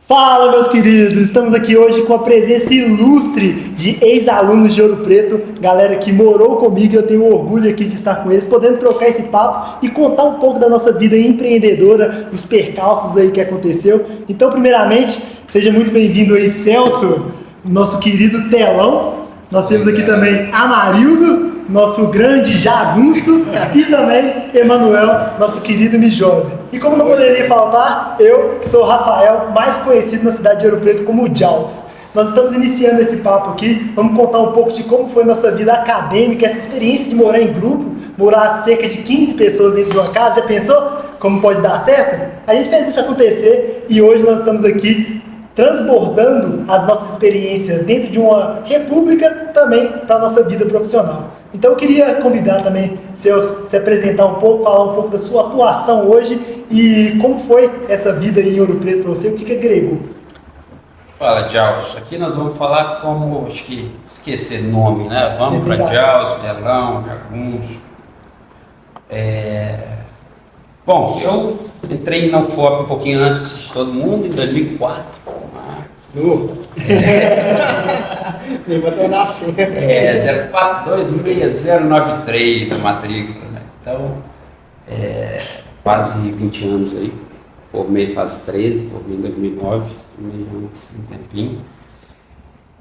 Fala, meus queridos! Estamos aqui hoje com a presença ilustre de ex-alunos de Ouro Preto, galera que morou comigo, e eu tenho orgulho aqui de estar com eles, podendo trocar esse papo e contar um pouco da nossa vida empreendedora, dos percalços aí que aconteceu. Então, primeiramente, seja muito bem-vindo aí, Celso, nosso querido Telão. Nós temos aqui também Amarildo, nosso grande jagunço, e também Emanuel, nosso querido Mijose. E como não poderia faltar, eu, que sou o Rafael, mais conhecido na cidade de Ouro Preto como o Jaws. Nós estamos iniciando esse papo aqui, vamos contar um pouco de como foi nossa vida acadêmica, essa experiência de morar em grupo, morar cerca de 15 pessoas dentro de uma casa. Já pensou como pode dar certo? A gente fez isso acontecer e hoje nós estamos aqui transbordando as nossas experiências dentro de uma república também para a nossa vida profissional. Então eu queria convidar também Celso, se apresentar um pouco, falar um pouco da sua atuação hoje e como foi essa vida aí em Ouro Preto para você, o que agregou? Fala, Jaws. Aqui nós vamos falar como, acho que esquecer nome, né? Vamos para Jaws, Telão, Jagunço. Bom, eu entrei na UFOP um pouquinho antes de todo mundo, em 2004. Nem vai eu nascer. 04269093 a matrícula, né? Então, quase 20 anos aí. Formei faz 13, formei em 2009, formei um tempinho.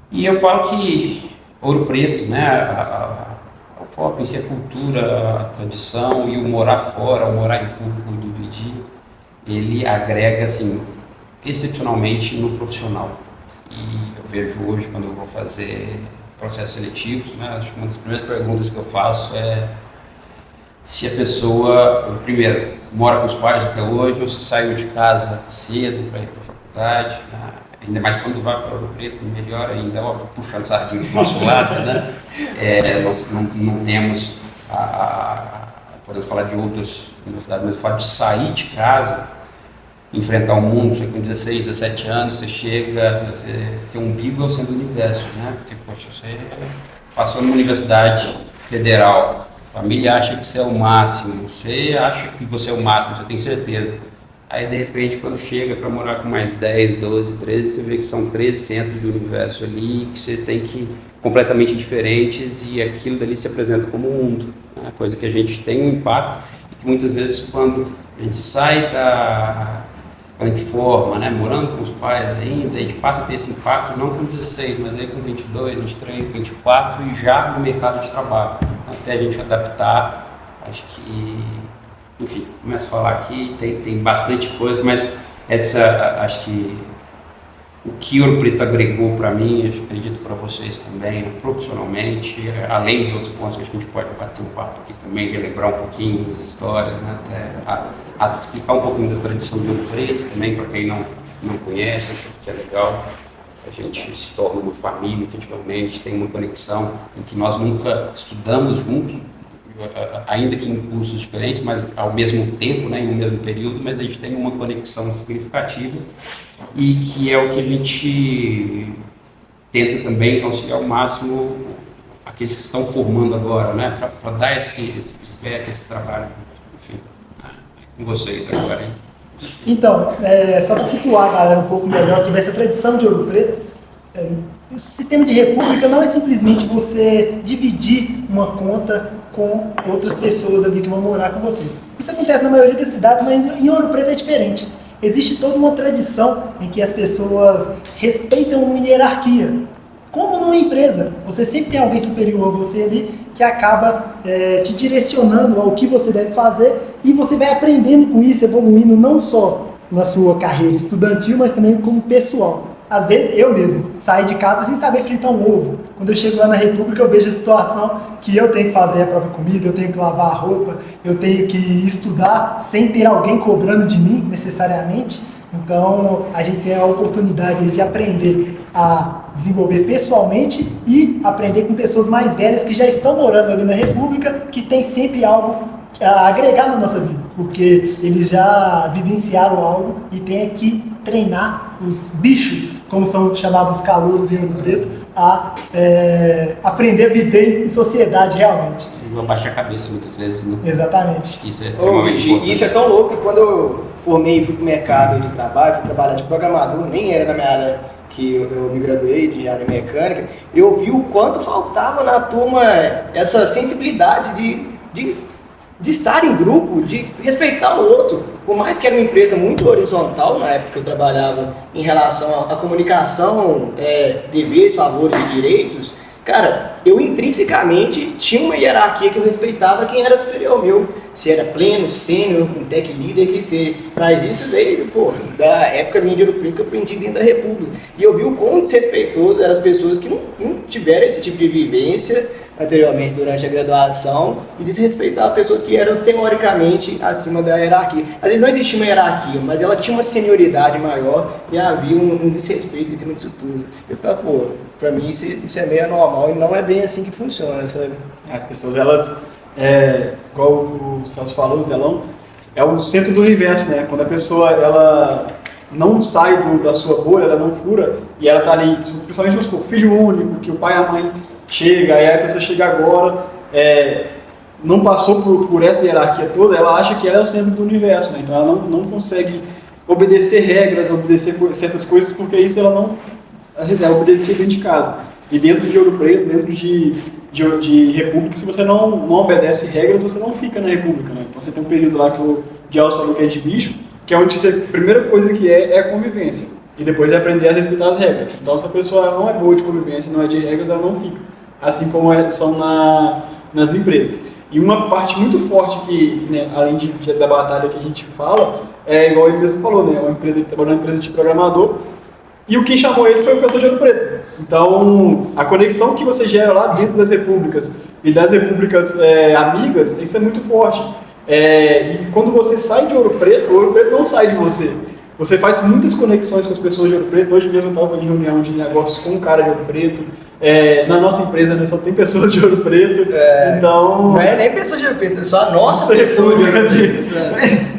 E eu falo que Ouro Preto, né? A UFOP em si, a cultura, a tradição e o morar fora, o morar em público, dividir, ele agrega, assim, excepcionalmente no profissional. E eu vejo hoje, quando eu vou fazer processos seletivos, né, acho que uma das primeiras perguntas que eu faço é se a pessoa, primeiro, mora com os pais até hoje, ou se saiu de casa cedo para ir para a faculdade, né? Ainda mais quando vai para Ouro Preto, melhor ainda, ó, puxando sardinha do nosso lado, né? Nós não temos, podemos falar de outras universidades, mas o fato de sair de casa, enfrentar o mundo, você com 16, 17 anos, você chega, seu umbigo é o centro do universo, né? Porque, poxa, você passou numa universidade federal, a família acha que você é o máximo, você acha que você é o máximo, você tem certeza. Aí, de repente, quando chega para morar com mais 10, 12, 13, você vê que são 13 centros do universo ali, que você tem que completamente diferentes, e aquilo dali se apresenta como um mundo, né? Coisa que a gente tem um impacto, e que muitas vezes, quando a gente sai quando a gente forma, né, morando com os pais ainda, a gente passa a ter esse impacto não com 16, mas aí com 22, 23, 24 e já no mercado de trabalho, até a gente adaptar. Acho que, enfim, começo a falar aqui, tem bastante coisa, mas acho que o que Ouro Preto agregou para mim, eu acredito para vocês também, né, profissionalmente, além de outros pontos que a gente pode bater um papo aqui também, relembrar um pouquinho das histórias, né, até explicar um pouquinho da tradição de Ouro Preto também, para quem não conhece, acho que é legal. A gente se torna uma família, efetivamente, tem uma conexão em que nós nunca estudamos juntos, ainda que em cursos diferentes, mas ao mesmo tempo, né, em um mesmo período, mas a gente tem uma conexão significativa e que é o que a gente tenta também auxiliar ao máximo aqueles que estão formando agora, né, para dar esse feedback, esse trabalho, enfim, com vocês agora, hein? Então, só para situar a galera um pouco melhor sobre essa tradição de Ouro Preto, o sistema de república não é simplesmente você dividir uma conta com outras pessoas ali que vão morar com você. Isso acontece na maioria das cidades, mas em Ouro Preto é diferente. Existe toda uma tradição em que as pessoas respeitam uma hierarquia. Como numa empresa, você sempre tem alguém superior a você ali que acaba te direcionando ao que você deve fazer, e você vai aprendendo com isso, evoluindo não só na sua carreira estudantil, mas também como pessoal. Às vezes, eu mesmo saí de casa sem saber fritar um ovo. Quando eu chego lá na República, eu vejo a situação que eu tenho que fazer a própria comida, eu tenho que lavar a roupa, eu tenho que estudar sem ter alguém cobrando de mim, necessariamente. Então, a gente tem a oportunidade de aprender a desenvolver pessoalmente e aprender com pessoas mais velhas que já estão morando ali na República, que tem sempre algo a agregar na nossa vida, porque eles já vivenciaram algo e tem que treinar os bichos, como são chamados calouros em Ouro Preto, a aprender a viver em sociedade realmente. Vou abaixar a cabeça muitas vezes, né? Exatamente. Isso é extremamente importante. Isso é tão louco que quando eu formei e fui para o mercado de trabalho, fui trabalhar de programador, nem era na minha área que eu me graduei de área mecânica, eu vi o quanto faltava na turma essa sensibilidade de estar em grupo, de respeitar o outro. Por mais que era uma empresa muito horizontal, na época que eu trabalhava em relação à comunicação, deveres, favores e direitos, cara, eu intrinsecamente tinha uma hierarquia que eu respeitava quem era superior meu. Se era pleno, sênior, um tech leader, que ser. Mas isso veio, da época minha de Ouro Preto que eu aprendi dentro da República. E eu vi o quão desrespeitoso eram as pessoas que não tiveram esse tipo de vivência anteriormente durante a graduação e desrespeitar pessoas que eram teoricamente acima da hierarquia. Às vezes não existia uma hierarquia, mas ela tinha uma senioridade maior e havia um desrespeito em cima disso tudo. Eu ficava, pra mim isso é meio anormal e não é bem assim que funciona, sabe? As pessoas, elas, igual o Celso falou, o telão, é o centro do universo, né? Quando a pessoa, ela não sai da sua bolha, ela não fura, e ela tá ali, principalmente o filho único, que o pai e a mãe chega, aí a pessoa chega agora, não passou por essa hierarquia toda, ela acha que ela é o centro do universo, né? Então ela não consegue obedecer regras, obedecer certas coisas, porque isso ela não obedecer dentro de casa. E dentro de Ouro Preto, dentro de República, se você não obedece regras, você não fica na República, né? Então você tem um período lá que o Gelson falou que é de bicho, que é onde a primeira coisa que é a convivência. E depois é aprender a respeitar as regras. Então se a pessoa não é boa de convivência, não é de regras, ela não fica. Assim como são nas empresas. E uma parte muito forte que, né, além da batalha que a gente fala, é igual ele mesmo falou, né? Ele trabalhou numa empresa de programador, e o que chamou ele foi o pessoal de Ouro Preto. Então, a conexão que você gera lá dentro das repúblicas e das repúblicas amigas, isso é muito forte. E quando você sai de Ouro Preto, o Ouro Preto não sai de você. Você faz muitas conexões com as pessoas de Ouro Preto. Hoje mesmo eu estava em reunião de negócios com um cara de Ouro Preto. Na nossa empresa, né, só tem pessoas de Ouro Preto. Então... Não é nem pessoa de Ouro Preto, é só a nossa pessoa de Ouro Preto.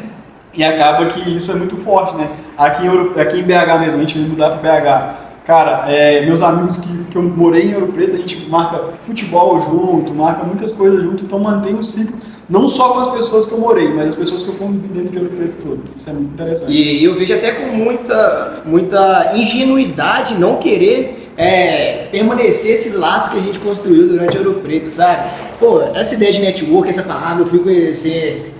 E acaba que isso é muito forte, né? Aqui em BH mesmo, a gente vai mudar para BH. Cara, meus amigos que eu morei em Ouro Preto, a gente marca futebol junto, marca muitas coisas junto, então mantém um ciclo, não só com as pessoas que eu morei, mas as pessoas que eu convivi dentro de Ouro Preto todo. Isso é muito interessante. E eu vejo até com muita ingenuidade não querer permanecer esse laço que a gente construiu durante Ouro Preto, sabe? Essa ideia de network, essa palavra eu fui conhecer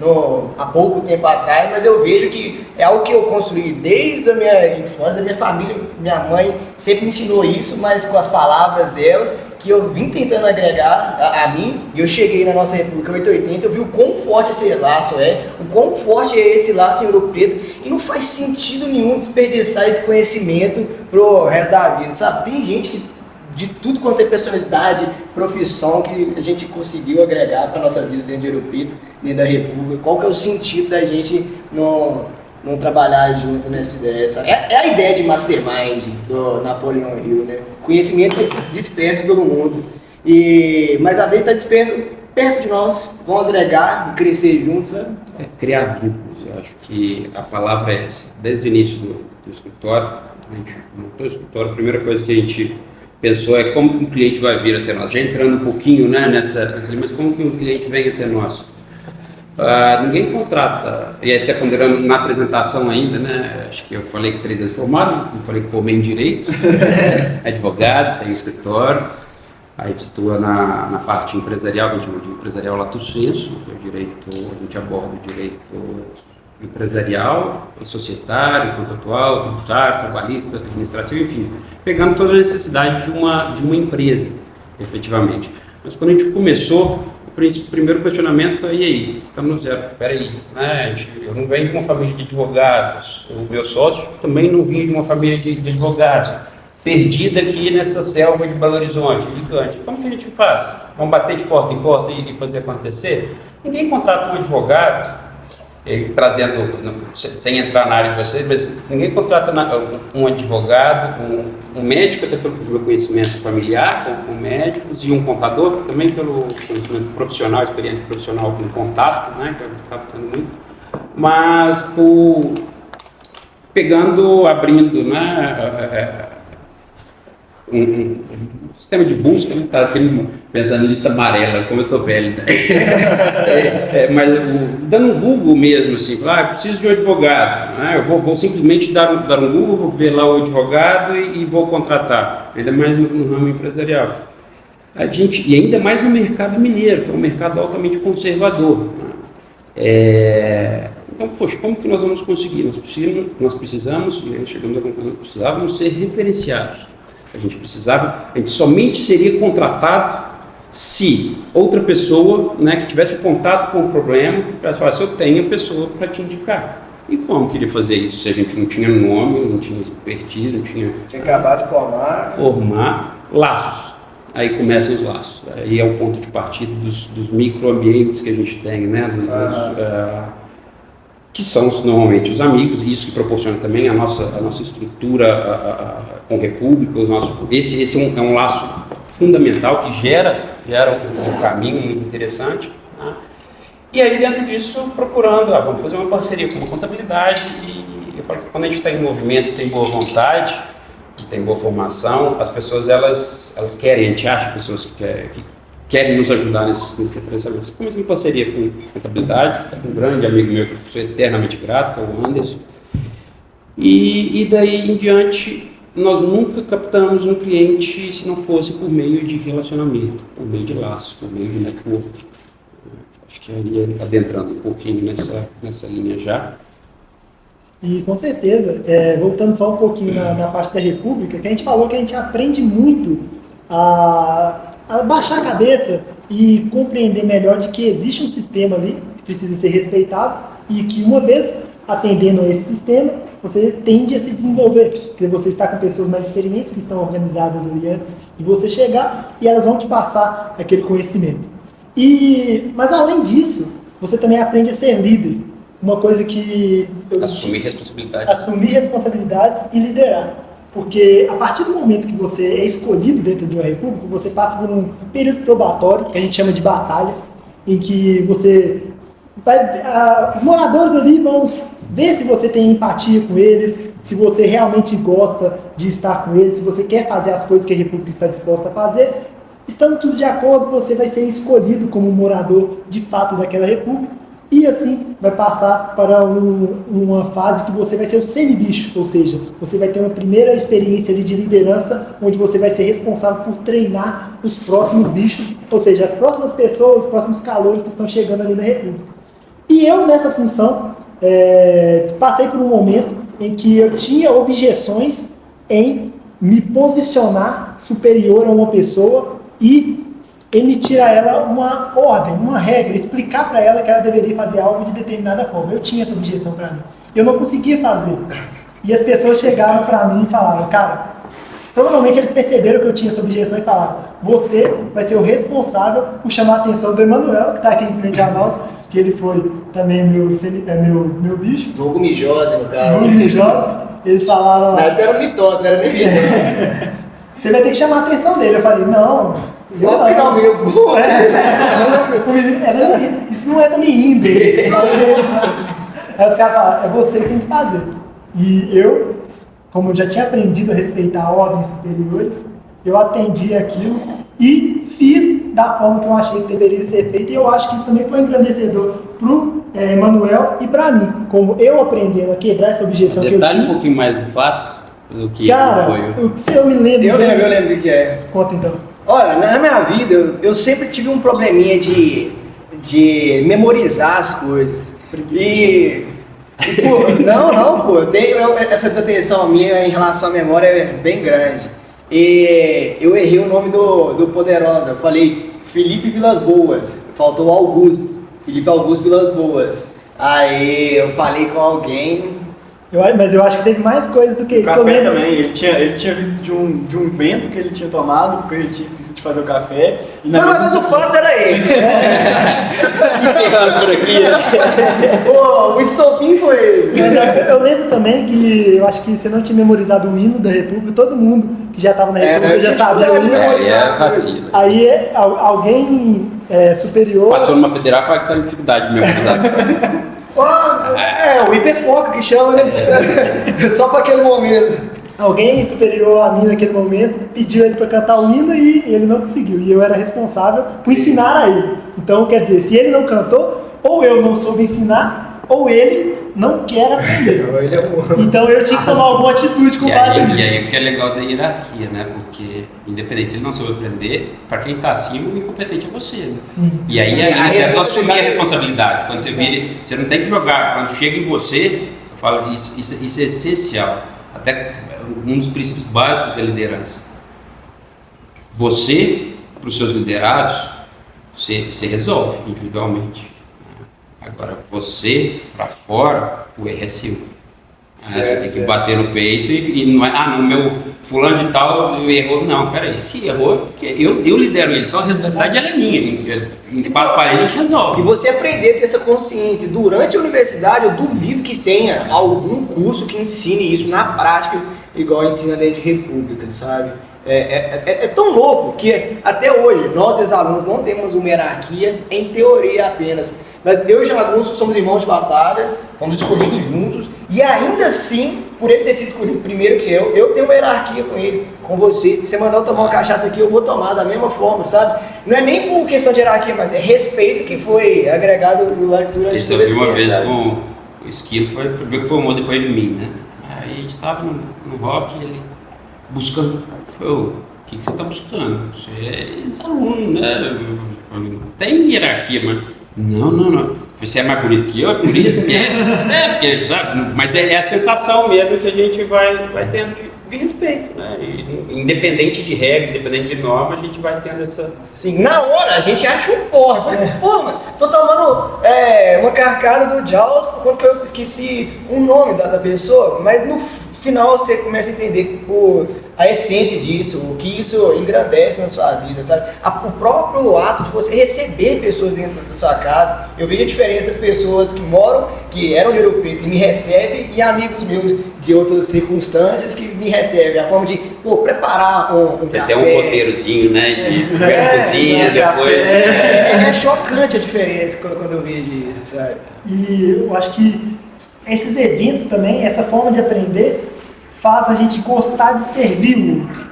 há pouco tempo atrás, mas eu vejo que é algo que eu construí desde a minha infância, da minha família. Minha mãe sempre me ensinou isso, mas com as palavras delas, que eu vim tentando agregar a mim, e eu cheguei na nossa República 880, eu vi o quão forte esse laço o quão forte é esse laço em Ouro Preto, e não faz sentido nenhum desperdiçar esse conhecimento pro resto da vida, sabe? Tem gente que de tudo quanto é personalidade, profissão que a gente conseguiu agregar para nossa vida dentro de Ouro Preto, dentro da República. Qual que é o sentido da gente não trabalhar junto nessa ideia? Sabe? É a ideia de mastermind do Napoleão Hill, né? Conhecimento disperso pelo mundo. Mas às vezes está disperso perto de nós, vão agregar e crescer juntos, sabe? Criar vínculos, eu acho que a palavra é essa. Desde o início do escritório, a gente montou o escritório, a primeira coisa que a gente pensou é como que um cliente vai vir até nós. Já entrando um pouquinho, né, mas como que um cliente vem até nós? Ninguém contrata, e até quando era na apresentação ainda, né, acho que eu falei que 3 anos formado, eu falei que formei em Direito, advogado, tem escritório, aí atua na parte empresarial, que a gente chama de empresarial lato sensu, que é o direito, a gente aborda o direito empresarial, societário, contratual, tributário, trabalhista, administrativo, enfim, pegando toda a necessidade de uma empresa, efetivamente. Mas quando a gente começou, o primeiro questionamento é, e aí, estamos no zero, peraí, né? Eu não venho de uma família de advogados, o meu sócio também não vinha de uma família de advogados, perdida aqui nessa selva de Belo Horizonte, gigante. Como que a gente faz? Vamos bater de porta em porta e fazer acontecer? Ninguém contrata um advogado, trazendo, sem entrar na área de vocês, mas ninguém contrata um advogado, um médico, até pelo meu conhecimento familiar, com médicos, e um contador, também pelo conhecimento profissional, experiência profissional com contato, né, que eu acabo tendo muito, mas abrindo, né, um sistema de busca, não está pensando em lista amarela, como eu estou velho, né? Mas dando um Google mesmo, assim, preciso de um advogado, né? Eu vou simplesmente dar um Google, vou ver lá o advogado e vou contratar, ainda mais no ramo empresarial. E ainda mais no mercado mineiro, que é um mercado altamente conservador, né? Então, poxa, como que nós vamos conseguir? Nós precisamos, e chegamos à conclusão que precisávamos ser referenciados. A gente somente seria contratado se outra pessoa, né, que tivesse contato com o problema, falasse, eu tenho a pessoa para te indicar. E como queria fazer isso? Se a gente não tinha nome, não tinha expertise, não tinha... Tinha acabado de formar laços. Aí começam os laços. Aí é o ponto de partida dos microambientes que a gente tem, né? Que são normalmente os amigos, isso que proporciona também a nossa estrutura com república, esse é um laço fundamental que gera um caminho muito interessante, né? E aí dentro disso procurando, vamos fazer uma parceria com a contabilidade, e eu falo que quando a gente está em movimento, tem boa vontade, tem boa formação, as pessoas elas querem, a gente acha pessoas que querem nos ajudar nesse referenciamento. Comecei em parceria com contabilidade, um grande amigo meu que eu sou eternamente grato, que é o Anderson. E daí em diante, nós nunca captamos um cliente se não fosse por meio de relacionamento, por meio de laço, por meio de network. Acho que eu iria adentrando um pouquinho nessa linha já. E com certeza, voltando só um pouquinho na parte da República, que a gente falou que a gente aprende muito a baixar a cabeça e compreender melhor de que existe um sistema ali que precisa ser respeitado e que uma vez atendendo a esse sistema, você tende a se desenvolver, porque você está com pessoas mais experientes que estão organizadas ali antes de você chegar e elas vão te passar aquele conhecimento. Mas além disso, você também aprende a ser líder. Uma coisa que... Assumir responsabilidades e liderar. Porque a partir do momento que você é escolhido dentro de uma república, você passa por um período probatório, que a gente chama de batalha, em que você os moradores ali vão ver se você tem empatia com eles, se você realmente gosta de estar com eles, se você quer fazer as coisas que a república está disposta a fazer. Estando tudo de acordo, você vai ser escolhido como morador de fato daquela república. E assim vai passar para uma fase que você vai ser o semi-bicho, ou seja, você vai ter uma primeira experiência ali de liderança, onde você vai ser responsável por treinar os próximos bichos, ou seja, as próximas pessoas, os próximos calouros que estão chegando ali na República. E eu, nessa função, passei por um momento em que eu tinha objeções em me posicionar superior a uma pessoa e emitir a ela uma ordem, uma regra, explicar para ela que ela deveria fazer algo de determinada forma. Eu tinha essa objeção para mim. Eu não conseguia fazer. E as pessoas chegaram para mim e falaram, cara, provavelmente eles perceberam que eu tinha essa objeção e falaram, você vai ser o responsável por chamar a atenção do Emanuel, que está aqui em frente a nós, que ele foi também meu bicho. Vulgo mijose, no caso. Vulgo mijose. Eles falaram... Não era mitose, não era nem isso. Você vai ter que chamar a atenção dele. Eu falei, não... Isso não é da menina. Aí os caras falaram, é você que tem que fazer. E eu, como eu já tinha aprendido a respeitar ordens superiores, eu atendi aquilo e fiz da forma que eu achei que deveria ser feito. E eu acho que isso também foi engrandecedor pro Emanuel e para mim, como eu aprendendo a quebrar essa objeção que eu tinha. Um pouquinho mais do fato do que cara, foi. Se eu me lembro. Eu lembro o que é. Conta então. Olha, na minha vida, eu sempre tive um probleminha de memorizar as coisas. Pô, eu tenho essa desatenção minha em relação à memória é bem grande. E eu errei o nome do Poderosa. Eu falei Felipe Vilas Boas, faltou Augusto. Felipe Augusto Vilas Boas. Aí eu falei com alguém... Mas eu acho que teve mais coisas do que isso. Café também, ele tinha visto de um vento que ele tinha tomado, porque ele tinha esquecido de fazer o café. Mas o fato era esse. Encerrando por aqui, né? Pô, o estopim foi esse. Eu lembro também que eu acho que você não tinha memorizado o hino da República, todo mundo que já estava na República já sabia o hino. Aí alguém superior... Passou numa federal e fala que tá em dificuldade mesmo. O hiperfoco que chama, né? Só para aquele momento. alguém superior a mim naquele momento pediu ele para cantar o hino e ele não conseguiu. E eu era responsável por ensinar a ele. Então, quer dizer, se ele não cantou, ou eu não soube ensinar, ou ele não quer aprender. Então eu tinha que tomar alguma atitude com base nisso. E aí o que é legal da hierarquia, né? Porque, independente se ele não soube aprender, para quem está acima, o incompetente é você, né? Sim. E aí é assumir a responsabilidade. Quando você vira, você não tem que jogar. Quando chega em você, eu falo, isso é essencial. Até um dos princípios básicos da liderança. Você, para os seus liderados, você resolve individualmente. Agora, você, para fora, o erro é seu. Você tem que bater no peito e não é, no meu fulano de tal errou. Não, peraí, se errou, porque eu lidero ele, então a responsabilidade é minha. Para ele a gente resolve. E você aprender a ter essa consciência. Durante a universidade, eu duvido que tenha algum curso que ensine isso na prática, igual ensina dentro de república, sabe? É tão louco que até hoje, nós, ex-alunos, não temos uma hierarquia em teoria apenas. Mas eu e o Jagunço somos irmãos de batalha, fomos escolhidos juntos, e ainda assim, por ele ter sido escolhido primeiro que eu tenho uma hierarquia com ele, com você. Se você mandar eu tomar uma cachaça aqui, eu vou tomar da mesma forma, sabe? Não é nem por questão de hierarquia, mas é respeito que foi agregado durante isso eu vi uma vez com o Esquilo, foi ver que formou depois de mim, né? Aí a gente estava no rock, ele buscando, o que você está buscando? Você é ex-aluno, né? Não tem hierarquia, mas... Não. Você é mais bonito que eu, por isso, porque sabe? Mas é a sensação mesmo que a gente vai tendo de respeito, né? E, independente de regra, independente de norma, a gente vai tendo essa... Sim, na hora a gente acha um porra. Eu falei, mano, tô tomando uma carcada do Jaws por conta que eu esqueci o nome da pessoa, mas no final você começa a entender a essência disso, o que isso engrandece na sua vida, sabe? O próprio ato de você receber pessoas dentro da sua casa, eu vejo a diferença das pessoas que eram de Ouro Preto e me recebem, e amigos meus de outras circunstâncias que me recebem, a forma de preparar um Tem café. até um roteirozinho, né, de cozinha, depois... É chocante a diferença quando eu vejo isso, sabe? E eu acho que esses eventos também, essa forma de aprender, faz a gente gostar de servir o outro.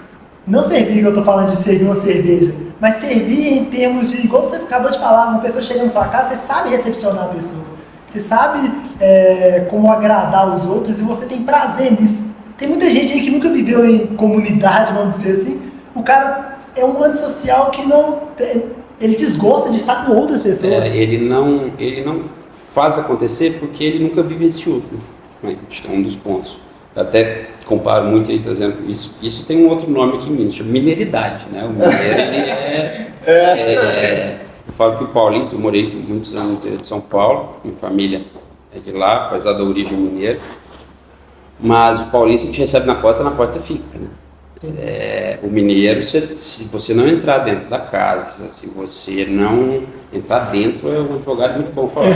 Não servir, que eu estou falando de servir uma cerveja, mas servir em termos de, igual você acabou de falar, uma pessoa chega na sua casa, você sabe recepcionar a pessoa, você sabe como agradar os outros e você tem prazer nisso. Tem muita gente aí que nunca viveu em comunidade, vamos dizer assim, o cara é um antissocial que ele desgosta de estar com outras pessoas. Ele não faz acontecer porque ele nunca vivenciou, né? Acho que é um dos pontos. Eu até comparo muito aí, trazendo isso tem um outro nome aqui em Minas, chama mineiridade, né? O mineiro, ele eu falo que o paulista, eu morei muitos anos no interior de São Paulo, minha família é de lá, apesar da origem mineira, mas o paulista te recebe na porta você fica, né? O mineiro, se você não entrar dentro da casa, se você não entrar dentro, é um advogado muito bom falar.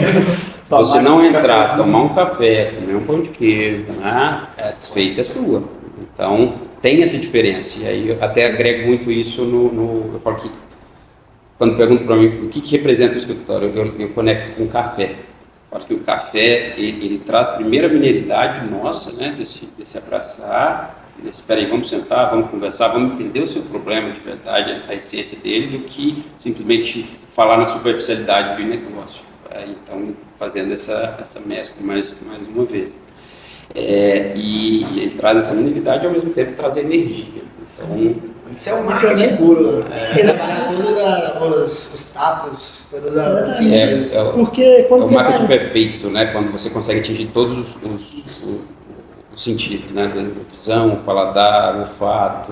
Se você não entrar, tomar um café, comer um pão de queijo, a desfeita é sua. Então, tem essa diferença. E aí eu até agrego muito isso eu falo que, quando perguntam para mim o que representa o escritório, eu conecto com o café. Eu falo que o café, ele traz primeiro a mineiridade nossa, né, desse abraçar, espera aí, vamos sentar, vamos conversar, vamos entender o seu problema de verdade, a essência dele, do que simplesmente falar na superficialidade de negócio. Então, fazendo essa mescla mais uma vez. E ele traz essa minimidade e ao mesmo tempo traz energia. Então, isso é um marketing puro. Trabalhar todos os tatos, todas as sentidos. Porque quando o marketing perfeito, né? Quando você consegue atingir todos os sentidos, né? Visão, paladar, olfato.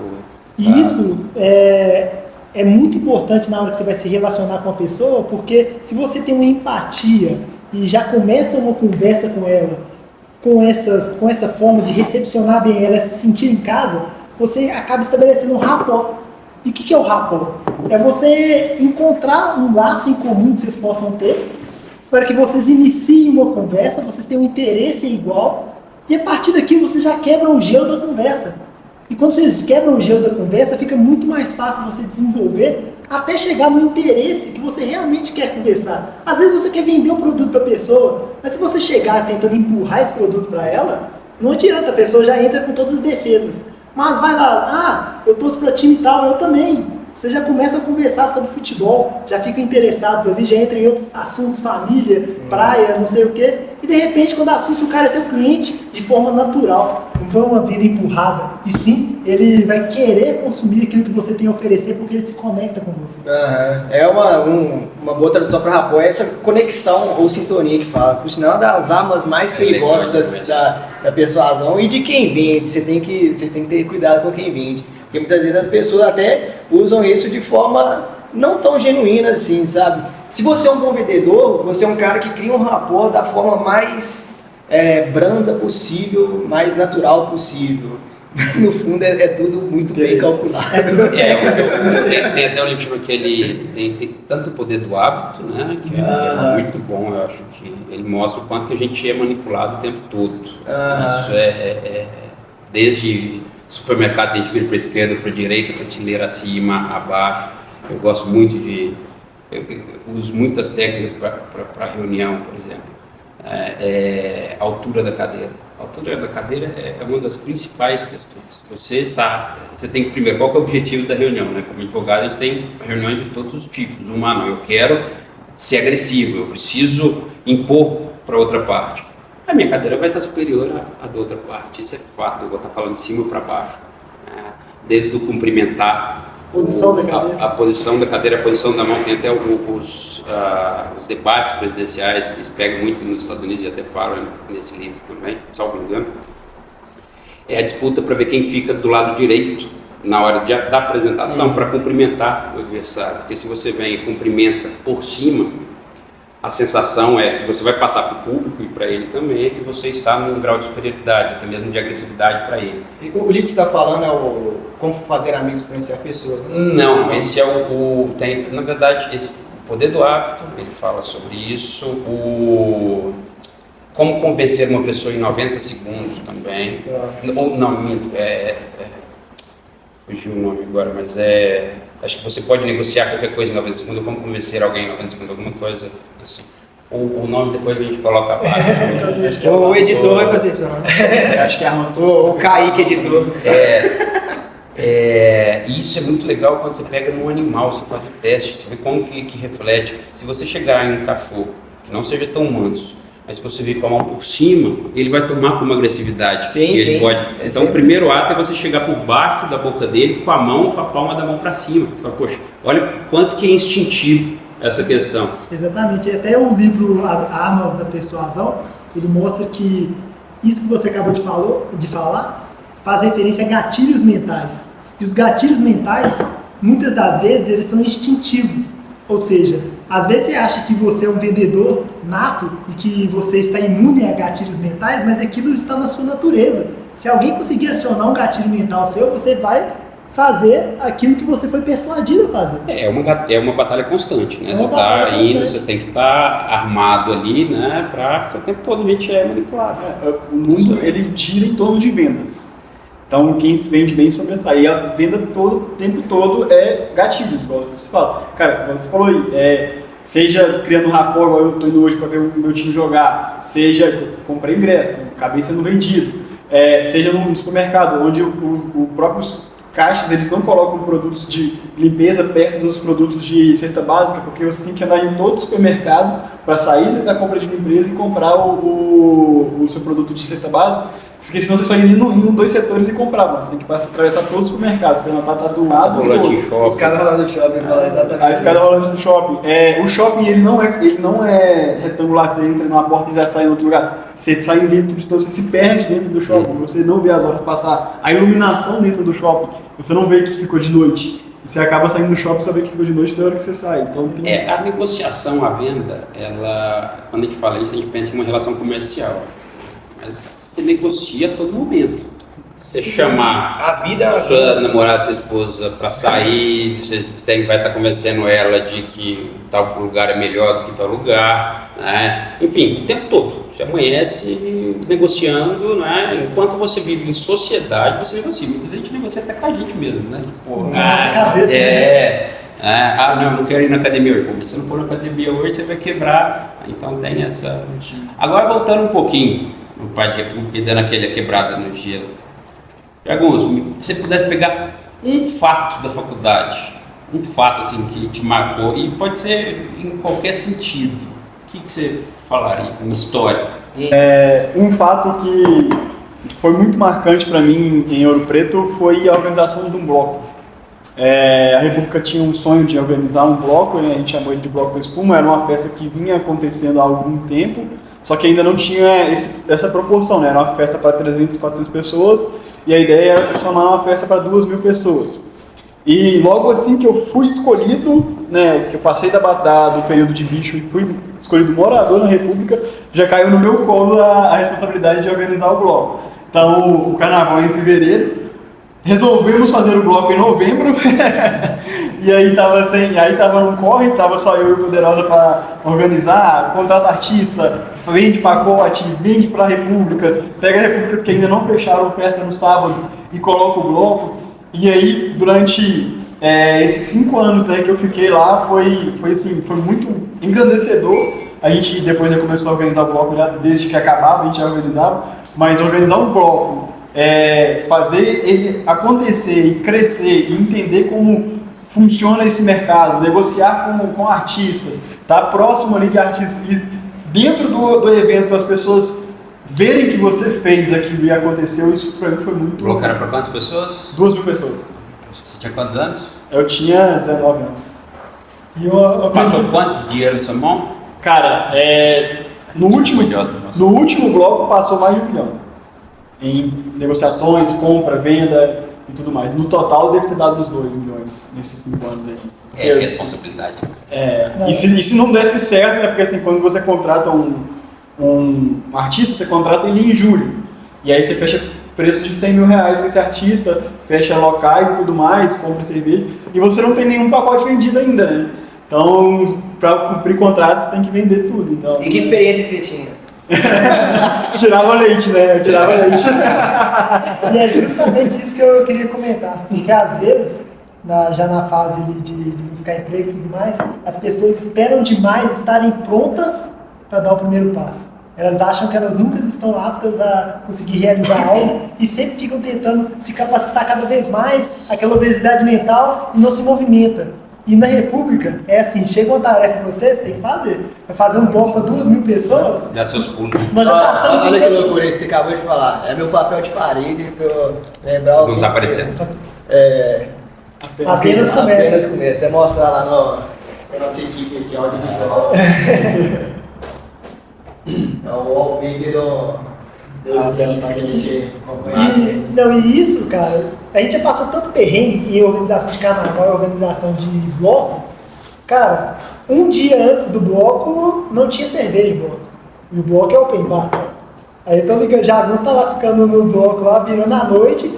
E isso é muito importante na hora que você vai se relacionar com a pessoa, porque se você tem uma empatia e já começa uma conversa com ela, com essa forma de recepcionar bem ela, se sentir em casa, você acaba estabelecendo um rapport. E o que é o rapport? É você encontrar um laço em comum que vocês possam ter, para que vocês iniciem uma conversa, vocês tenham um interesse igual, e a partir daqui você já quebra o gelo da conversa. E quando vocês quebram o gelo da conversa, fica muito mais fácil você desenvolver até chegar no interesse que você realmente quer conversar. Às vezes você quer vender um produto para a pessoa, mas se você chegar tentando empurrar esse produto para ela, não adianta, a pessoa já entra com todas as defesas. Mas vai lá, eu torço para time tal, eu também. Você já começa a conversar sobre futebol, já ficam interessados ali, já entram em outros assuntos, família, praia, não sei o quê. E de repente, quando assusta, o cara é seu cliente de forma natural. Não foi uma venda empurrada. E sim, ele vai querer consumir aquilo que você tem a oferecer porque ele se conecta com você. É uma boa tradução para rapport, é essa conexão ou sintonia que fala. Por sinal, é uma das armas mais perigosas da persuasão e de quem vende. Vocês têm que ter cuidado com quem vende. Porque muitas vezes as pessoas até usam isso de forma não tão genuína assim, sabe? Se você é um bom vendedor, você é um cara que cria um rapport da forma mais branda possível, mais natural possível. No fundo é tudo muito bem calculado. Tem até um livro que ele tem tanto o poder do hábito, né? Que é muito bom, eu acho que ele mostra o quanto que a gente é manipulado o tempo todo. Isso desde supermercados a gente vira para a esquerda, para a direita, prateleira acima, abaixo. Eu gosto muito eu uso muitas técnicas para reunião, por exemplo. Altura da cadeira. A altura da cadeira é uma das principais questões. Você tem que, primeiro, qual que é o objetivo da reunião, né? Como advogado, a gente tem reuniões de todos os tipos. Não, eu quero ser agressivo, eu preciso impor para outra parte. A minha cadeira vai estar superior à da outra parte, isso é fato, eu vou estar falando de cima para baixo. Desde o cumprimentar, Posição da cadeira. A posição da cadeira, a posição da mão, tem até os debates presidenciais, eles pegam muito nos Estados Unidos e até falam nesse livro também, salvo engano. É a disputa para ver quem fica do lado direito na hora da apresentação para cumprimentar o adversário. Porque se você vem e cumprimenta por cima, a sensação é que você vai passar para o público e para ele também é que você está num grau de superioridade, até mesmo de agressividade para ele. E o livro que você está falando é o Como Fazer Amigos e Influenciar Pessoas, né? Não, esse é na verdade, esse Poder do Hábito, ele fala sobre isso, Como Convencer uma Pessoa em 90 Segundos também, ou não, minto, fugiu o nome agora, mas acho que você pode negociar qualquer coisa em 90 segundos, como convencer alguém em 90 segundos, alguma coisa assim. O nome depois a gente coloca abaixo. O editor vai fazer isso, não? Acho que é a O Kaique, editor. E isso é muito legal quando você pega num animal, você faz o teste, você vê como que reflete. Se você chegar em um cachorro que não seja tão manso, mas se você vir com a mão por cima, ele vai tomar com uma agressividade. Sim. Então, o primeiro ato é você chegar por baixo da boca dele, com a palma da mão para cima. Fala, poxa, olha quanto que é instintivo essa questão. Exatamente. Até o livro As Armas da Persuasão, ele mostra que isso que você acabou de falar faz referência a gatilhos mentais. E os gatilhos mentais, muitas das vezes, eles são instintivos. Ou seja, às vezes você acha que você é um vendedor nato e que você está imune a gatilhos mentais, mas aquilo está na sua natureza. Se alguém conseguir acionar um gatilho mental seu, você vai fazer aquilo que você foi persuadido a fazer. É uma batalha constante, né? Você está indo, você tem que estar armado ali, né? Porque o tempo todo a gente é manipulado. O mundo, ele gira em torno de vendas. Então, quem se vende bem sobressai. E a venda o tempo todo é gatilhos, igual você fala. Cara, como você falou aí, seja criando um rapport, igual eu estou indo hoje para ver o meu time jogar, seja comprei ingresso, acabei sendo vendido, seja no supermercado, onde os próprios caixas, eles não colocam produtos de limpeza perto dos produtos de cesta básica, porque você tem que andar em todo o supermercado para sair da compra de limpeza e comprar o seu produto de cesta básica. Porque senão você só ia ir em 2 setores e comprar, mas você tem que atravessar todo o supermercado, você não está do lado do outro. Escada rolante do shopping, exatamente. A escada rolante do shopping. O shopping ele não é retangular, você entra numa porta e já sai em outro lugar. Você sai dentro de todo, você se perde dentro do shopping, você não vê as horas passar. A iluminação dentro do shopping, você não vê que ficou de noite. Você acaba saindo do shopping e só vê que ficou de noite da hora que você sai. Então, a negociação, a venda, quando a gente fala isso, a gente pensa em uma relação comercial. Mas você negocia a todo momento. Você chamar a vida, sua namorada, sua esposa para sair, você vai estar convencendo ela de que tal lugar é melhor do que tal lugar, né? Enfim, o tempo todo. Você amanhece negociando, né? Enquanto você vive em sociedade, você negocia. Muita gente negocia até com a gente mesmo, né? Tipo, nossa cabeça. Não quero ir na academia hoje. Mas se não for na academia hoje, você vai quebrar. Então tem essa. Agora voltando um pouquinho no Pai de República e dando aquela quebrada no gelo. Augusto, se você pudesse pegar um fato da faculdade, um fato assim que te marcou, e pode ser em qualquer sentido, o que você falaria? Uma história? Um fato que foi muito marcante para mim em Ouro Preto foi a organização de um bloco. A República tinha um sonho de organizar um bloco, né? A gente chamou ele de Bloco da Espuma, era uma festa que vinha acontecendo há algum tempo, só que ainda não tinha essa proporção, né? Era uma festa para 300, 400 pessoas, e a ideia era transformar uma festa para 2.000 pessoas. E logo assim que eu fui escolhido, né, que eu passei do período de bicho e fui escolhido morador na República, já caiu no meu colo a responsabilidade de organizar o bloco. Então, o carnaval é em fevereiro, resolvemos fazer o bloco em novembro, e aí tava no corre, tava só eu e o Poderosa para organizar, contrata artista, vende pacote, vende para repúblicas, pega repúblicas que ainda não fecharam festa no sábado e coloca o bloco. E aí, durante esses 5 anos, né, que eu fiquei lá, foi muito engrandecedor. A gente depois já começou a organizar o bloco, desde que acabava, a gente já organizava, mas organizar um bloco, fazer ele acontecer e crescer e entender como funciona esse mercado, negociar com artistas, estar próximo ali de artistas e dentro do evento as pessoas verem que você fez aquilo e aconteceu, isso pra mim foi muito... O bloco era para quantas pessoas? 2.000 pessoas. Você tinha quantos anos? Eu tinha 19 anos. E uma coisa Passou quanto dinheiro na sua mão? Cara, no último bloco passou mais de 1 milhão. Em negociações, compra, venda e tudo mais. No total deve ter dado uns 2 milhões nesses 5 anos aí. Responsabilidade. E se não desse certo, né? Porque assim, quando você contrata um artista, você contrata ele em julho. E aí você fecha preço de 100 mil reais com esse artista, fecha locais e tudo mais, compra cerveja, e você não tem nenhum pacote vendido ainda, né? Então, para cumprir contrato, você tem que vender tudo. Então, E que experiência que você tinha? Tirava leite, né? Eu tirava leite. E é justamente isso que eu queria comentar, porque às vezes, já na fase ali de buscar emprego e tudo mais, as pessoas esperam demais estarem prontas para dar o primeiro passo. Elas acham que elas nunca estão aptas a conseguir realizar algo e sempre ficam tentando se capacitar cada vez mais, aquela obesidade mental, e não se movimenta. E na República, é assim, chega uma tarefa para você, você tem que fazer. Vai fazer um bloco para 2.000 pessoas, Dá seus pulos. nós já passamos... Olha que loucura isso que você acabou de falar. É meu papel de parede pra eu lembrar o Não tempo tá aparecendo. Apenas começa. Apenas começa. É mostrar lá na nossa equipe aqui, audiovisual. É o wallpaper do artista que a gente acompanha. E isso, cara, a gente já passou tanto perrengue em organização de carnaval e organização de bloco. Cara, um dia antes do bloco não tinha cerveja em bloco. E o bloco é open bar. Aí então Jagunço tá lá ficando no bloco lá, virando à noite,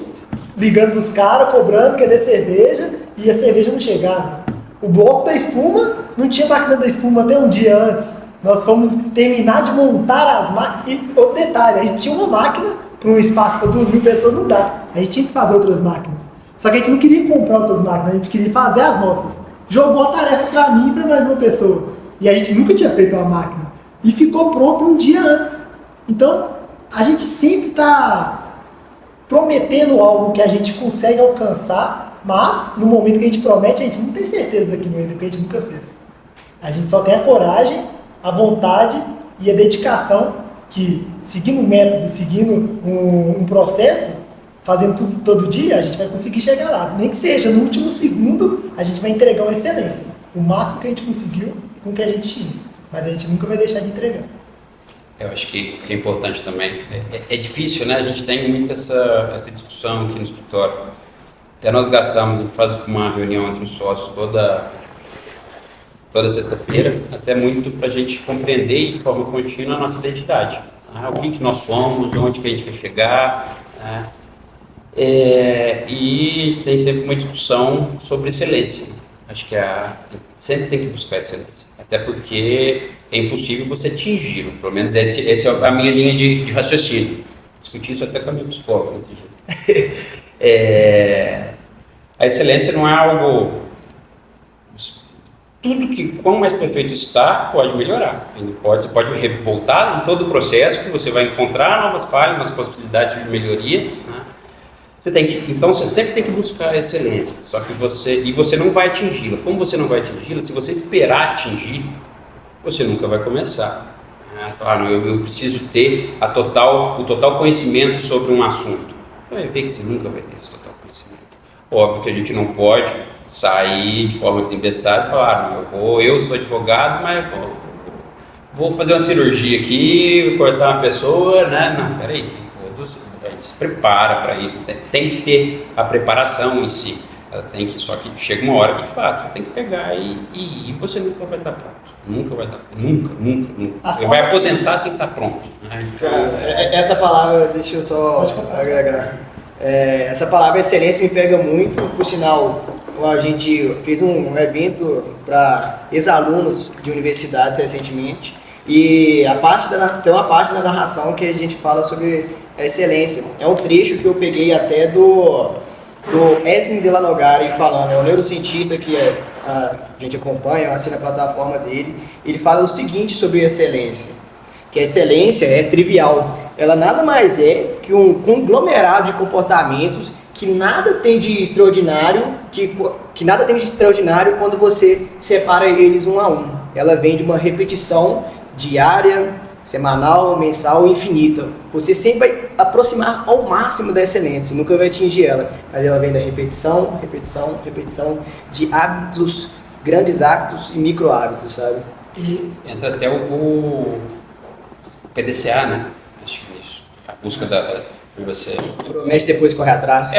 ligando pros caras, cobrando, querer cerveja, e a cerveja não chegava. O bloco da espuma, não tinha máquina da espuma até um dia antes. Nós fomos terminar de montar as máquinas. E outro detalhe, a gente tinha uma máquina para um espaço para 2.000 pessoas, não dá. A gente tinha que fazer outras máquinas. Só que a gente não queria comprar outras máquinas, a gente queria fazer as nossas. Jogou a tarefa para mim e para mais uma pessoa. E a gente nunca tinha feito uma máquina. E ficou pronto um dia antes. Então, a gente sempre está prometendo algo que a gente consegue alcançar, mas no momento que a gente promete, a gente não tem certeza daquilo ainda, porque a gente nunca fez. A gente só tem a coragem, a vontade e a dedicação que, seguindo um método, seguindo um processo, fazendo tudo todo dia, a gente vai conseguir chegar lá. Nem que seja no último segundo, a gente vai entregar uma excelência. O máximo que a gente conseguiu com o que a gente tinha. Mas a gente nunca vai deixar de entregar. Eu acho que o que é importante também, é difícil, né? A gente tem muito essa discussão aqui no escritório. Até nós gastamos, a gente faz uma reunião entre os sócios toda sexta-feira, até muito para a gente compreender de forma contínua a nossa identidade. O que nós somos, onde que a gente quer chegar. E tem sempre uma discussão sobre excelência. Acho que sempre tem que buscar excelência. Até porque é impossível você atingir, pelo menos essa é a minha linha de raciocínio. Discuti isso até com a minha psicóloga. A excelência não é algo... Tudo que, quanto mais perfeito está, pode melhorar. Você pode voltar em todo o processo, que você vai encontrar novas falhas, novas possibilidades de melhoria, né? Então você sempre tem que buscar a excelência, só que você não vai atingi-la. Como você não vai atingi-la, se você esperar atingir, você nunca vai começar. Claro, eu preciso ter o total conhecimento sobre um assunto. Você vai ver que você nunca vai ter esse total conhecimento. Óbvio que a gente não pode sair de forma desinvestada e falar, eu sou advogado, mas vou fazer uma cirurgia aqui, cortar uma pessoa, né? Não, peraí, a gente se prepara para isso, tem que ter a preparação em si. Só que chega uma hora que de fato você tem que pegar e você nunca vai estar pronto. Nunca vai estar pronto. Nunca. Você vai aposentar sem estar pronto. Essa palavra, deixa eu só agregar. Essa palavra excelência me pega muito, por sinal, a gente fez um evento para ex-alunos de universidades recentemente e tem uma parte da narração que a gente fala sobre a excelência. É um trecho que eu peguei até do Esmin de la Nogari falando, é um neurocientista que a gente acompanha, assina a plataforma dele. Ele fala o seguinte sobre a excelência, que a excelência é trivial, ela nada mais é que um conglomerado de comportamentos que nada tem de extraordinário, que nada tem de extraordinário quando você separa eles um a um. Ela vem de uma repetição diária, semanal, mensal e infinita. Você sempre vai aproximar ao máximo da excelência, nunca vai atingir ela, mas ela vem da repetição de hábitos, grandes hábitos e micro hábitos, sabe? E entra até o PDCA, né? Acho que é isso. A busca de você. Promete depois correr atrás.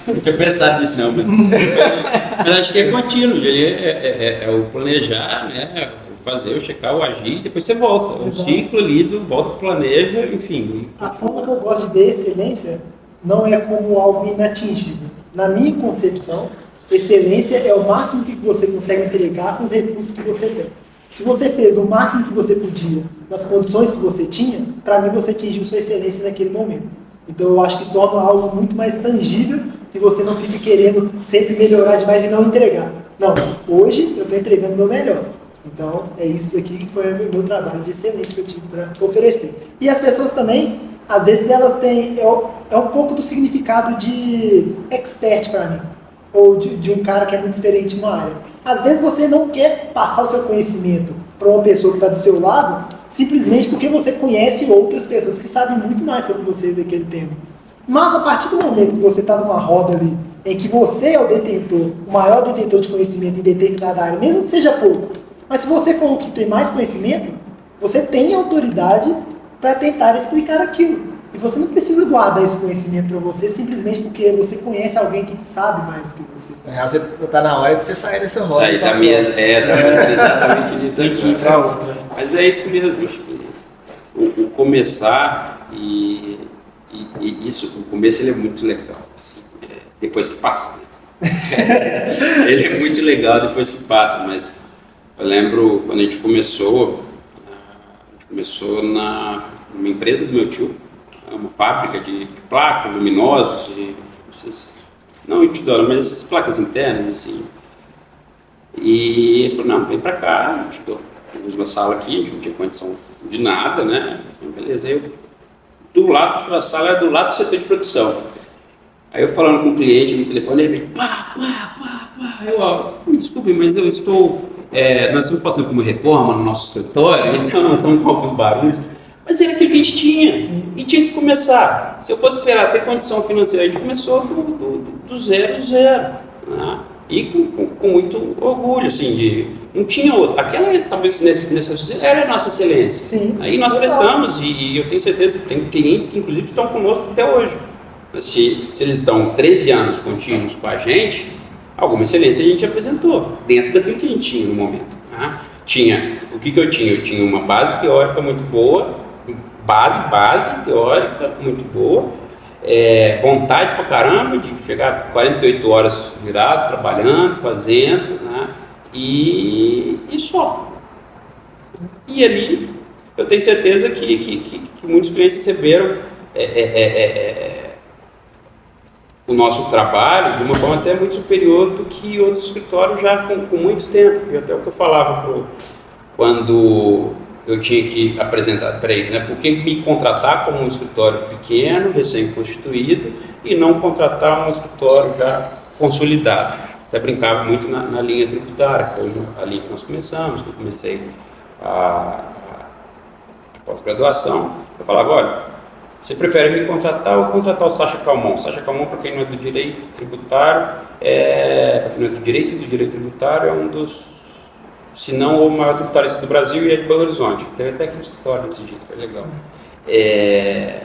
Não tinha pensado nisso não, mas acho que é contínuo, é o planejar, né? Fazer, o checar, o agir, e depois você volta. Um ciclo ali, volta, planeja, enfim. A forma que eu gosto de ver excelência não é como algo inatingível. Na minha concepção, excelência é o máximo que você consegue entregar com os recursos que você tem. Se você fez o máximo que você podia, nas condições que você tinha, para mim você atingiu sua excelência naquele momento. Então eu acho que torna algo muito mais tangível e você não fica querendo sempre melhorar demais e não entregar. Não, hoje eu estou entregando o meu melhor. Então é isso aqui que foi o meu trabalho de excelência que eu tive para oferecer. E as pessoas também, às vezes elas têm, é um pouco do significado de expert para mim, ou de um cara que é muito experiente numa área. Às vezes você não quer passar o seu conhecimento para uma pessoa que está do seu lado, simplesmente porque você conhece outras pessoas que sabem muito mais sobre você daquele tema. Mas a partir do momento que você está numa roda ali, em que você é o maior detentor de conhecimento em determinada área, mesmo que seja pouco, mas se você for o que tem mais conhecimento, você tem autoridade para tentar explicar aquilo. E você não precisa guardar esse conhecimento para você simplesmente porque você conhece alguém que sabe mais do que você. Você está na hora de você sair dessa roda. Sair da mesa, exatamente disso aqui para outra. Mas é isso mesmo, o começar e isso, o começo ele é muito legal, assim, depois que passa. Ele é muito legal depois que passa, mas eu lembro quando a gente começou numa empresa do meu tio, uma fábrica de placas luminosas, não outdoor, mas essas placas internas, assim. E ele falou, não, vem pra cá, a gente temos uma sala aqui, a gente não tinha condição de nada, né? Beleza, aí a sala é do lado do setor de produção. Aí eu falando com o cliente no telefone, ele pá. Me desculpe, mas eu estou... nós estamos passando por uma reforma no nosso escritório, então estamos com alguns barulhos. Mas era o que a gente tinha, e tinha que começar. Se eu fosse esperar ter condição financeira, a gente começou do zero, né? E com muito orgulho, assim, não tinha outra. Aquela, talvez, era a nossa excelência. Sim. Aí nós prestamos, e eu tenho certeza que tem clientes que, inclusive, estão conosco até hoje. Se eles estão 13 anos contínuos com a gente, alguma excelência a gente apresentou, dentro daquilo que a gente tinha no momento. Né? O que eu tinha? Eu tinha uma base teórica muito boa, base teórica muito boa, vontade pra caramba de chegar 48 horas virado, trabalhando, fazendo, né? E só. E ali eu tenho certeza que muitos clientes receberam o nosso trabalho de uma forma até muito superior do que outros escritórios já com muito tempo. E até o que eu falava quando eu tinha que apresentar para ele, né? Por que me contratar como um escritório pequeno, recém-constituído, e não contratar um escritório já consolidado? Até brincava muito na linha tributária, foi ali que nós começamos, que eu comecei a pós-graduação. Eu falava, olha, você prefere me contratar ou contratar o Sacha Calmon? O Sacha Calmon, para quem não é do direito tributário, para quem não é do direito tributário, é um dos, se não o maior tributarista do Brasil, e é de Belo Horizonte. Teve até aqui no escritório desse jeito, foi legal. É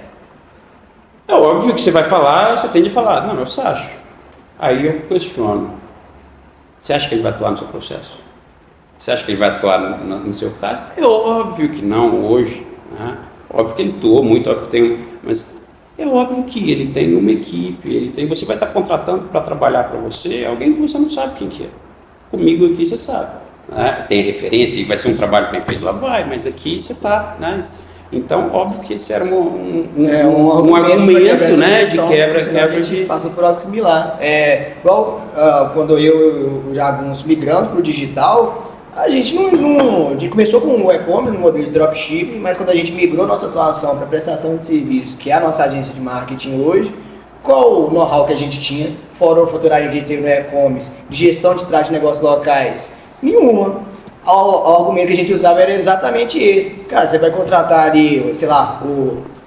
óbvio que você vai falar, você tem de falar, não, é o Sacha. Aí eu questiono, você acha que ele vai atuar no seu processo? Você acha que ele vai atuar no seu caso? É óbvio que não, hoje, né? Óbvio que ele atuou muito, óbvio que tem, mas é óbvio que ele tem uma equipe, você vai estar contratando para trabalhar para você alguém que você não sabe quem que é. Comigo aqui você sabe, né? Tem referência e vai ser um trabalho bem feito lá, vai, mas aqui você está, né? Então, óbvio que esse era um argumento, né, de quebra. A gente passou por algo similar. Igual quando eu e o Jagunço migramos para o digital, a gente começou com o e-commerce no modelo de dropshipping, mas quando a gente migrou nossa atuação para prestação de serviço, que é a nossa agência de marketing hoje, qual o know-how que a gente tinha, fora o faturamento que a gente teve no e-commerce, de gestão de tráfego de negócios locais? Nenhuma. O argumento que a gente usava era exatamente esse. Cara, você vai contratar ali, sei lá,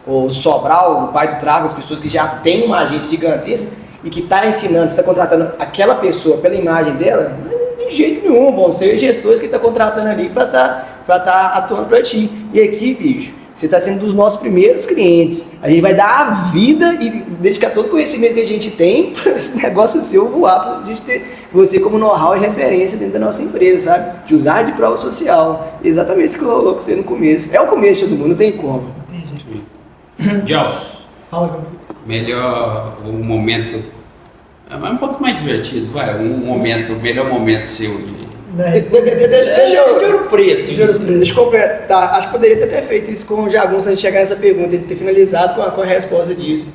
o Sobral, o pai do tráfego, as pessoas que já têm uma agência gigantesca e que está ensinando, você está contratando aquela pessoa pela imagem dela, de jeito nenhum, vão ser os gestores que estão contratando ali para tá atuando para ti. E aqui, bicho, você está sendo dos nossos primeiros clientes. A gente vai dar a vida e dedicar todo o conhecimento que a gente tem para esse negócio seu voar, para a gente ter você como know-how e referência dentro da nossa empresa, sabe? De usar de prova social. Exatamente isso que rolou com você no começo. É o começo de todo mundo, não tem como. Entendi. Jaus, Fala comigo. melhor um momento, um pouco mais divertido, melhor momento seu de Deixa eu... de Ouro Preto. Deixa eu completar. Acho que poderia ter feito isso com o Jagunço antes de chegar nessa pergunta e ter finalizado com a resposta disso.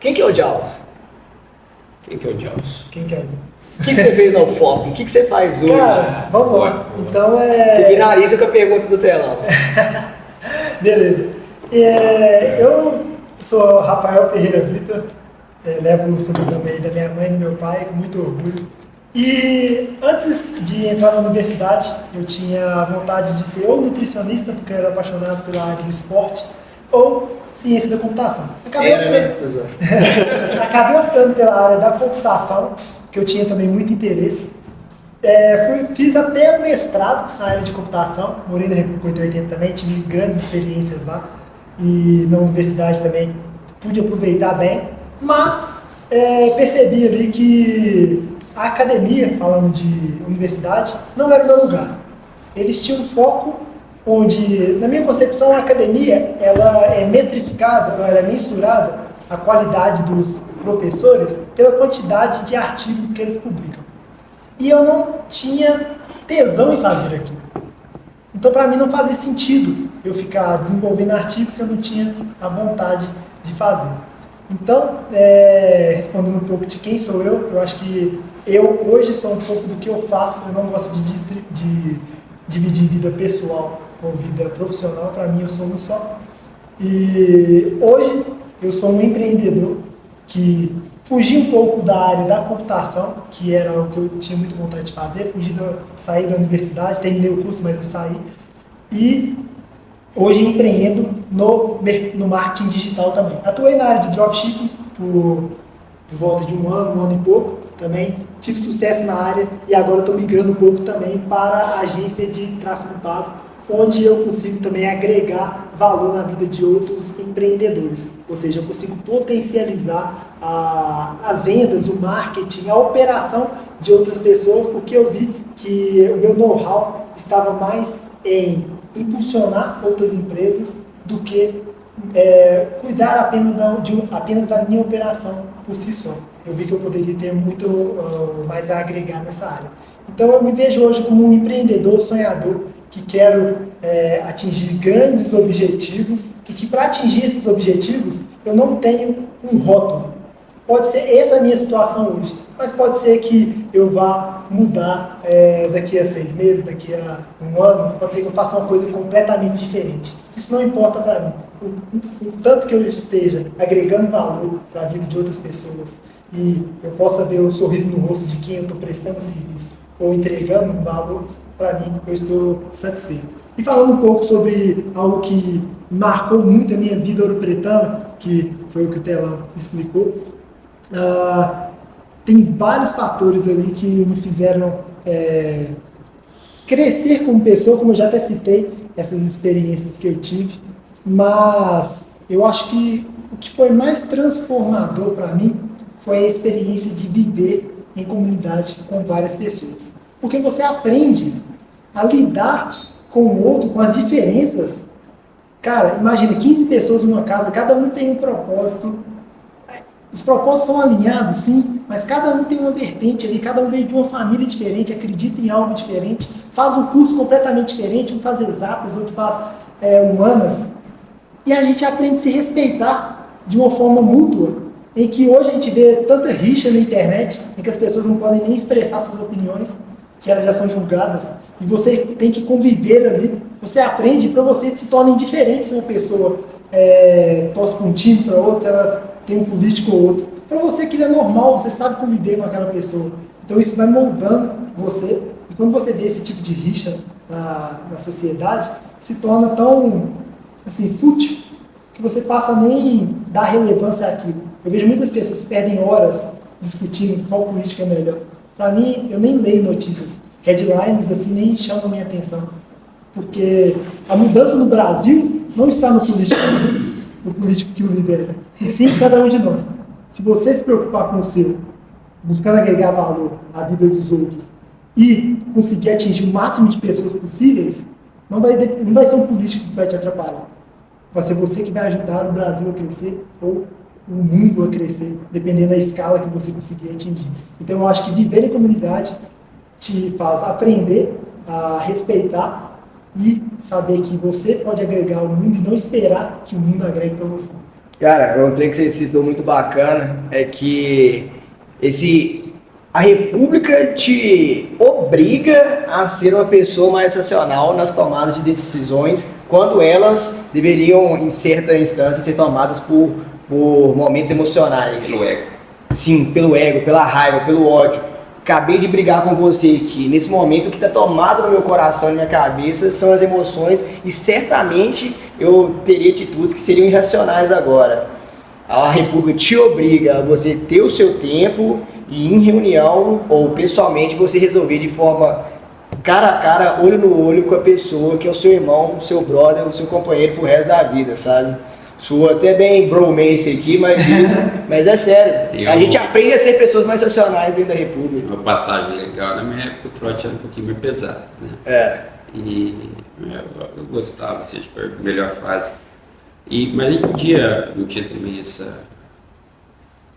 Quem que é o Jaus? Quem que é o Jaus? Quem quer? O que você fez na UFOP? O que você faz hoje? Cara, vamos lá. Então Você finaliza com a pergunta do telão. Beleza. Eu sou Rafael Ferreira Vitor, levo o sobrenome aí da minha mãe e do meu pai com muito orgulho. E antes de entrar na universidade, eu tinha vontade de ser ou nutricionista, porque eu era apaixonado pela área do esporte, ou ciência da computação. Acabei optando pela área da computação, que eu tinha também muito interesse. Fiz até o mestrado na área de computação, morei na República 880 também, tive grandes experiências lá, e na universidade também pude aproveitar bem, mas percebi ali que a academia, falando de universidade, não era o meu lugar. Eles tinham um foco onde, na minha concepção, a academia ela é metrificada, ela é mensurada, a qualidade dos professores, pela quantidade de artigos que eles publicam. E eu não tinha tesão em fazer aquilo. Então, para mim, não fazia sentido eu ficar desenvolvendo artigos se eu não tinha a vontade de fazer. Então, respondendo um pouco de quem sou eu acho que eu hoje sou um pouco do que eu faço. Eu não gosto de dividir vida pessoal com vida profissional. Para mim, eu sou um só. E hoje eu sou um empreendedor que fugi um pouco da área da computação, que era o que eu tinha muita vontade de fazer. Saí da universidade, terminei o curso, mas eu saí. E hoje empreendo no marketing digital também. Atuei na área de dropshipping por volta de um ano e pouco. Também tive sucesso na área e agora estou migrando um pouco também para a agência de tráfego pago, onde eu consigo também agregar valor na vida de outros empreendedores. Ou seja, eu consigo potencializar as vendas, o marketing, a operação de outras pessoas, porque eu vi que o meu know-how estava mais em impulsionar outras empresas do que cuidar apenas da minha operação por si só. Eu vi que eu poderia ter muito mais a agregar nessa área. Então eu me vejo hoje como um empreendedor sonhador que quero atingir grandes objetivos e que para atingir esses objetivos eu não tenho um rótulo. pode ser essa a minha situação hoje, mas pode ser que eu vá mudar daqui a 6 meses, daqui a um ano, pode ser que eu faça uma coisa completamente diferente. Isso não importa para mim. O tanto que eu esteja agregando valor para a vida de outras pessoas e eu possa ver o sorriso no rosto de quem eu estou prestando serviço ou entregando um valor, para mim, eu estou satisfeito. E falando um pouco sobre algo que marcou muito a minha vida ouropretana, que foi o que o Telão explicou, tem vários fatores ali que me fizeram crescer como pessoa, como eu já até citei, essas experiências que eu tive, mas eu acho que o que foi mais transformador para mim foi a experiência de viver em comunidade com várias pessoas. Porque você aprende a lidar com o outro, com as diferenças. Cara, imagina 15 pessoas numa casa, cada um tem um propósito. Os propósitos são alinhados, sim, mas cada um tem uma vertente ali, cada um veio de uma família diferente, acredita em algo diferente, faz um curso completamente diferente, um faz exatas, outro faz humanas. E a gente aprende a se respeitar de uma forma mútua, em que hoje a gente vê tanta rixa na internet, em que as pessoas não podem nem expressar suas opiniões, que elas já são julgadas, e você tem que conviver ali, você aprende, para você se torna indiferente se uma pessoa torce para um time, para outro, se ela tem um político ou outro. Para você aquilo é normal, você sabe conviver com aquela pessoa. Então isso vai moldando você, e quando você vê esse tipo de rixa na sociedade, se torna tão assim, fútil, que você passa a nem dar relevância àquilo. Eu vejo muitas pessoas que perdem horas discutindo qual política é melhor. Para mim, eu nem leio notícias. Headlines assim nem chamam a minha atenção. Porque a mudança no Brasil não está no político que o lidera, e sim em cada um de nós. Se você se preocupar com o seu, buscando agregar valor à vida dos outros e conseguir atingir o máximo de pessoas possíveis, não vai ser um político que vai te atrapalhar. Vai ser você que vai ajudar o Brasil a crescer ou o mundo a crescer, dependendo da escala que você conseguir atingir. Então eu acho que viver em comunidade te faz aprender a respeitar e saber que você pode agregar ao mundo e não esperar que o mundo agregue para você. Cara, um trem que você citou muito bacana é que a República te obriga a ser uma pessoa mais racional nas tomadas de decisões, quando elas deveriam, em certa instância, ser tomadas por momentos emocionais. Pelo ego. Sim, pelo ego, pela raiva, pelo ódio. Acabei de brigar com você aqui. Nesse momento, o que está tomado no meu coração e na minha cabeça são as emoções, e certamente eu teria atitudes que seriam irracionais agora. A República te obriga a você ter o seu tempo e em reunião ou pessoalmente você resolver de forma cara a cara, olho no olho com a pessoa que é o seu irmão, o seu brother, o seu companheiro pro resto da vida, sabe? Sou até bem bromance aqui, mas é sério. A gente aprende a ser pessoas mais racionais dentro da República. Uma passagem legal, na minha época o trote era um pouquinho mais pesado, né? E eu gostava, assim, foi a melhor fase. Mas a gente não tinha também essa...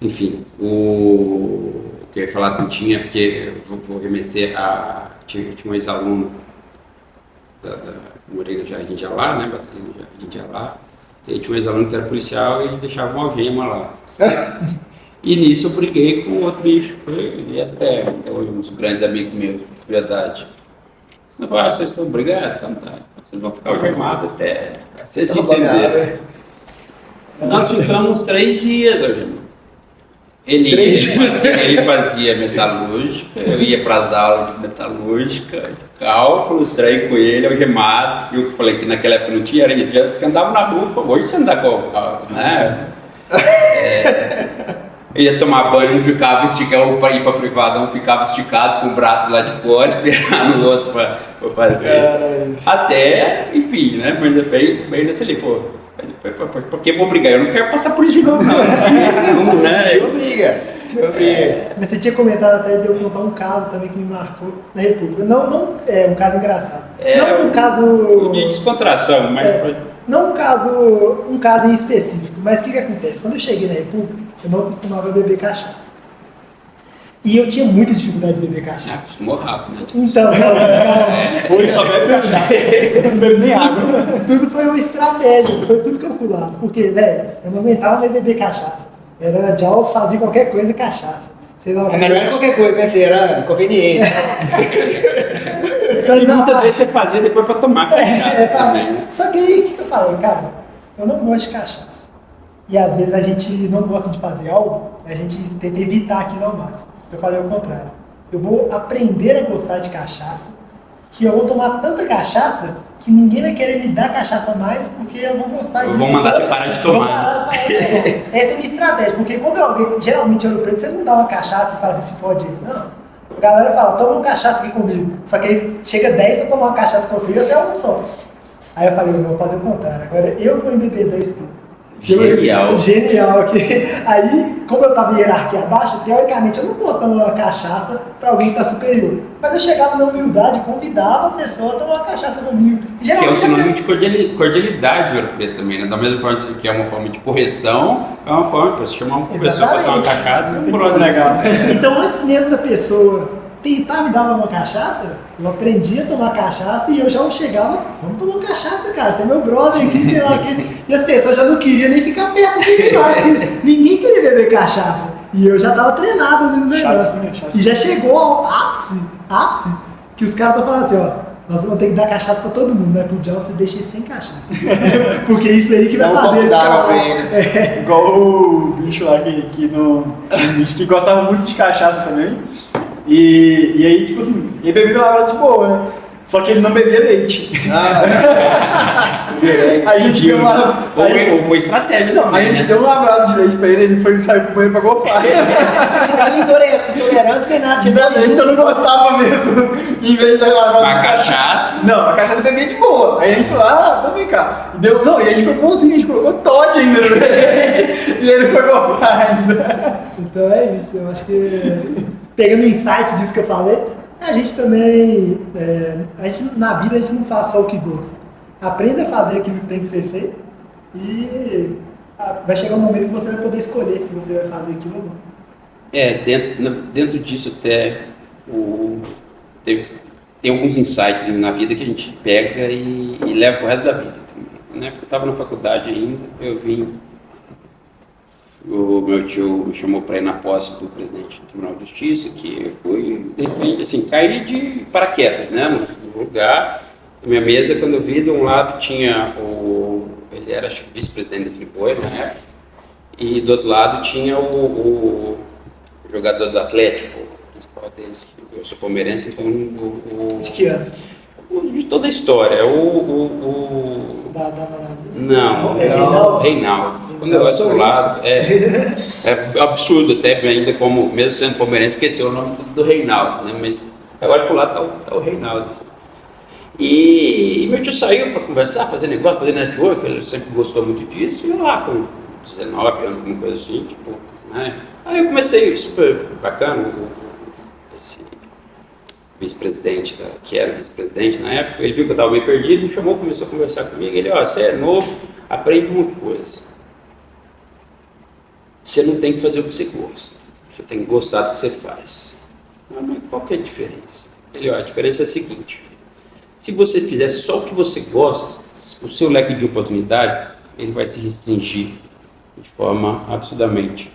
Enfim, o que eu ia falar que não tinha, porque eu vou remeter a... Tinha um ex-aluno morei no Jardim de Alá, né? Batei no Jardim de Alá. E tinha um ex-aluno que era policial e ele deixava uma algema lá. E nisso eu briguei com outro bicho, foi até hoje um dos grandes amigos meus, de verdade. Eu falei, vocês estão brigando? Então tá, então vocês vão ficar algemados até vocês se entenderem. Nós ficamos 3 dias algemados. Ele fazia metalúrgica, eu ia para as aulas de metalúrgica, de cálculos, traí com ele, algemado. E eu falei que naquela época não tinha, era isso, eu andava na rua, hoje você anda com né? Eu ia tomar banho, não ficava esticado, para ir para privada, não ficava esticado com o braço lá de fora, esperando o outro para fazer. Caralho. Até, enfim, né? Mas é bem nesse ali, pô. Porque eu vou brigar, eu não quero passar por isso de novo, não. Né? Te obriga. Mas você tinha comentado até de eu contar um caso também que me marcou na República. Não é um caso engraçado. Não um caso... De descontração, mas... Não um caso em específico, mas o que acontece? Quando eu cheguei na República, eu não costumava beber cachaça. E eu tinha muita dificuldade de beber cachaça. Acostumou rápido, né? Então, Hoje só bebe cachaça. Não bebe nem água. Tudo foi uma estratégia, foi tudo calculado. Porque, velho, eu não aguentava mais beber cachaça. Era Jaws fazia qualquer coisa cachaça. Sei lá o Mas que. não era qualquer coisa, né? Você era conveniente. Então, E muitas vezes você fazia depois para tomar cachaça também, né? Só que aí, o que eu falei, cara? Eu não gosto de cachaça. E às vezes a gente não gosta de fazer algo, a gente tenta evitar aquilo ao máximo. Eu falei ao contrário. Eu vou aprender a gostar de cachaça, que eu vou tomar tanta cachaça que ninguém vai querer me dar cachaça mais, porque eu vou gostar disso. Vou mandar você parar de tomar. Vou parar de tomar. Essa é a minha estratégia, porque quando alguém, geralmente em Ouro Preto, você não dá uma cachaça e faz esse fode aí, não. A galera fala, toma uma cachaça aqui comigo. Só que aí chega 10 pra tomar uma cachaça com você e até um só. Aí eu falei, eu vou fazer o contrário. Agora eu vou embeber 10 por. Genial. Genial aqui. Aí, como eu tava em hierarquia abaixo, teoricamente eu não posso dar uma cachaça pra alguém que tá superior. Mas eu chegava na humildade, convidava a pessoa a tomar uma cachaça comigo. E Que é um geralmente sinônimo de cordialidade, Ouro Preto também, né? Da mesma forma que é uma forma de correção, é uma forma para você chamar uma pessoa para tomar uma cachaça, um brother legal. Então, antes mesmo da pessoa tentar me dar uma cachaça, eu aprendi a tomar cachaça e eu já chegava, vamos tomar uma cachaça, cara, você é meu brother aqui, sei lá o que. E as pessoas já não queriam nem ficar perto de mim mais, ninguém queria beber cachaça. E eu já tava treinado ali no negócio. Chacinha. E já chegou ao ápice, que os caras estão falando assim, ó, nós vamos ter que dar cachaça pra todo mundo, né? Pro John você deixa ele sem cachaça. Porque isso aí que vai Dá um fazer copo ele d'água pra ficar... ele. Igual o bicho lá que gostava muito de cachaça também. E aí, tipo assim, ele bebia lavrado de boa, né? Só que ele não bebia leite. Aí a gente deu uma. Ou foi estratégia Não, a também, gente né? deu um lavrado de leite pra ele foi sair pro banheiro pra golfar. Esse cara intolerância tem nada, tinha nada. Então eu não gostava mesmo, em vez de dar lavrado A de cachaça. Não, a cachaça bebia de boa. Aí a gente falou, então vem cá. E deu, não, e a gente foi bonzinho, a gente colocou Todd ainda no leite. E ele foi golfar ainda. Então é isso, eu acho que pegando o insight disso que eu falei, a gente também, na vida a gente não faz só o que gosta. Aprenda a fazer aquilo que tem que ser feito e vai chegar um momento que você vai poder escolher se você vai fazer aquilo ou não. Dentro disso até tem alguns insights na vida que a gente pega e leva pro resto da vida também, né? Porque eu estava na faculdade ainda, eu vim, o meu tio me chamou para ir na posse do presidente do Tribunal de Justiça, que eu fui, de repente, assim, caí de paraquedas, né, no lugar. Na minha mesa, quando eu vi, de um lado tinha ele era acho que vice-presidente do Friboi na época, e do outro lado tinha o jogador do Atlético, o principal deles, que eu sou palmeirense, então De que ano? de toda a história, Da Maravilha? não, É Reinaldo? Reinaldo. Quando eu olho pro lado, é absurdo até ainda como, mesmo sendo palmeirense, esqueceu o nome do Reinaldo, né? Mas agora pro lado tá o Reinaldo. Assim. E meu tio saiu para conversar, fazer negócio, fazer network, ele sempre gostou muito disso, e eu lá com 19 anos, alguma coisa assim, tipo, né? Aí eu comecei, super bacana, esse vice-presidente, que era vice-presidente na época, ele viu que eu estava meio perdido, me chamou, começou a conversar comigo, ele, você é novo, aprende muita coisa. Você não tem que fazer o que você gosta, você tem que gostar do que você faz. Mas qual que é a diferença? Ele, a diferença é a seguinte, se você fizer só o que você gosta, o seu leque de oportunidades, ele vai se restringir de forma absurdamente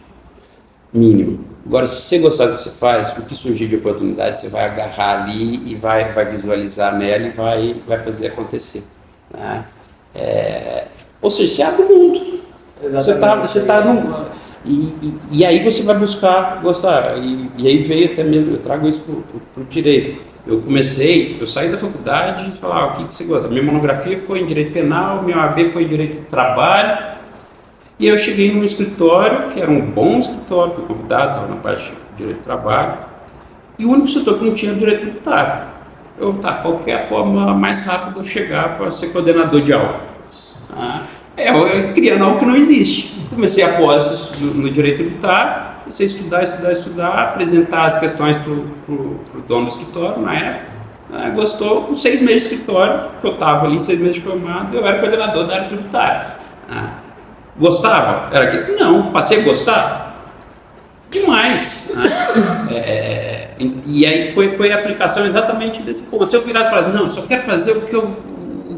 mínima. Agora, se você gostar do que você faz, o que surgir de oportunidade, você vai agarrar ali e vai visualizar nela e vai fazer acontecer. Né? Ou seja, você abre o mundo. Você está num... E aí você vai buscar gostar. E aí veio até mesmo, eu trago isso para o direito. Eu saí da faculdade e falava, o que você gosta? Minha monografia foi em Direito Penal, minha OAB foi em Direito do Trabalho. E eu cheguei num escritório, que era um bom escritório, fui convidado, estava na parte de Direito do Trabalho. E o único setor que não tinha Direito Tributário. Qual que é a forma mais rápida de eu chegar para ser coordenador de aula? Eu criando algo que não existe. Comecei a pós no Direito Tributário, comecei a estudar, apresentar as questões para o dono do escritório, na época. Gostou, com 6 meses de escritório, que eu estava ali, 6 meses de formado, eu era coordenador da área tributária. Gostava? Era aqui? Não, passei a gostar? Demais. Né? E aí foi a aplicação exatamente desse ponto. Se eu virasse e falasse, não, eu só quero fazer o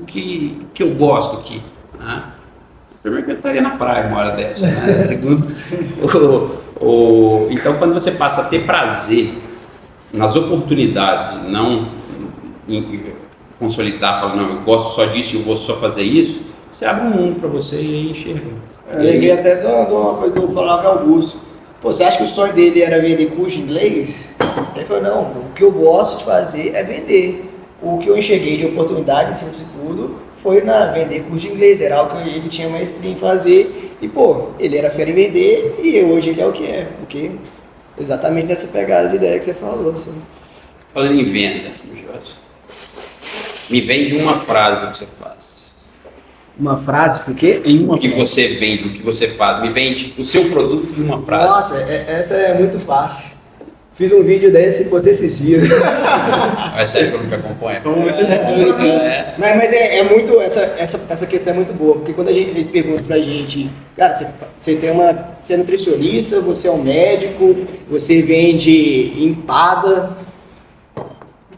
que eu gosto aqui. Né? primeiro que eu estaria na praia uma hora dessa, né? Segundo, então quando você passa a ter prazer nas oportunidades, não em consolidar, falando, não, eu gosto só disso e eu vou só fazer isso, você abre um mundo para você e aí enxerga. Eu lembrei até de uma coisa do Flávio Augusto. Pô, você acha que o sonho dele era vender curso de inglês? Ele falou, não, o que eu gosto de fazer é vender. O que eu enxerguei de oportunidade, em cima de tudo, foi vender curso de inglês. Era algo que ele tinha maestria em fazer. E, pô, ele era fera em vender e hoje ele é o que é. Porque exatamente nessa pegada de ideia que você falou. Assim. Falando em venda, Jorge, me vende uma frase que você faz. Uma frase, por quê? O que você vende, o que você faz. Me vende o seu produto em uma frase. Nossa, essa é muito fácil. Fiz um vídeo desse com você esses dias. Vai sair para o que acompanha. Então, você Mas é muito, essa questão é muito boa, porque quando eles perguntam pra gente, cara, você é nutricionista, você é um médico, você vende empada.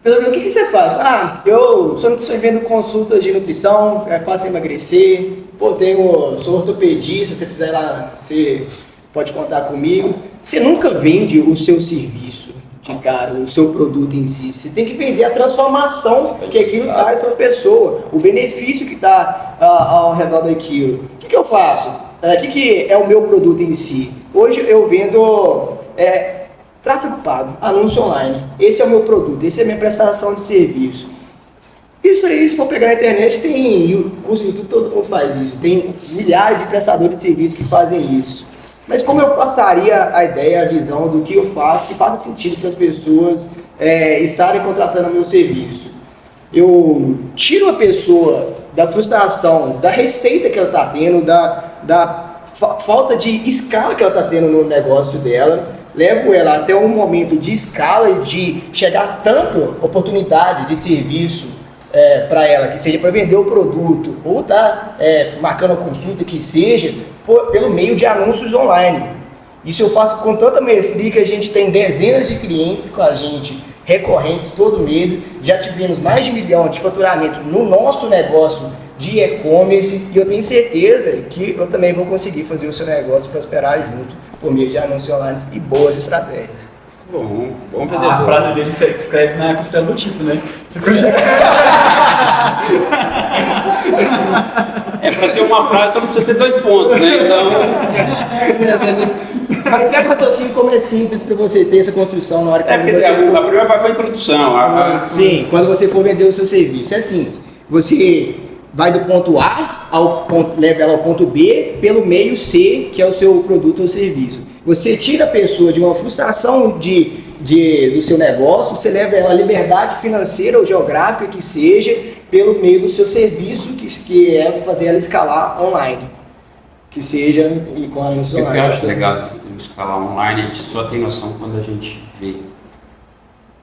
O que você faz? Ah, eu sou vendo consultas de nutrição, faço emagrecer, pô, sou ortopedista, se você quiser lá, você pode contar comigo. Você nunca vende o seu serviço de cara, o seu produto em si. Você tem que vender a transformação que aquilo traz para a pessoa, o benefício que está ao redor daquilo. O que eu faço? O que é o meu produto em si? Hoje eu vendo tráfego pago, anúncio online. Esse é o meu produto, essa é a minha prestação de serviço. Isso aí, se for pegar na internet, tem curso do YouTube, todo mundo faz isso. Tem milhares de prestadores de serviços que fazem isso. Mas como eu passaria a ideia, a visão do que eu faço, que faça sentido para as pessoas estarem contratando o meu serviço? Eu tiro a pessoa da frustração, da receita que ela está tendo, da falta de escala que ela está tendo no negócio dela, levo ela até um momento de escala e de chegar a tanto oportunidade de serviço para ela, que seja para vender o produto ou marcando a consulta, que seja pelo meio de anúncios online. Isso eu faço com tanta maestria que a gente tem dezenas de clientes com a gente, recorrentes todo mês. Já tivemos mais de 1 milhão de faturamento no nosso negócio de e-commerce e eu tenho certeza que eu também vou conseguir fazer o seu negócio prosperar junto por meio de anúncios online e boas estratégias. Bom vendedor. A frase dele você escreve na costela do Tito, né? Para ser uma frase só não precisa ter 2 pontos, né? Então. Mas quer que o raciocínio como é simples para você ter essa construção na hora que Porque a primeira parte foi a introdução. Sim, quando você for vender o seu serviço. É simples. Você vai do ponto A leva ela ao ponto B pelo meio C, que é o seu produto ou serviço. Você tira a pessoa de uma frustração do seu negócio, você leva ela à liberdade financeira ou geográfica que seja, pelo meio do seu serviço, que é fazer ela escalar online. Que seja com anúncios online. O que eu acho legal do escalar online, a gente só tem noção quando a gente vê.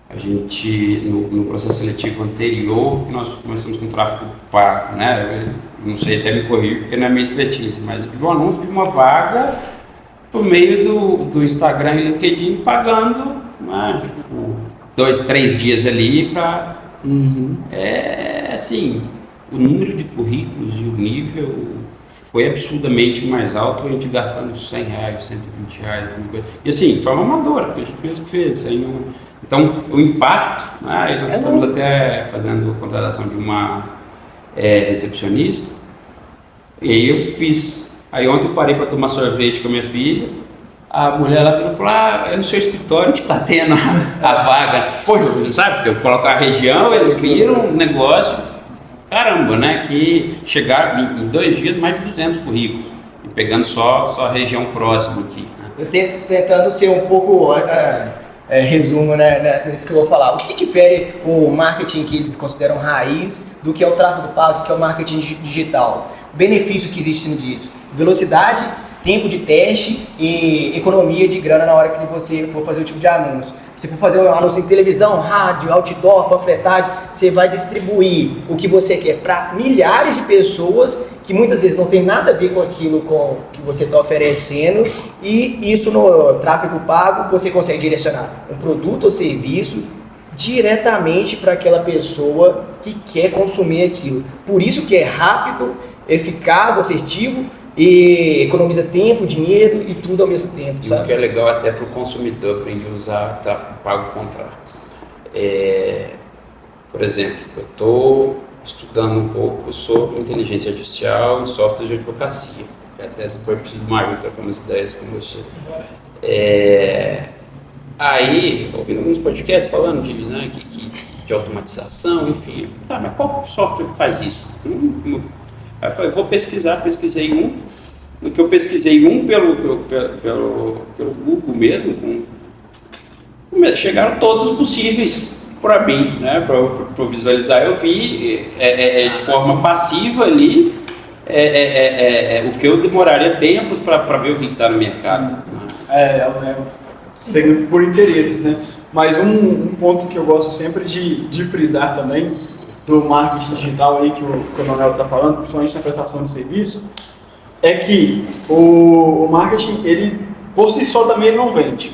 A gente, no processo seletivo anterior, que nós começamos com tráfego pago, né? Eu não sei, até me corrigir, porque não é minha expertise, mas vi um anúncio de uma vaga por meio do Instagram e LinkedIn pagando 2, 3 dias ali para... assim, o número de currículos e o nível foi absurdamente mais alto, a gente gastando R$100, R$120, alguma coisa. E assim, de forma amadora, porque a gente mesmo que fez. Aí não... Então, o impacto, nós estamos até fazendo a contratação de uma recepcionista, e aí eu fiz, aí ontem eu parei para tomar sorvete com a minha filha, a mulher lá falou, é no seu escritório que está tendo a vaga. Poxa, você sabe, porque eu coloco a região, eles viram um negócio, caramba, né, que chegaram em 2 dias mais de 200 currículos, e pegando só a região próxima aqui. Né? Eu tentando ser um pouco... resumo, né, nisso que eu vou falar. O que difere o marketing que eles consideram raiz do que é o tráfego pago, que é o marketing digital? Benefícios que existem disso: velocidade, tempo de teste e economia de grana na hora que você for fazer o tipo de anúncio. Se for fazer um anúncio em televisão, rádio, outdoor, panfletagem, você vai distribuir o que você quer para milhares de pessoas que muitas vezes não tem nada a ver com aquilo que você está oferecendo, e isso no tráfego pago você consegue direcionar um produto ou serviço diretamente para aquela pessoa que quer consumir aquilo. Por isso que é rápido, eficaz, assertivo e economiza tempo, dinheiro e tudo ao mesmo tempo, E o sabe? que é legal até para o consumidor aprender a usar tráfego pago contrário. Por exemplo, eu estou estudando um pouco sobre inteligência artificial e software de advocacia. Até depois preciso mais trocar umas ideias com você. Aí, ouvindo alguns podcasts falando de automatização, enfim. Tá, mas qual software que faz isso? Aí eu falei, vou pesquisei um. No que eu pesquisei pelo Google mesmo, chegaram todos os possíveis para mim, né? Para visualizar. Eu vi de forma passiva ali o que eu demoraria tempos para ver o que está no mercado. Sendo por interesses, né? Mas um ponto que eu gosto sempre de frisar também, do marketing digital aí que o Manuel está falando, principalmente na prestação de serviço, é que o marketing, ele por si só também não vende.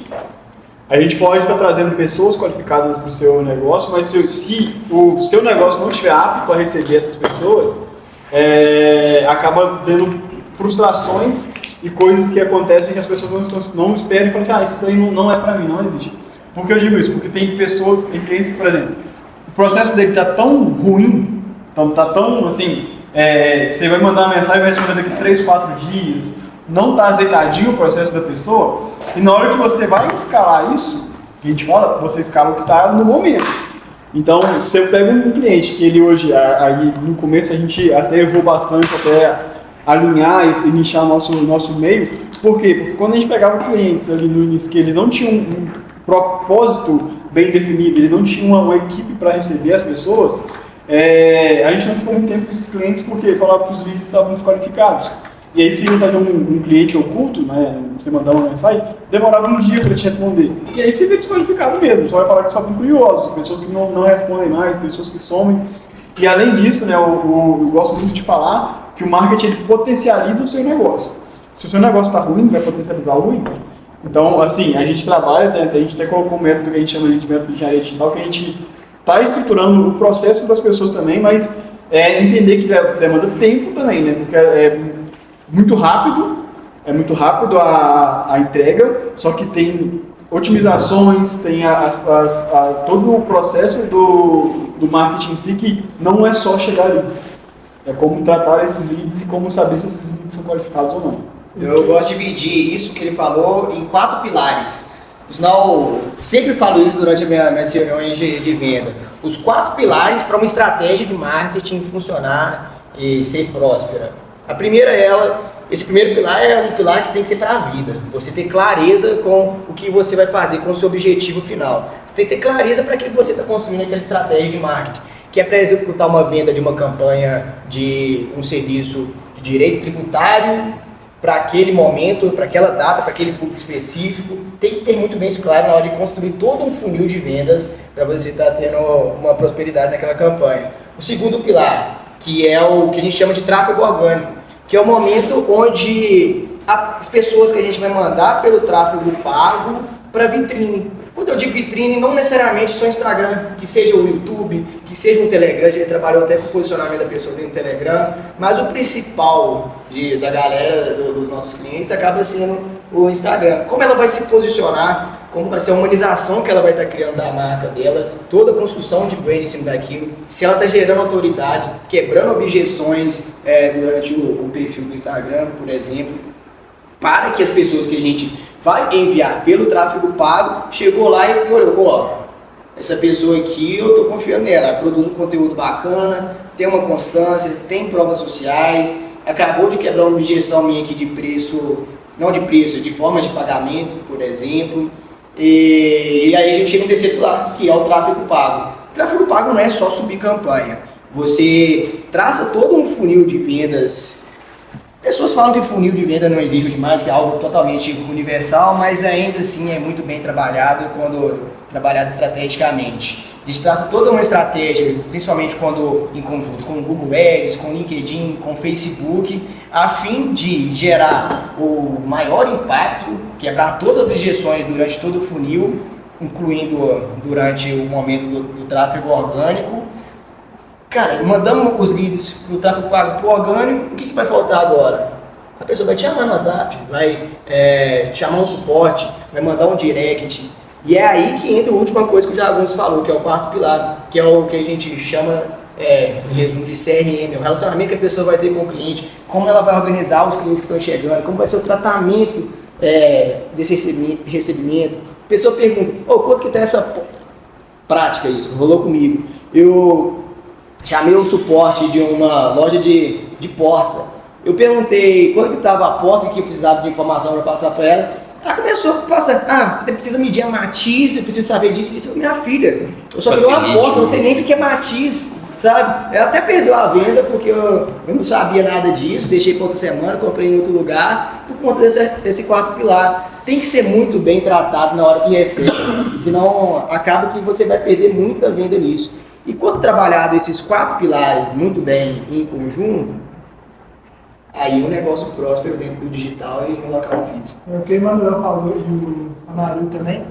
A gente pode estar trazendo pessoas qualificadas para o seu negócio, mas se o seu negócio não estiver apto para receber essas pessoas, acaba tendo frustrações e coisas que acontecem que as pessoas não esperam e falam assim, isso daí não é para mim, não existe. Por que eu digo isso? Porque tem clientes que, por exemplo, o processo dele está tão ruim, está tão assim, você vai mandar uma mensagem e vai responder daqui 3, 4 dias, não está azeitadinho o processo da pessoa, e na hora que você vai escalar isso, a gente fala, você escala o que está no momento. Então, se eu pego um cliente que ele hoje, aí no começo a gente até errou bastante até alinhar e nichar nosso meio, por quê? Porque quando a gente pegava clientes ali no início que eles não tinham um propósito bem definido, eles não tinham uma equipe para receber as pessoas, a gente não ficou muito tempo com esses clientes porque falava que os leads estavam desqualificados. E aí, se ele fazer um cliente oculto, né, você mandar uma mensagem, demorava um dia para ele te responder. E aí fica desqualificado mesmo, só vai falar que só tem curiosos, pessoas que não respondem mais, pessoas que somem. E além disso, né, eu gosto muito de falar que o marketing ele potencializa o seu negócio. Se o seu negócio está ruim, vai potencializar o ruim. Então, assim, a gente trabalha, a gente até colocou um método que a gente chama de método de engenharia digital, que a gente está estruturando o processo das pessoas também, mas entender que demanda tempo também, né? Porque é muito rápido a entrega, só que tem otimizações, tem todo o processo do marketing em si, que não é só chegar a leads. É como tratar esses leads e como saber se esses leads são qualificados ou não. Eu gosto de dividir isso que ele falou em 4 pilares. Senão, sempre falo isso durante as minhas reuniões de venda. Os 4 pilares para uma estratégia de marketing funcionar e ser próspera. A primeira esse primeiro pilar é um pilar que tem que ser para a vida. Você ter clareza com o que você vai fazer, com o seu objetivo final. Você tem que ter clareza para que você está construindo aquela estratégia de marketing, que é para executar uma venda de uma campanha de um serviço de direito tributário para aquele momento, para aquela data, para aquele público específico. Tem que ter muito bem isso claro na hora de construir todo um funil de vendas para você estar tendo uma prosperidade naquela campanha. O segundo pilar, que é o que a gente chama de tráfego orgânico, que é o momento onde as pessoas que a gente vai mandar pelo tráfego pago para vitrine. Quando eu digo vitrine, não necessariamente só Instagram, que seja o YouTube, que seja um Telegram, a gente trabalhou até com o posicionamento da pessoa dentro do Telegram, mas o principal da galera, dos nossos clientes, acaba sendo o Instagram. Como ela vai se posicionar, como vai ser a humanização que ela vai estar criando da marca dela, toda a construção de brand em cima daquilo, se ela está gerando autoridade, quebrando objeções durante o perfil do Instagram, por exemplo, para que as pessoas que a gente vai enviar pelo tráfego pago, chegou lá e olhou, essa pessoa aqui eu estou confiando nela, ela produz um conteúdo bacana, tem uma constância, tem provas sociais, acabou de quebrar uma objeção minha aqui de preço, não de preço, de forma de pagamento, por exemplo. E aí a gente chega no terceiro pilar, que é o tráfego pago. O tráfego pago não é só subir campanha. Você traça todo um funil de vendas. Pessoas falam que funil de venda não existe demais, que é algo totalmente universal, mas ainda assim é muito bem trabalhado quando trabalhado estrategicamente. A gente traça toda uma estratégia, principalmente quando em conjunto com o Google Ads, com o LinkedIn, com o Facebook, a fim de gerar o maior impacto, quebrar todas as objeções durante todo o funil, incluindo durante o momento do tráfego orgânico. Cara, mandamos os leads do tráfego pago para o orgânico, o que vai faltar agora? a pessoa vai te chamar no WhatsApp, vai chamar um suporte, vai mandar um direct. E é aí que entra a última coisa que o Jagunço falou, que é o quarto pilar, que é o que a gente chama, em resumo, de CRM, o relacionamento que a pessoa vai ter com o cliente, como ela vai organizar os clientes que estão chegando, como vai ser o tratamento desse recebimento. A pessoa pergunta, quanto que está essa prática isso? Rolou comigo. Eu chamei o suporte de uma loja de porta. Eu perguntei quanto que estava a porta que eu precisava de informação para passar para ela. Ela começou a passar, você precisa medir a matiz, eu preciso saber disso. Isso é minha filha. Eu só queria uma porta, não sei nem o que é matiz, sabe? Ela até perdeu a venda porque eu não sabia nada disso, deixei para outra semana, comprei em outro lugar, por conta desse quarto pilar. Tem que ser muito bem tratado na hora que recebe, senão acaba que você vai perder muita venda nisso. E quando trabalhado esses 4 pilares muito bem em conjunto, aí o negócio próspero dentro do digital e no local físico. É o que o Emanuel falou e o Amaru também.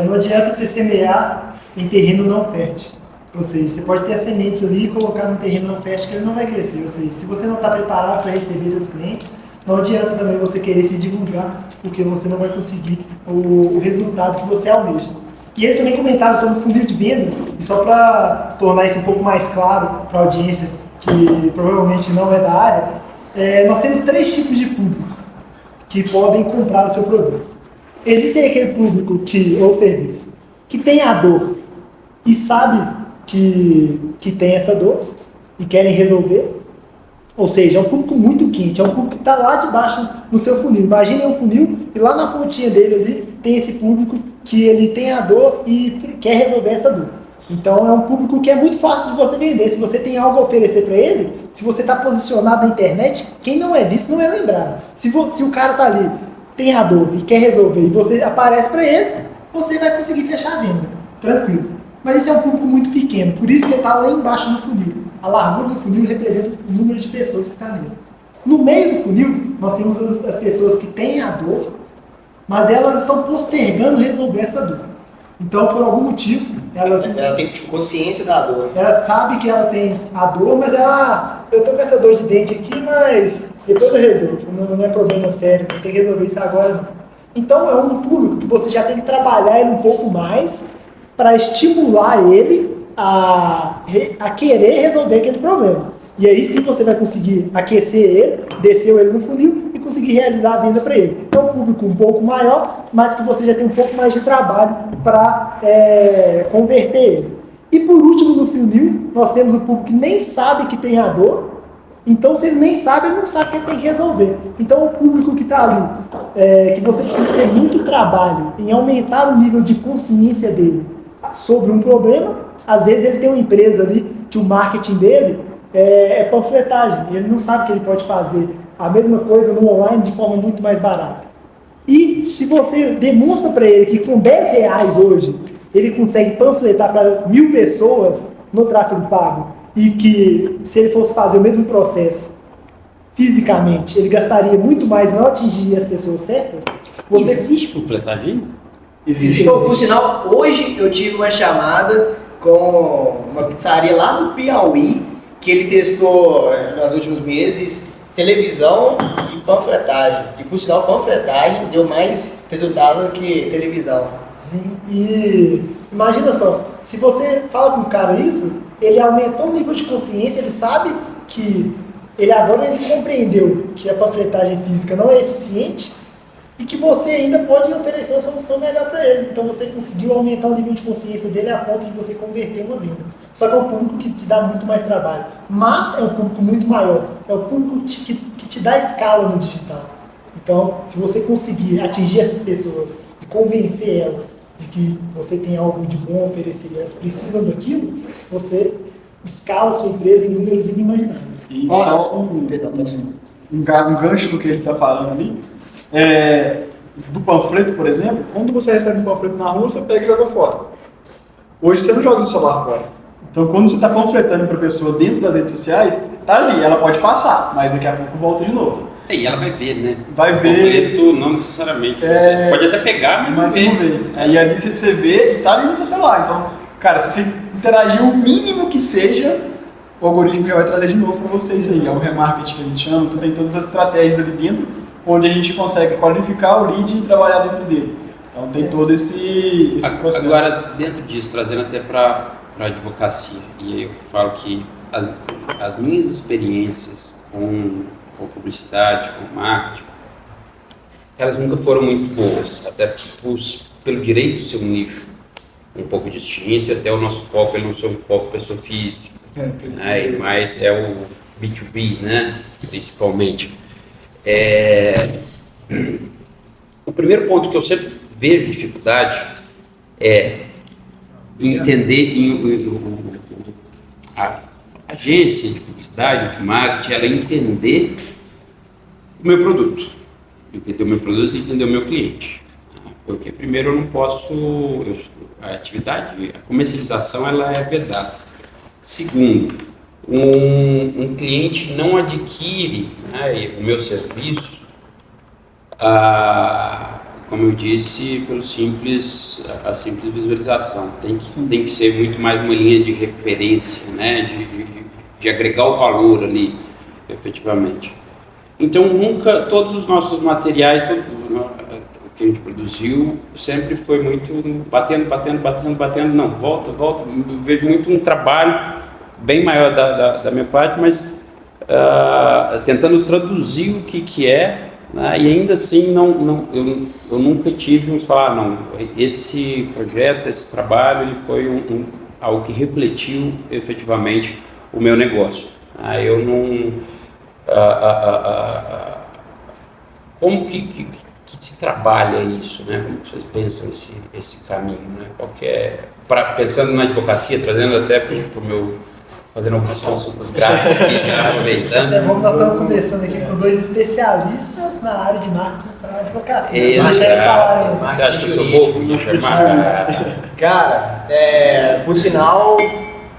Não adianta você semear em terreno não fértil. Ou seja, você pode ter as sementes ali e colocar num terreno não fértil que ele não vai crescer. Ou seja, se você não está preparado para receber seus clientes, não adianta também você querer se divulgar, porque você não vai conseguir o resultado que você almeja. E eles também comentaram sobre o funil de vendas, e só para tornar isso um pouco mais claro para a audiência, que provavelmente não é da área, nós temos 3 tipos de público que podem comprar o seu produto. Existem aquele público ou serviço que tem a dor e sabe que tem essa dor e querem resolver. Ou seja, é um público muito quente, é um público que está lá debaixo no seu funil. Imagine um funil e lá na pontinha dele ali tem esse público que ele tem a dor e quer resolver essa dor. Então é um público que é muito fácil de você vender. Se você tem algo a oferecer para ele, se você está posicionado na internet, quem não é visto não é lembrado. Se o cara está ali, tem a dor e quer resolver e você aparece para ele, você vai conseguir fechar a venda, tranquilo. Mas esse é um público muito pequeno, por isso que ele está lá embaixo no funil. A largura do funil representa o número de pessoas que está nele. No meio do funil, nós temos as pessoas que têm a dor, mas elas estão postergando resolver essa dor. Então, por algum motivo, ela tem consciência da dor. Ela sabe que ela tem a dor, mas eu tô com essa dor de dente aqui, mas depois eu resolvo. Não é problema sério, não tem que resolver isso agora não. Então, é um público que você já tem que trabalhar ele um pouco mais para estimular ele a querer resolver aquele problema. E aí sim você vai conseguir aquecer ele, descer ele no funil e conseguir realizar a venda para ele. Então, um público um pouco maior, mas que você já tem um pouco mais de trabalho para converter ele. E por último, no funil, nós temos o público que nem sabe que tem a dor. Então, se ele nem sabe, ele não sabe que ele tem que resolver. Então, o público que está ali, que você precisa ter muito trabalho em aumentar o nível de consciência dele sobre um problema. Às vezes ele tem uma empresa ali que o marketing dele é panfletagem, e ele não sabe que ele pode fazer a mesma coisa no online de forma muito mais barata. E se você demonstra para ele que com R$10 hoje ele consegue panfletar para 1.000 pessoas no tráfego pago, e que se ele fosse fazer o mesmo processo fisicamente, ele gastaria muito mais e não atingiria as pessoas certas. Existe panfletagem? Existe. Por sinal, hoje eu tive uma chamada com uma pizzaria lá do Piauí, que ele testou nos últimos meses televisão e panfletagem. E por sinal, panfletagem deu mais resultado que televisão. Sim, e imagina só, se você fala com o cara isso, ele aumentou o nível de consciência, ele sabe que ele compreendeu que a panfletagem física não é eficiente e que você ainda pode oferecer uma solução melhor para ele. Então você conseguiu aumentar o nível de consciência dele a ponto de você converter uma venda. Só que é um público que te dá muito mais trabalho. Mas é um público muito maior. É um público que te dá escala no digital. Então, se você conseguir atingir essas pessoas e convencer elas de que você tem algo de bom a oferecer e elas precisam daquilo, você escala a sua empresa em números inimagináveis. E só um gancho do que ele está falando ali. Do panfleto, por exemplo, quando você recebe um panfleto na rua, você pega e joga fora. Hoje você não joga o celular fora. Então, quando você está panfletando para a pessoa dentro das redes sociais, tá ali, ela pode passar, mas daqui a pouco volta de novo. E ela vai ver, né? Vai ver. Panfleto não necessariamente. Você pode até pegar, mas não vê. E ali você vê e tá ali no seu celular. Então, cara, se você interagir o mínimo que seja, o algoritmo já vai trazer de novo para você isso aí. É o remarketing que a gente chama, então tem todas as estratégias ali dentro, onde a gente consegue qualificar o lead e trabalhar dentro dele. Então tem todo esse processo. Agora, dentro disso, trazendo até para a advocacia, e aí eu falo que as minhas experiências com publicidade, com marketing, elas nunca foram muito boas, até pelo direito ser um nicho um pouco distinto, e até o nosso foco, ele não é um foco pessoa física, né, mas é o B2B, né, principalmente. O primeiro ponto que eu sempre vejo dificuldade é entender a agência de publicidade, de marketing, ela entender o meu produto, entender o meu produto e entender o meu cliente. Porque primeiro eu não posso, a atividade, a comercialização ela é vedada. Segundo, um cliente não adquire, né, o meu serviço, como eu disse, pelo a simples visualização. Tem que ser muito mais uma linha de referência, né, de agregar o valor ali, efetivamente. Então, todos os nossos materiais, que a gente produziu, sempre foi muito batendo, não, volta, eu vejo muito um trabalho bem maior da minha parte, mas tentando traduzir o que é, né, e ainda assim eu nunca tive um falar, não, esse projeto, esse trabalho, ele foi algo que refletiu efetivamente o meu negócio. Eu não... como que se trabalha isso, né? Como vocês pensam esse caminho, né? Pensando na advocacia, trazendo até para o meu... fazendo algumas consultas grátis aqui, aproveitando. É bom que nós estamos conversando aqui com dois especialistas na área de marketing para advocacia. Você acha que eu sou bobo? Cara, por sinal,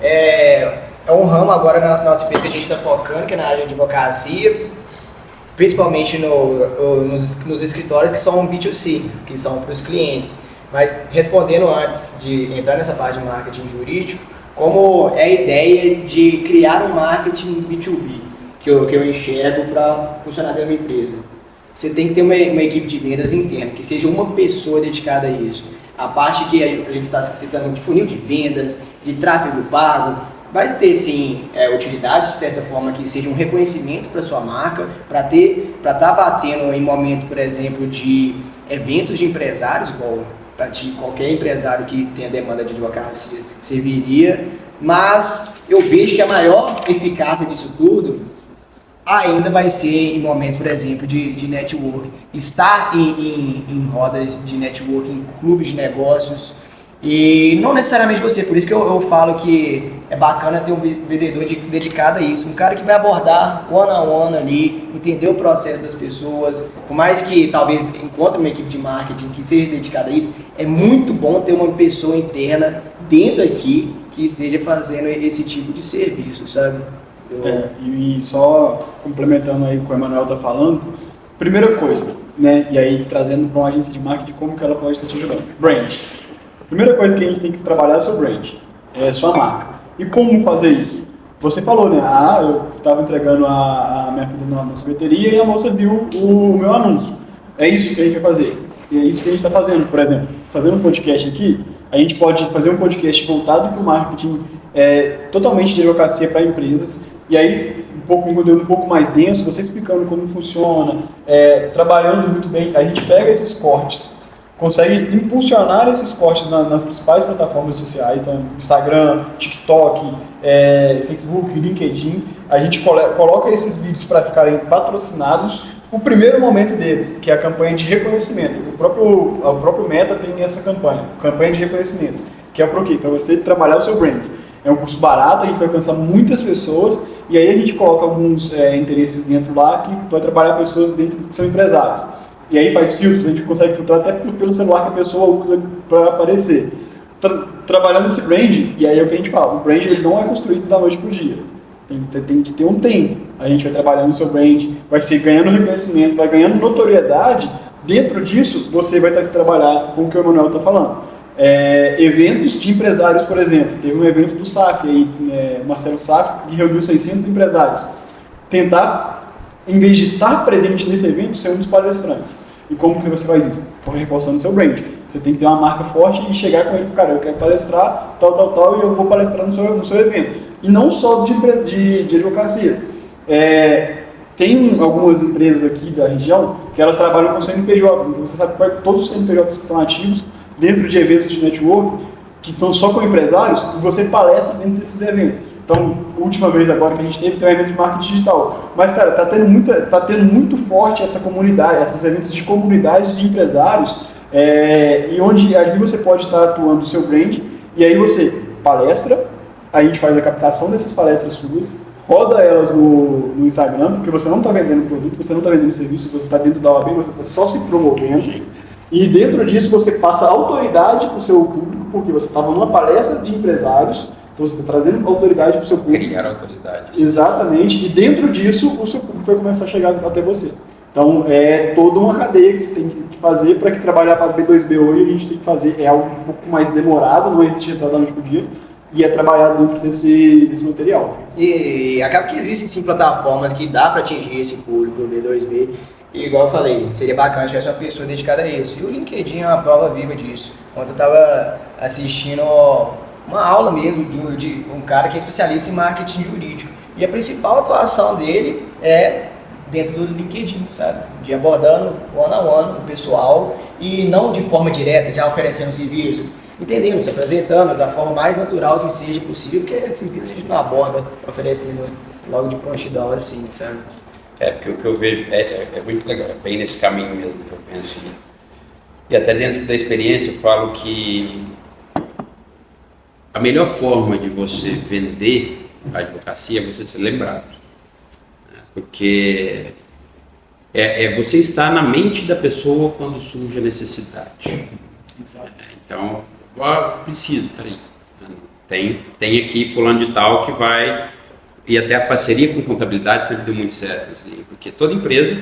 é um ramo agora na nossa empresa que a gente está focando, que é na área de advocacia, principalmente nos escritórios que são B2C, que são para os clientes. Mas respondendo antes de entrar nessa parte de marketing jurídico, como é a ideia de criar um marketing B2B, que eu enxergo para funcionar dentro da minha empresa. Você tem que ter uma equipe de vendas interna, que seja uma pessoa dedicada a isso. A parte que a gente está citando de funil de vendas, de tráfego pago, vai ter sim utilidade, de certa forma, que seja um reconhecimento para sua marca, para estar batendo em momentos, por exemplo, de eventos de empresários, igual para qualquer empresário que tenha demanda de advocacia serviria, mas eu vejo que a maior eficácia disso tudo ainda vai ser em momentos, por exemplo, de network, estar em rodas de network, em clubes de negócios, e não necessariamente você, por isso que eu falo que é bacana ter um vendedor dedicado a isso, um cara que vai abordar one-on-one ali, entender o processo das pessoas, por mais que talvez encontre uma equipe de marketing que seja dedicada a isso, é muito bom ter uma pessoa interna dentro aqui que esteja fazendo esse tipo de serviço, sabe? E só complementando aí o que o Emanuel está falando, primeira coisa, né, e aí trazendo para uma agência de marketing como que ela pode estar te ajudando, brand. Primeira coisa que a gente tem que trabalhar é o seu brand, é a sua marca. E como fazer isso? Você falou, né? Eu estava entregando a minha filha na sorveteria e a moça viu o meu anúncio. É isso que a gente vai fazer. E é isso que a gente está fazendo. Por exemplo, fazendo um podcast aqui, a gente pode fazer um podcast voltado para o marketing totalmente de advocacia para empresas. E aí, um conteúdo um pouco mais denso, você explicando como funciona, trabalhando muito bem. A gente pega esses cortes, consegue impulsionar esses cortes nas principais plataformas sociais, então Instagram, TikTok, Facebook, LinkedIn. A gente coloca esses vídeos para ficarem patrocinados. O primeiro momento deles, que é a campanha de reconhecimento. O próprio Meta tem essa campanha de reconhecimento, que é para o quê? Para você trabalhar o seu brand. É um curso barato, a gente vai alcançar muitas pessoas, e aí a gente coloca alguns interesses dentro lá, que vai trabalhar pessoas dentro que são empresários. E aí faz filtros, a gente consegue filtrar até pelo celular que a pessoa usa para aparecer. Trabalhando esse brand, e aí é o que a gente fala, o brand ele não é construído da noite para o dia. Tem que ter um tempo. A gente vai trabalhando o seu brand, vai ser ganhando reconhecimento, vai ganhando notoriedade. Dentro disso, você vai ter que trabalhar com o que o Emanuel está falando. Eventos de empresários, por exemplo. Teve um evento do SAF, aí, Marcelo SAF, que reuniu 600 empresários. Tentar, em vez de estar presente nesse evento, ser um dos palestrantes. E como que você faz isso? Reforçando o seu brand. Você tem que ter uma marca forte e chegar com ele, cara, eu quero palestrar, tal, e eu vou palestrar no seu evento. E não só de advocacia. Tem algumas empresas aqui da região que elas trabalham com CNPJs, então você sabe que todos os CNPJs que estão ativos dentro de eventos de network, que estão só com empresários, e você palestra dentro desses eventos. Então, a última vez agora que a gente teve, tem um evento de marketing digital. Mas, cara, tá tendo muito forte essa comunidade, esses eventos de comunidades de empresários, e onde ali você pode estar atuando o seu brand, e aí você palestra, a gente faz a captação dessas palestras suas, roda elas no Instagram, porque você não está vendendo produto, você não está vendendo serviço, você está dentro da OAB, você está só se promovendo. E dentro disso você passa autoridade para o seu público, porque você estava numa palestra de empresários, então você está trazendo autoridade para o seu público. Criar autoridade. Exatamente, e dentro disso o seu público vai começar a chegar até você. Então é toda uma cadeia que você tem que fazer para que trabalhar para B2B hoje a gente tem que fazer, é algo um pouco mais demorado, não existe resultado da noite para o dia, e é trabalhar dentro desse material. E acaba que existem sim plataformas que dá para atingir esse público do B2B, e igual eu falei, seria bacana se tivesse uma pessoa dedicada a isso. E o LinkedIn é uma prova viva disso. Ontem eu estava assistindo uma aula mesmo de um cara que é especialista em marketing jurídico, e a principal atuação dele é dentro do LinkedIn, sabe? De abordando one-on-one o pessoal, e não de forma direta, já oferecendo serviço, entendendo, se apresentando da forma mais natural que seja possível, porque é simples, a gente não aborda oferecendo logo de prontidão assim, sabe? Porque o que eu vejo é muito legal, é bem nesse caminho mesmo que eu penso. E até dentro da experiência eu falo que a melhor forma de você vender a advocacia é você ser lembrado. Porque você estar na mente da pessoa quando surge a necessidade. Exato. Então, preciso, peraí, tem aqui fulano de tal que vai, e até a parceria com contabilidade sempre deu muito certo, assim, porque toda empresa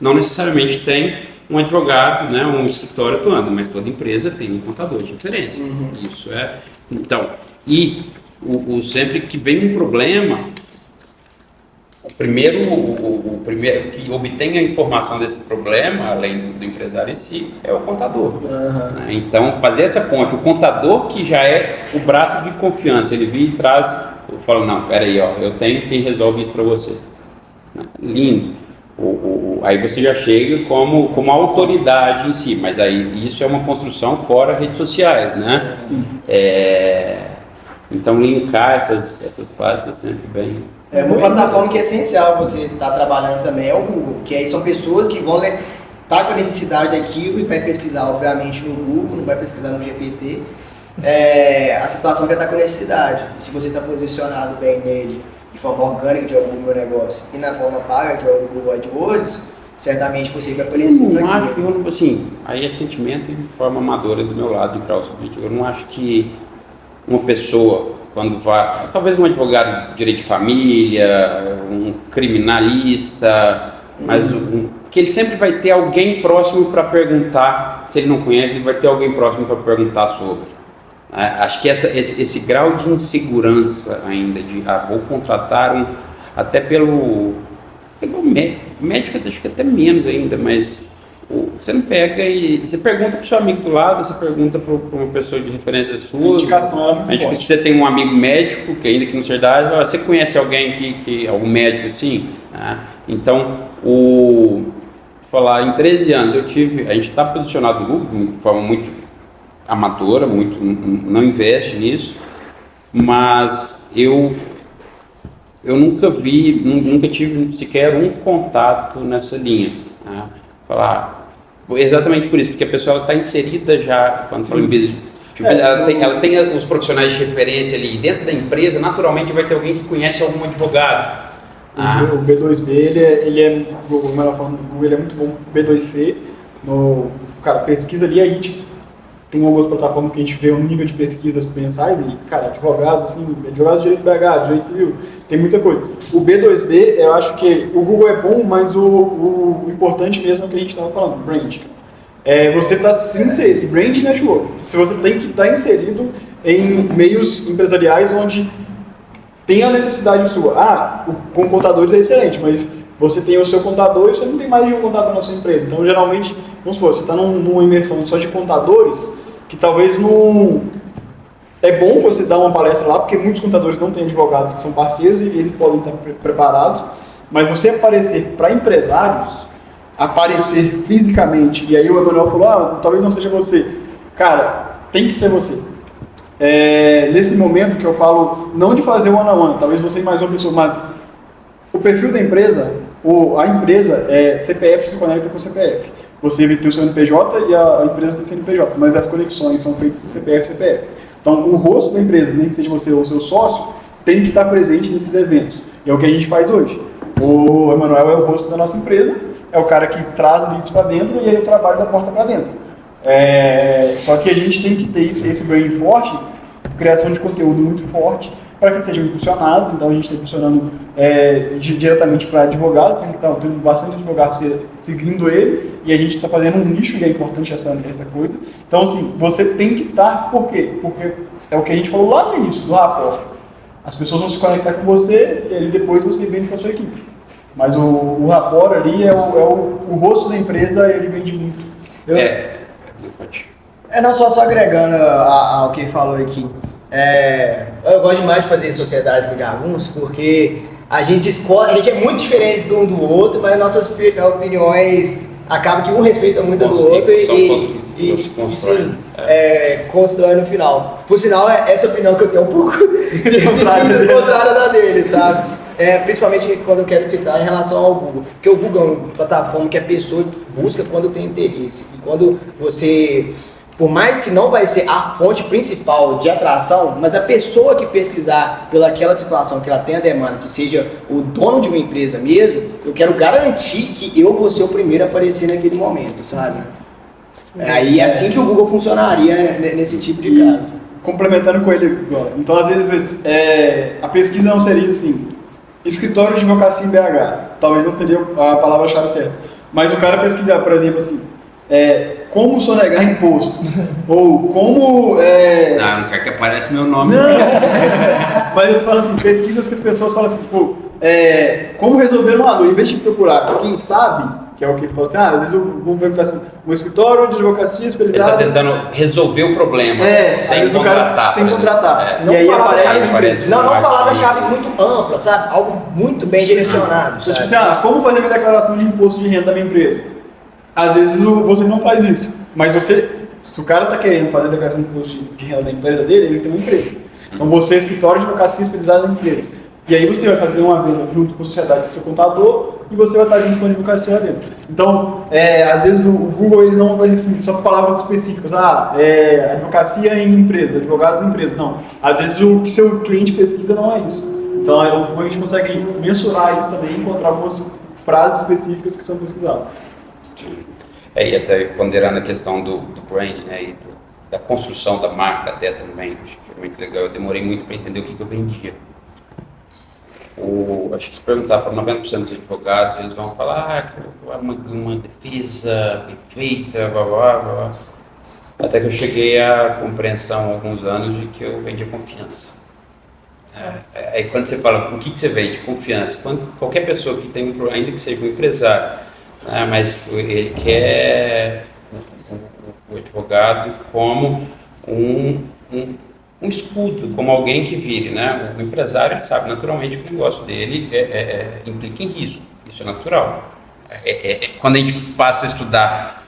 não necessariamente tem um advogado, né, um escritório atuando, mas toda empresa tem um contador de referência. Isso é. Então, e sempre que vem um problema, o primeiro que obtém a informação desse problema, além do empresário em si, é o contador. Né? Então, fazer essa ponte, o contador que já é o braço de confiança, ele vem e traz, eu falo, não, peraí, eu tenho quem resolve isso para você. Lindo. Aí você já chega como autoridade em si, mas aí isso é uma construção fora redes sociais, né? Sim. Então, linkar essas partes é sempre bem... Uma plataforma que é essencial você estar trabalhando também é o Google, que aí são pessoas que vão estar com a necessidade daquilo e vai pesquisar, obviamente, no Google, não vai pesquisar no GPT, a situação que está com necessidade. Se você está posicionado bem nele, de forma orgânica, que é o Google Negócio, e na forma paga, que é o Google AdWords, certamente você vai aparecer por aqui. Assim, aí é sentimento de forma amadora do meu lado de grau subjetivo. Eu não acho que uma pessoa, quando vai, talvez um advogado de direito de família, um criminalista, mas que ele sempre vai ter alguém próximo para perguntar, se ele não conhece, ele vai ter alguém próximo para perguntar sobre. Acho que esse grau de insegurança ainda, de vou contratar até pelo médico, acho que até menos ainda, mas você não pega e você pergunta para o seu amigo do lado, você pergunta para uma pessoa de referência sua. A indicação é muito forte. Se você tem um amigo médico, que ainda que não seja da área, você conhece alguém que algum médico assim? Então, falar em 13 anos, a gente está posicionado no Google de forma muito amadora, não investe nisso, mas eu nunca tive sequer um contato nessa linha. Falar, exatamente por isso, porque a pessoa está inserida já, quando fala em business, ela tem os profissionais de referência ali, dentro da empresa, naturalmente vai ter alguém que conhece algum advogado. O B2B, ele é muito bom, o B2C, cara, pesquisa ali, aí tipo, tem algumas plataformas que a gente vê um nível de pesquisas mensais e, cara, advogados de direito BH, direito civil, tem muita coisa. O B2B, eu acho que o Google é bom, mas o importante mesmo é o que a gente estava falando, brand. você está se inserindo, brand network, se você tem que estar inserido em meios empresariais onde tem a necessidade sua. Com contadores é excelente, mas você tem o seu contador e você não tem mais de um contador na sua empresa. Então, geralmente, vamos supor, você está numa imersão só de contadores, que talvez não... É bom você dar uma palestra lá, porque muitos contadores não têm advogados que são parceiros e eles podem estar preparados, mas você aparecer para empresários, aparecer fisicamente, e aí o Emanuel falou, talvez não seja você. Cara, tem que ser você. Nesse momento que eu falo, não de fazer one-on-one, talvez você e mais uma pessoa, mas o perfil da empresa, a empresa, CPF se conecta com o CPF. Você tem o seu NPJ e a empresa tem CNPJ, mas as conexões são feitas de CPF e CPF. Então, o rosto da empresa, nem que seja você ou o seu sócio, tem que estar presente nesses eventos. E é o que a gente faz hoje. O Emanuel é o rosto da nossa empresa, é o cara que traz leads para dentro e aí eu trabalho da porta para dentro. Só que a gente tem que ter esse brand forte, criação de conteúdo muito forte, para que sejam impulsionados. Então a gente está impulsionando diretamente para advogados, então tendo bastante advogados seguindo ele, e a gente está fazendo um nicho, e é importante essa coisa. Então, assim, você tem que estar, por quê? Porque é o que a gente falou lá no início do rapport. As pessoas vão se conectar com você, e aí depois você vende com a sua equipe. Mas o rapport ali é o rosto da empresa, ele vende muito. Não só agregando ao que ele falou aqui. Eu gosto demais de fazer sociedade com jagunços, porque a gente é muito diferente um do outro, mas nossas opiniões acabam que um respeita muito a do outro e constrói no final. Por sinal, essa opinião que eu tenho um pouco contrária da dele, sabe? Principalmente quando eu quero citar em relação ao Google, porque o Google é uma plataforma que a pessoa busca quando tem interesse, e quando você... Por mais que não vai ser a fonte principal de atração, mas a pessoa que pesquisar pelaquela situação que ela tem a demanda, que seja o dono de uma empresa mesmo, eu quero garantir que eu vou ser o primeiro a aparecer naquele momento, sabe? Aí é assim que o Google funcionaria nesse tipo de caso. Complementando com ele agora. Então, às vezes, a pesquisa não seria assim, escritório de advocacia em BH, talvez não seria a palavra-chave certa, mas o cara pesquisar, por exemplo, assim, como sonegar imposto, ou como... Não quer que apareça meu nome. Não. Mas eu falo assim, pesquisas que as pessoas falam assim, tipo, como resolver uma dor, em vez de procurar quem sabe, que é o que ele falou assim, às vezes eu vou perguntar assim, um escritório de advocacia especializado... Ele está tentando resolver o problema, sem contratar. Não, e aí aparece não palavras-chave muito amplas, sabe? Algo muito bem direcionado. Então, tipo assim, como fazer minha declaração de imposto de renda da minha empresa? Às vezes você não faz isso, mas se o cara está querendo fazer a declaração de imposto de renda da empresa dele, ele tem uma empresa. Então você é escritório de advocacia especializado na empresa. E aí você vai fazer uma venda junto com a sociedade do seu contador e você vai estar junto com a advocacia lá dentro. Então, às vezes o Google ele não vai assim, só palavras específicas, advocacia em empresa, advogado em empresa. Não. Às vezes o que seu cliente pesquisa não é isso. Então a gente consegue mensurar isso também e encontrar algumas frases específicas que são pesquisadas. E até ponderando a questão do brand, né, e da construção da marca até também, acho que é muito legal. Eu demorei muito para entender o que eu vendia. Acho que se perguntar para 90% dos advogados, eles vão falar que é uma defesa bem feita, blá, blá, blá. Até que eu cheguei à compreensão há alguns anos de que eu vendia confiança. Aí quando você fala, o que você vende? Confiança. Qualquer pessoa que tem ainda que seja um empresário, mas ele quer o advogado como um escudo, como alguém que vire, né? O empresário ele sabe naturalmente que o negócio dele implica em risco, isso é natural. Quando a gente passa a estudar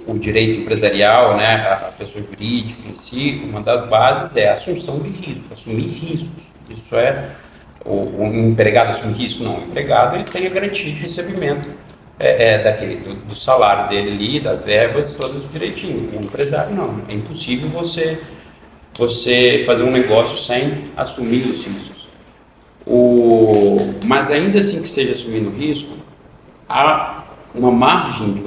o direito empresarial, né, a pessoa jurídica em si, uma das bases é a assunção de risco, assumir riscos. Isso o empregado assume risco? Não, o empregado ele tem a garantia de recebimento do salário dele ali, das verbas, todas direitinho. O empresário não, é impossível você fazer um negócio sem assumir os riscos. Mas ainda assim que seja assumindo o risco, há uma margem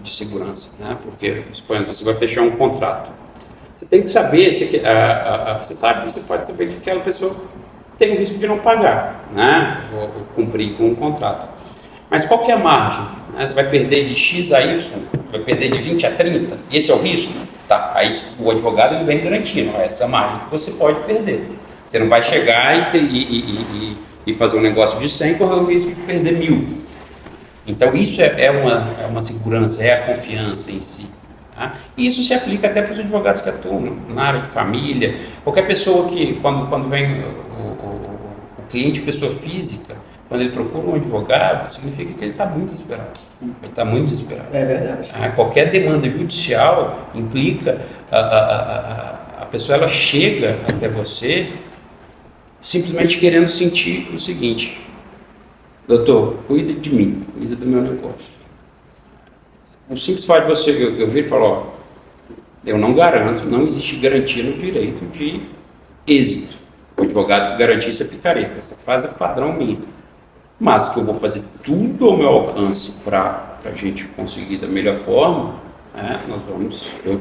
de segurança, né? Porque, suponho que você vai fechar um contrato. Você tem que saber, você pode saber que aquela pessoa tem o risco de não pagar, né? Ou cumprir com um contrato. Mas qual que é a margem? Né? Você vai perder de X a Y, vai perder de 20 a 30, esse é o risco? Tá, aí o advogado ele vem garantindo, essa margem que você pode perder. Você não vai chegar e fazer um negócio de 100 correr o risco de perder 1000. Então isso é uma segurança, é a confiança em si. Tá? E isso se aplica até para os advogados que atuam na área de família, qualquer pessoa que, quando vem o cliente pessoa física, quando ele procura um advogado, significa que ele está muito desesperado. Ele está muito desesperado. É verdade. Qualquer demanda judicial implica a pessoa ela chega até você simplesmente querendo sentir o seguinte: doutor, cuida de mim, cuida do meu negócio. O simples fato de você eu vir e falar, ó, eu não garanto, não existe garantia no direito de êxito. O advogado que garante isso é picareta, essa frase é padrão minha. Mas que eu vou fazer tudo ao meu alcance para a gente conseguir da melhor forma,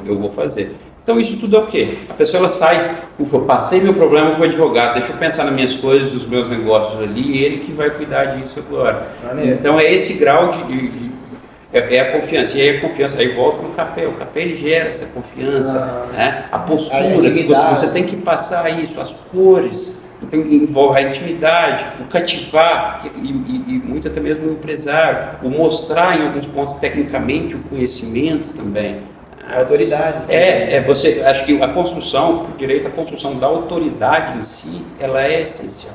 eu vou fazer. Então isso tudo é o quê? A pessoa ela sai, eu passei meu problema para o advogado, deixa eu pensar nas minhas coisas, nos meus negócios ali, ele que vai cuidar disso agora. Então é esse grau é a confiança, e aí a confiança, aí volta no café, o café ele gera essa confiança, né? A postura, se você tem que passar isso, as cores, então envolve a intimidade, o cativar, e muito até mesmo o empresário, o mostrar em alguns pontos tecnicamente o conhecimento também. A autoridade. Você, acho que a construção, o direito à construção da autoridade em si, ela é essencial.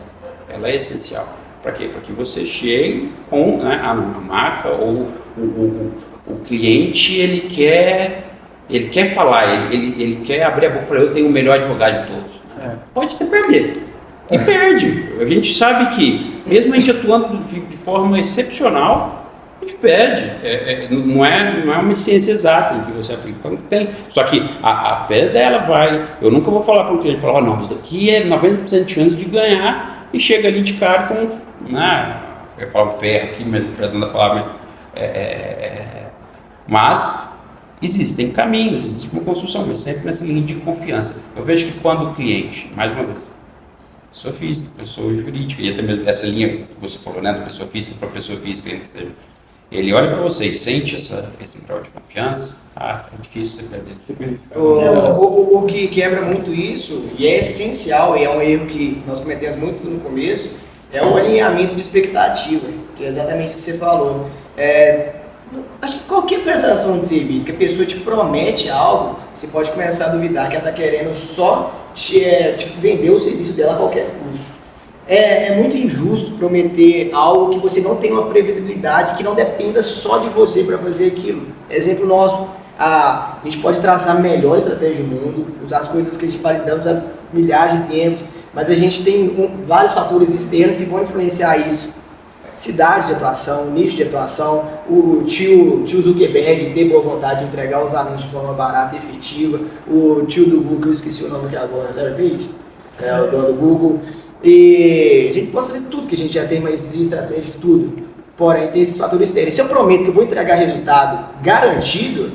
Ela é essencial. Para quê? Para que você chegue com a marca ou o cliente, ele quer falar, ele quer abrir a boca e falar, eu tenho o melhor advogado de todos. Pode até perder. E perde. A gente sabe que, mesmo a gente atuando de forma excepcional, a gente perde. Não é uma ciência exata em que você aplica. Então tem. Só que a pedra dela vai. Eu nunca vou falar para o cliente, falar, não, isso daqui é 90% de chance de ganhar, e chega ali de cara com, eu falo ferro aqui, perdão da palavra, mas existem caminhos, existe uma construção, mas sempre nessa linha de confiança. Eu vejo que quando o cliente, mais uma vez, pessoa física, pessoa jurídica, e até mesmo essa linha que você falou, da pessoa física para pessoa física, ele olha para você e sente esse grau de confiança, é difícil você perder. O que quebra muito isso, e é essencial, e é um erro que nós cometemos muito no começo, é o alinhamento de expectativa, que é exatamente o que você falou. Acho que qualquer prestação de serviço, que a pessoa te promete algo, você pode começar a duvidar que ela está querendo só te vender o serviço dela a qualquer custo. É muito injusto prometer algo que você não tem uma previsibilidade, que não dependa só de você para fazer aquilo. Exemplo nosso, a gente pode traçar a melhor estratégia do mundo, usar as coisas que a gente validamos há milhares de tempos, mas a gente tem vários fatores externos que vão influenciar isso. Cidade de atuação, nicho de atuação, o tio Zuckerberg ter boa vontade de entregar os anúncios de forma barata e efetiva, o tio do Google, que eu esqueci o nome aqui agora, Larry Page, o dono do Google. E a gente pode fazer tudo, que a gente já tem maestria, estratégia, tudo. Porém, tem esses fatores externos. Se eu prometo que eu vou entregar resultado garantido,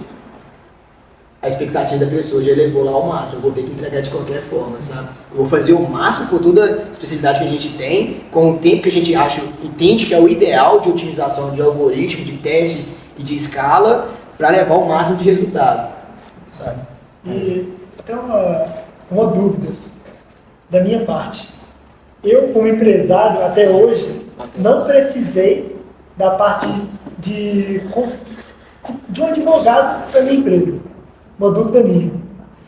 a expectativa da pessoa já elevou lá ao máximo. Eu vou ter que entregar de qualquer forma, sabe? Eu vou fazer o máximo por toda a especialidade que a gente tem, com o tempo que a gente entende que é o ideal de otimização de algoritmo, de testes e de escala, para levar o máximo de resultado, sabe? E até uma dúvida da minha parte. Eu, como empresário, até hoje, não precisei da parte de um advogado para minha empresa. Uma dúvida minha.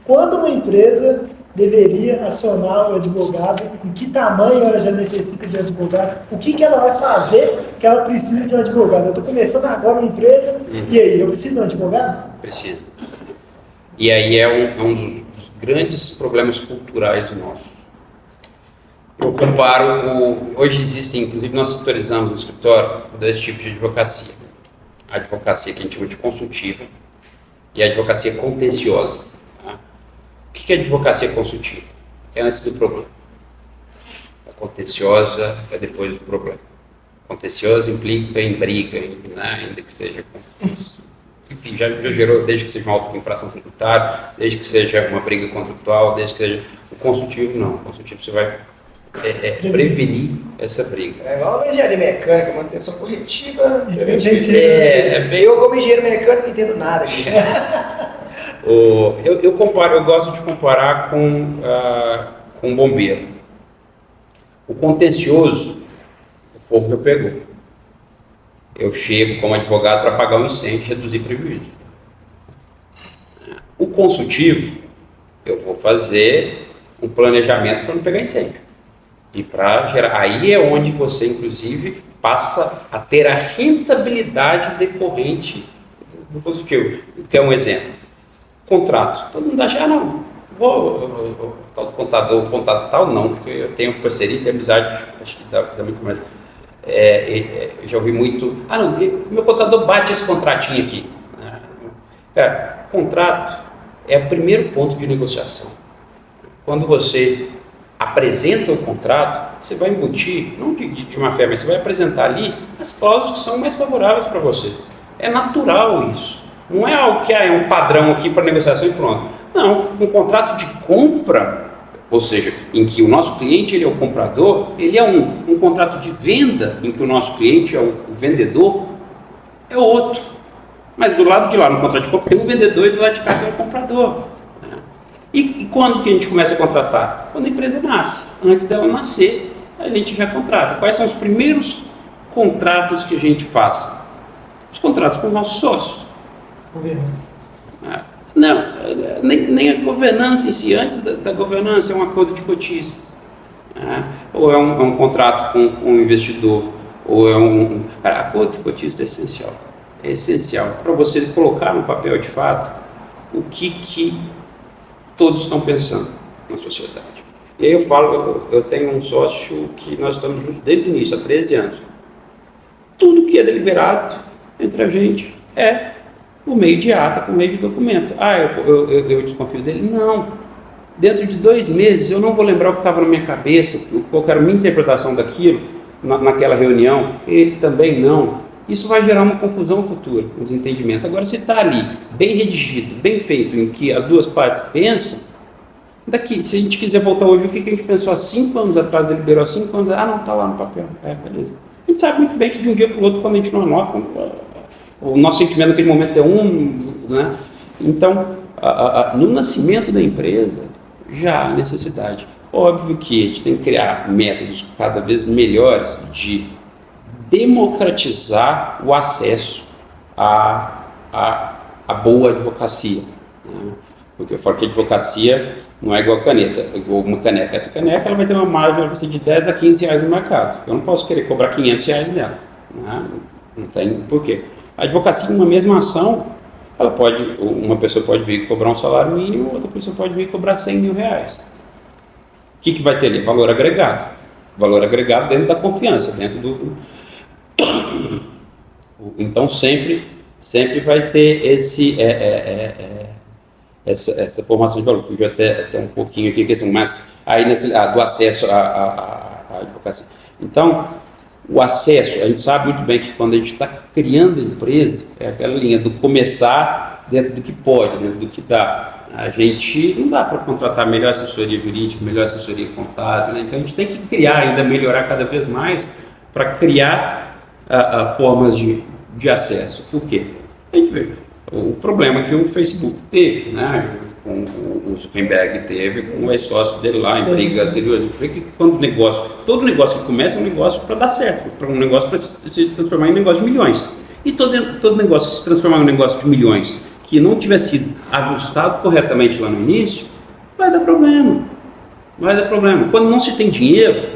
Quando uma empresa deveria acionar o advogado? Em que tamanho ela já necessita de um advogado? O que ela vai fazer que ela precisa de um advogado? Eu estou começando agora uma empresa, e aí, eu preciso de um advogado? Precisa. E aí é um dos grandes problemas culturais nossos. Eu comparo, hoje existem, inclusive nós autorizamos no escritório dois tipos de advocacia. A advocacia que a gente chama de consultiva e a advocacia contenciosa. Tá? O que é advocacia consultiva? É antes do problema. A contenciosa é depois do problema. A contenciosa implica em briga, ainda que seja enfim, já gerou, desde que seja uma auto-infração tributária, desde que seja uma briga contratual, desde que seja o consultivo, não. O consultivo você vai prevenir essa briga. É igual a engenharia mecânica, manutenção corretiva. Eu como engenheiro mecânico, não entendo nada disso. Eu gosto de comparar com um bombeiro. O contencioso, o fogo que eu pegou. Eu chego como advogado para apagar um incêndio e reduzir prejuízo. O consultivo, eu vou fazer um planejamento para não pegar incêndio. E para gerar. Aí é onde você, inclusive, passa a ter a rentabilidade decorrente do consultivo. Que é um exemplo. Contrato. Todo mundo acha, não. O tal do contador, tal não, porque eu tenho parceria, tenho amizade, acho que dá muito mais. Eu já ouvi muito, não, meu contador bate esse contratinho aqui. Cara, contrato é o primeiro ponto de negociação. Quando você apresenta o contrato, você vai embutir, não de má fé, mas você vai apresentar ali as cláusulas que são mais favoráveis para você. É natural isso. Não é algo que é um padrão aqui para negociação e pronto. Não, um contrato de compra, ou seja, em que o nosso cliente ele é o comprador, ele é um contrato de venda, em que o nosso cliente é o vendedor, é outro. Mas do lado de lá, no contrato de compra, tem o vendedor e do lado de cá tem o comprador. E quando que a gente começa a contratar? Quando a empresa nasce. Antes dela nascer, a gente já contrata. Quais são os primeiros contratos que a gente faz? Os contratos com o nosso sócio. Governança. Não, nem a governança em si. Antes da governança é um acordo de cotistas. Ou é um contrato com um investidor. Ou é acordo de cotista é essencial. É essencial para você colocar no papel de fato o que todos estão pensando na sociedade. E aí eu falo, eu tenho um sócio que nós estamos juntos desde o início, há 13 anos. Tudo que é deliberado entre a gente é por meio de ata, por meio de documento. Eu desconfio dele? Não. Dentro de 2 meses eu não vou lembrar o que estava na minha cabeça, qual era a minha interpretação daquilo naquela reunião. Ele também não. Isso vai gerar uma confusão futura, um desentendimento. Agora, se está ali, bem redigido, bem feito, em que as duas partes pensam, se a gente quiser voltar hoje, o que a gente pensou há 5 anos atrás, deliberou há 5 anos, não, está lá no papel. Beleza. A gente sabe muito bem que de um dia para o outro, quando a gente não anota, o nosso sentimento naquele momento é né? Então, no nascimento da empresa, já há necessidade. Óbvio que a gente tem que criar métodos cada vez melhores de democratizar o acesso à boa advocacia. Né? Porque eu falo que a advocacia não é igual a caneta, é igual uma caneca. Essa caneca ela vai ter uma margem de 10 a 15 reais no mercado. Eu não posso querer cobrar 500 reais nela. Né? Não tem porquê. A advocacia, uma mesma ação, uma pessoa pode vir cobrar um salário mínimo, outra pessoa pode vir cobrar 100 mil reais. O que vai ter ali? Valor agregado. Valor agregado dentro da confiança, dentro do... Então sempre vai ter essa formação de valor. Fugiu até um pouquinho aqui, mas aí do acesso à advocacia. Então, o acesso, a gente sabe muito bem que quando a gente está criando empresa, é aquela linha do começar dentro do que pode, dentro do que dá. A gente não dá para contratar melhor assessoria jurídica, melhor assessoria contábil, né? Então a gente tem que criar, ainda melhorar cada vez mais para criar formas de acesso. Por quê? A gente vê o problema que o Facebook teve, né? Com o Zuckerberg teve, com o ex-sócio dele lá, em briga anterior. Que quando todo negócio que começa é um negócio para dar certo, para um negócio para se transformar em um negócio de milhões. E todo negócio que se transformar em um negócio de milhões, que não tiver sido ajustado corretamente lá no início, vai dar problema. Vai dar problema. Quando não se tem dinheiro,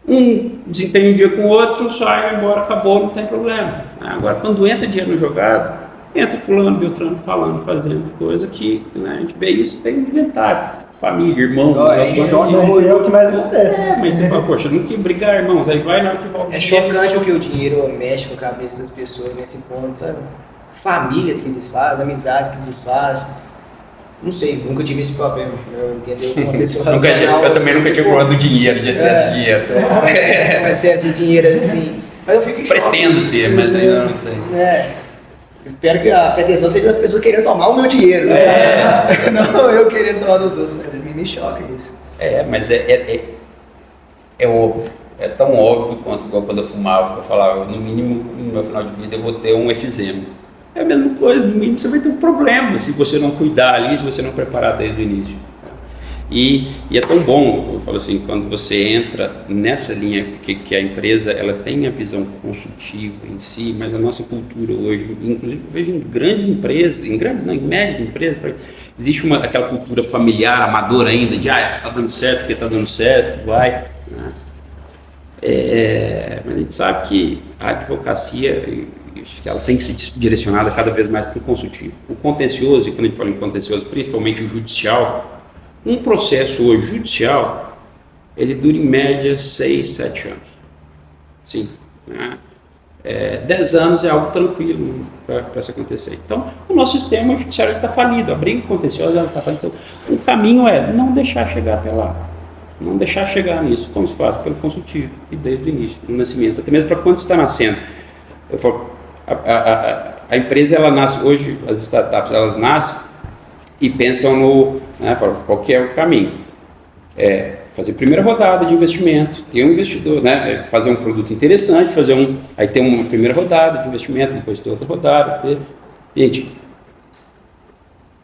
um desempenha um dia com o outro, sai, vai embora, acabou, não tem problema. Agora, quando entra dinheiro no jogado, entra fulano, Beltrano falando, fazendo coisa que, né, a gente vê isso, tem inventário. Família, irmão... É o que mais acontece. Mas você fala, poxa, não que brigar, irmãos, aí vai na hora que volta. É chocante o que o dinheiro mexe com a cabeça das pessoas nesse ponto, sabe? Famílias que desfazem, amizades que desfazem. Não sei, nunca tive esse problema. Eu entendeu como uma pessoa racional. Eu também nunca tive problema do dinheiro, de excesso de dinheiro. Excesso de dinheiro assim. Mas eu fico em choque. Pretendo ter, mas ainda não tenho. Espero que a pretensão seja das pessoas querendo tomar o meu dinheiro. Não eu querendo tomar dos outros, mas me choca isso. Mas é óbvio. É tão óbvio quanto igual quando eu fumava, eu falava, no mínimo, no meu final de vida eu vou ter um efizema. É a mesma coisa, no mínimo você vai ter um problema se você não cuidar ali, se você não preparar desde o início. E é tão bom, eu falo assim, quando você entra nessa linha, que a empresa ela tem a visão consultiva em si, mas a nossa cultura hoje, inclusive eu vejo em grandes empresas, em médias empresas, existe aquela cultura familiar, amadora ainda, de tá dando certo porque tá dando certo, vai. Né? Mas a gente sabe que a advocacia, ela tem que ser direcionada cada vez mais para o consultivo. O contencioso, e quando a gente fala em contencioso, principalmente o judicial, um processo hoje judicial, ele dura em média 6, 7 anos. Sim. Né? 10 anos é algo tranquilo para isso acontecer. Então, o nosso sistema judiciário está falido, a briga contenciosa está falida. Então, o caminho é não deixar chegar até lá. Não deixar chegar nisso, como se faz pelo consultivo, e desde o início, no nascimento, até mesmo para quando está nascendo. Eu falo, a empresa, ela nasce, hoje as startups, elas nascem e pensam falam, qual que é o caminho? Fazer primeira rodada de investimento, ter um investidor, né? Fazer um produto interessante, aí ter uma primeira rodada de investimento, depois ter outra rodada. Gente,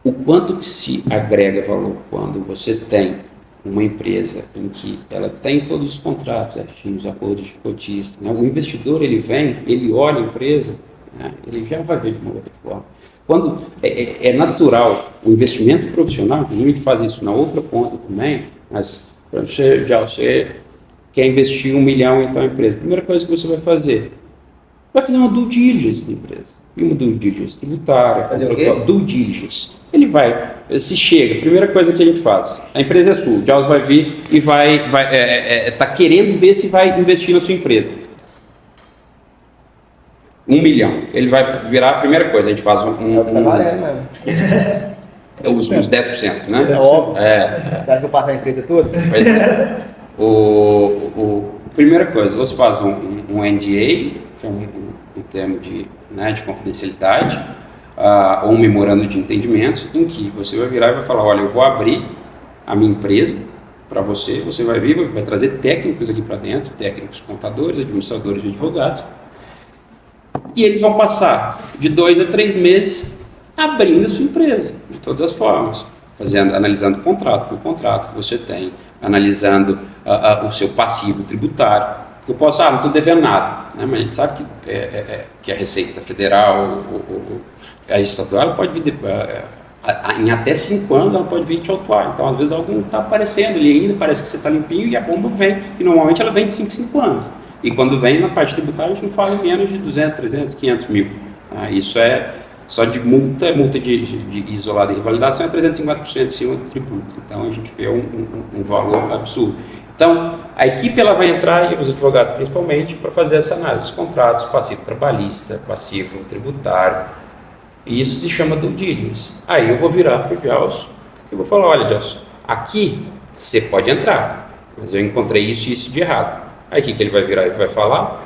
o quanto que se agrega valor quando você tem uma empresa em que ela tem todos os contratos certinhos, acordos de cotista, né? O investidor, ele vem, ele olha a empresa, né? Ele já vai ver de uma outra forma. Quando é natural o investimento profissional, inclusive a gente faz isso na outra ponta também, mas você quer investir 1 milhão em tal empresa, a primeira coisa que você vai fazer uma due diligence da empresa, e uma due diligence tributária, due diligence. Ele se chega, a primeira coisa que a gente faz, a empresa é sua, o Jaws vai vir e está querendo ver se vai investir na sua empresa. 1 milhão. Ele vai virar a primeira coisa, a gente faz os 10%, né? É óbvio. Você acha que eu passo a empresa toda? Pois é. Primeira coisa, você faz um NDA, que é um termo de confidencialidade, ou um memorando de entendimentos, em que você vai virar e vai falar, olha, eu vou abrir a minha empresa para você vai vir, vai trazer técnicos aqui para dentro, técnicos contadores, administradores e advogados, e eles vão passar de 2 a 3 meses abrindo a sua empresa, de todas as formas, analisando contrato por contrato que você tem, analisando o seu passivo tributário. Eu posso, não estou devendo nada, né? Mas a gente sabe que a Receita Federal, a estadual, ela pode vir, em até 5 anos, ela pode vir te autuar. Então, às vezes, algo não está aparecendo ali ainda, parece que você está limpinho e a bomba vem, e normalmente ela vem de 5 anos. E quando vem na parte tributária, a gente não fala em menos de 200, 300, 500 mil. Isso é só de multa de isolada e revalidação é 350% em cima do tributo. Então, a gente vê um valor absurdo. Então, a equipe ela vai entrar, e os advogados principalmente, para fazer essa análise dos contratos, passivo trabalhista, passivo tributário, e isso se chama due diligence. Aí eu vou virar para o Gelson e vou falar, olha, Gelson, aqui você pode entrar, mas eu encontrei isso e isso de errado. Aí o que ele vai virar e vai falar?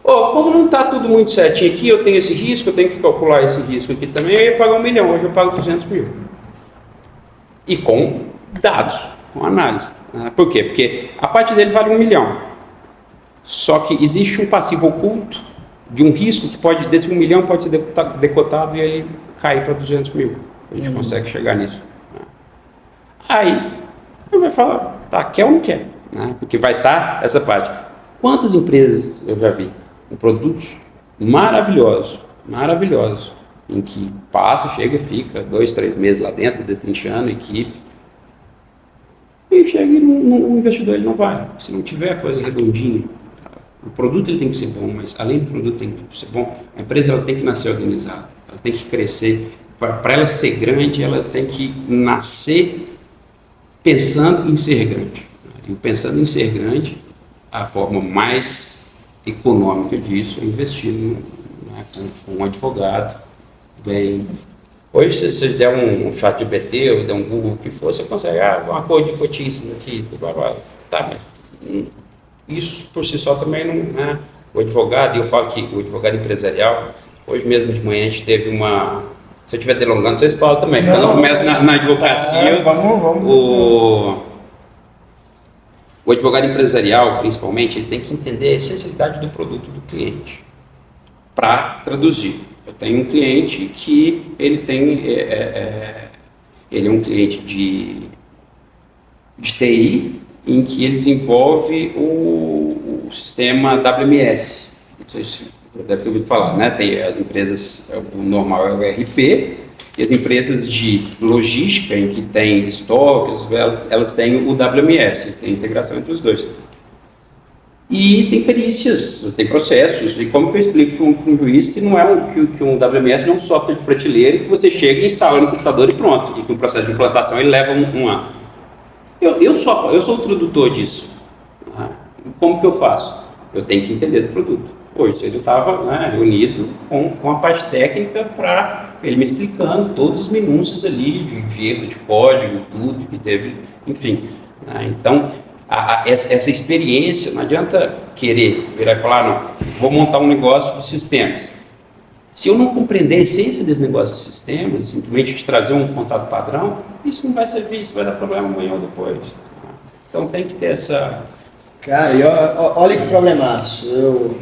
Como não está tudo muito certinho aqui, eu tenho esse risco, eu tenho que calcular esse risco aqui também, eu ia pagar 1 milhão, hoje eu pago 200 mil. E com dados, com análise. Por quê? Porque a parte dele vale 1 milhão. Só que existe um passivo oculto de um risco que desse 1 milhão pode ser decotado e aí cair para 200 mil. A gente consegue chegar nisso. Aí, ele vai falar, quer ou não quer? Porque vai estar essa parte. Quantas empresas eu já vi com produtos maravilhosos, em que chega e fica 2, 3 meses lá dentro, destrinchando a equipe, e chega e o investidor ele não vai. Se não tiver a coisa redondinha, o produto ele tem que ser bom, mas além do produto tem que ser bom, a empresa ela tem que nascer organizada, ela tem que crescer. Para ela ser grande, ela tem que nascer pensando em ser grande. E pensando em ser grande, a forma mais econômica disso é investir com um advogado bem. Hoje, se você der um chat GPT ou der um Google, o que for, você consegue, um acordo de cotistas aqui, mas isso por si só também não, o advogado, e eu falo que o advogado empresarial, hoje mesmo de manhã a gente teve se eu estiver delongando, vocês falam também, quando eu começo na advocacia, O advogado empresarial, principalmente, ele tem que entender a essencialidade do produto do cliente para traduzir. Eu tenho um cliente que ele é um cliente de TI, em que ele desenvolve o sistema WMS. Não sei se você deve ter ouvido falar, né? Tem as empresas, o normal é o ERP, e as empresas de logística, em que tem estoques, elas têm o WMS, tem integração entre os dois. E tem perícias, tem processos, e como que eu explico para um juiz que não é que um WMS não é um software de prateleira que você chega e instala no computador e pronto, e que o processo de implantação ele leva um ano. Eu sou o tradutor disso. Como que eu faço? Eu tenho que entender do produto. Hoje ele estava reunido com a parte técnica para ele me explicando todos os minúcias ali de erro de código, tudo que teve, enfim. Então, essa experiência, não adianta querer virar e falar, não, vou montar um negócio de sistemas. Se eu não compreender a essência desse negócio de sistemas, simplesmente te trazer um contrato padrão, isso não vai servir, isso vai dar problema amanhã ou depois. Então tem que ter essa... Cara, olha que problemaço. Eu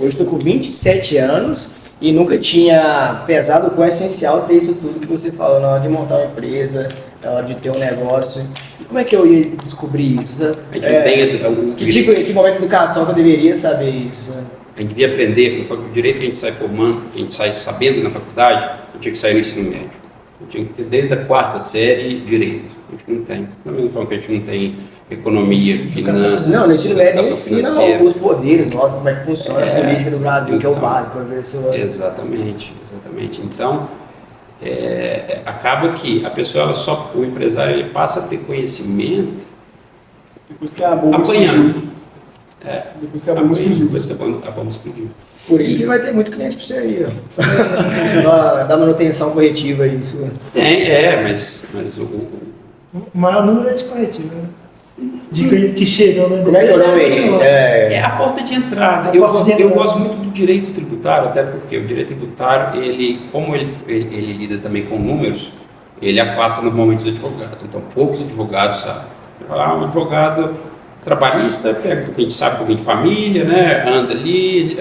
hoje estou com 27 anos e nunca tinha pesado o quão é essencial ter isso tudo que você falou na hora de montar uma empresa, na hora de ter um negócio. E como é que eu ia descobrir isso? Que momento de educação que eu deveria saber isso? A gente devia aprender, o direito que a gente sai formando, que a gente sai sabendo na faculdade, a gente tinha que sair no ensino médio. A gente tinha que ter desde a 4ª série direito. A gente não tem. Da mesma forma que a gente não tem economia, finanças. Não, no ensino médio nem ensina os poderes, nossa, como é que funciona a política do Brasil, então, que é o básico. Exatamente. Então, acaba que a pessoa, o empresário, ele passa a ter conhecimento depois que a bomba apanhando. Depois que a bomba explodiu. Por isso que vai ter muito cliente para você aí, ó. Da manutenção corretiva, isso. Mas O maior número é de corretiva, né? De clientes que chegam na empresa. É a porta de entrada. Eu gosto muito do direito tributário, até porque o direito tributário, como ele lida também com números, ele afasta normalmente os advogados. Então, poucos advogados sabem. Um advogado trabalhista, pega um pouquinho de sabe, um pouquinho de família, né? Anda ali,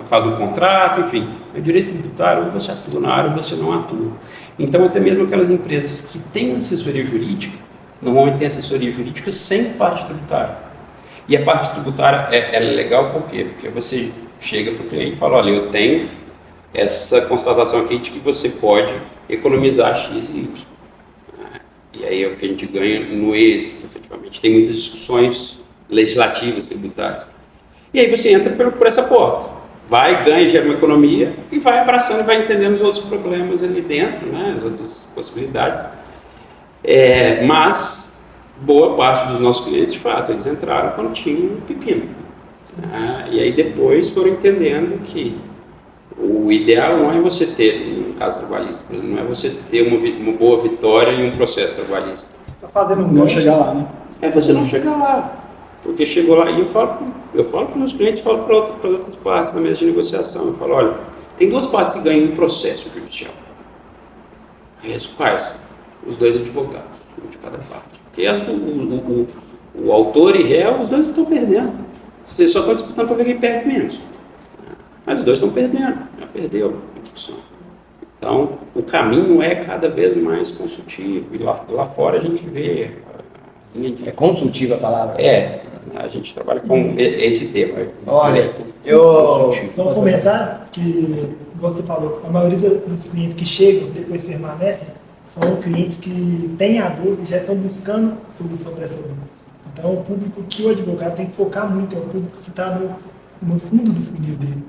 faz um contrato, enfim. O direito tributário, ou você atua na área, ou você não atua. Então, até mesmo aquelas empresas que têm assessoria jurídica, normalmente tem assessoria jurídica sem parte tributária. E a parte tributária é legal por quê? Porque você chega para o cliente e fala, olha, eu tenho essa constatação aqui de que você pode economizar X e Y. E aí é o que a gente ganha no êxito, efetivamente. Tem muitas discussões legislativas, tributárias. E aí você entra por essa porta. Vai, ganha, gera uma economia e vai abraçando, vai entendendo os outros problemas ali dentro, né? As outras possibilidades. Mas boa parte dos nossos clientes, de fato, eles entraram quando tinham um pepino. E aí depois foram entendendo que o ideal não é você ter, no caso trabalhista, por exemplo, não é você ter uma boa vitória em um processo trabalhista. Só fazendo não chegar lá, né? Você não chegar lá. Porque chegou lá, e eu falo para os meus clientes, falo para outras partes na mesa de negociação, eu falo, olha, tem duas partes que ganham um processo judicial. Quais? Os dois advogados, um de cada parte. Porque o autor e réu, os dois estão perdendo. Vocês só estão disputando para ver quem perde menos. Mas os dois estão perdendo, já perdeu a discussão. Então, o caminho é cada vez mais consultivo. E lá fora a gente vê... É consultiva a palavra? A gente trabalha com esse tema. Olha, só um comentário que, igual você falou, a maioria dos clientes que chegam, depois permanecem, são clientes que têm a dor e já estão buscando solução para essa dor. Então, o público que o advogado tem que focar muito é o público que está no fundo do funil dele.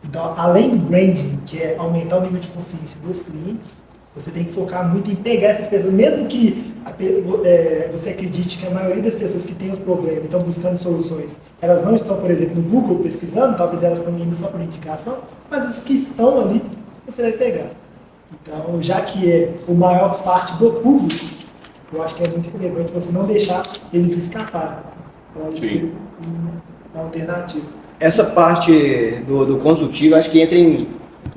Então, além do branding, que é aumentar o nível de consciência dos clientes, você tem que focar muito em pegar essas pessoas, mesmo que você acredite que a maioria das pessoas que têm os problemas e estão buscando soluções, elas não estão, por exemplo, no Google pesquisando, talvez elas estão indo só por indicação, mas os que estão ali, você vai pegar. Então, já que é a maior parte do público, eu acho que é muito relevante você não deixar eles escaparem. Pode ser uma alternativa. Essa parte do consultivo, acho que entra em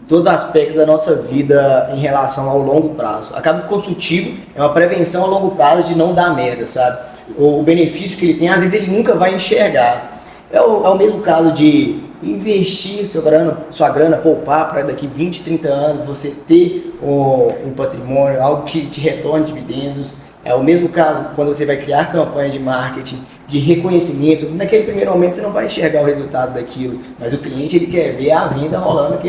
todos os aspectos da nossa vida em relação ao longo prazo. Acaba que o consultivo é uma prevenção a longo prazo de não dar merda, sabe? o benefício que ele tem, às vezes ele nunca vai enxergar. É o mesmo caso de investir sua grana, poupar para daqui 20, 30 anos você ter um patrimônio, algo que te retorne dividendos. É o mesmo caso quando você vai criar campanha de marketing, de reconhecimento. Naquele primeiro momento você não vai enxergar o resultado daquilo, mas o cliente ele quer ver a venda rolando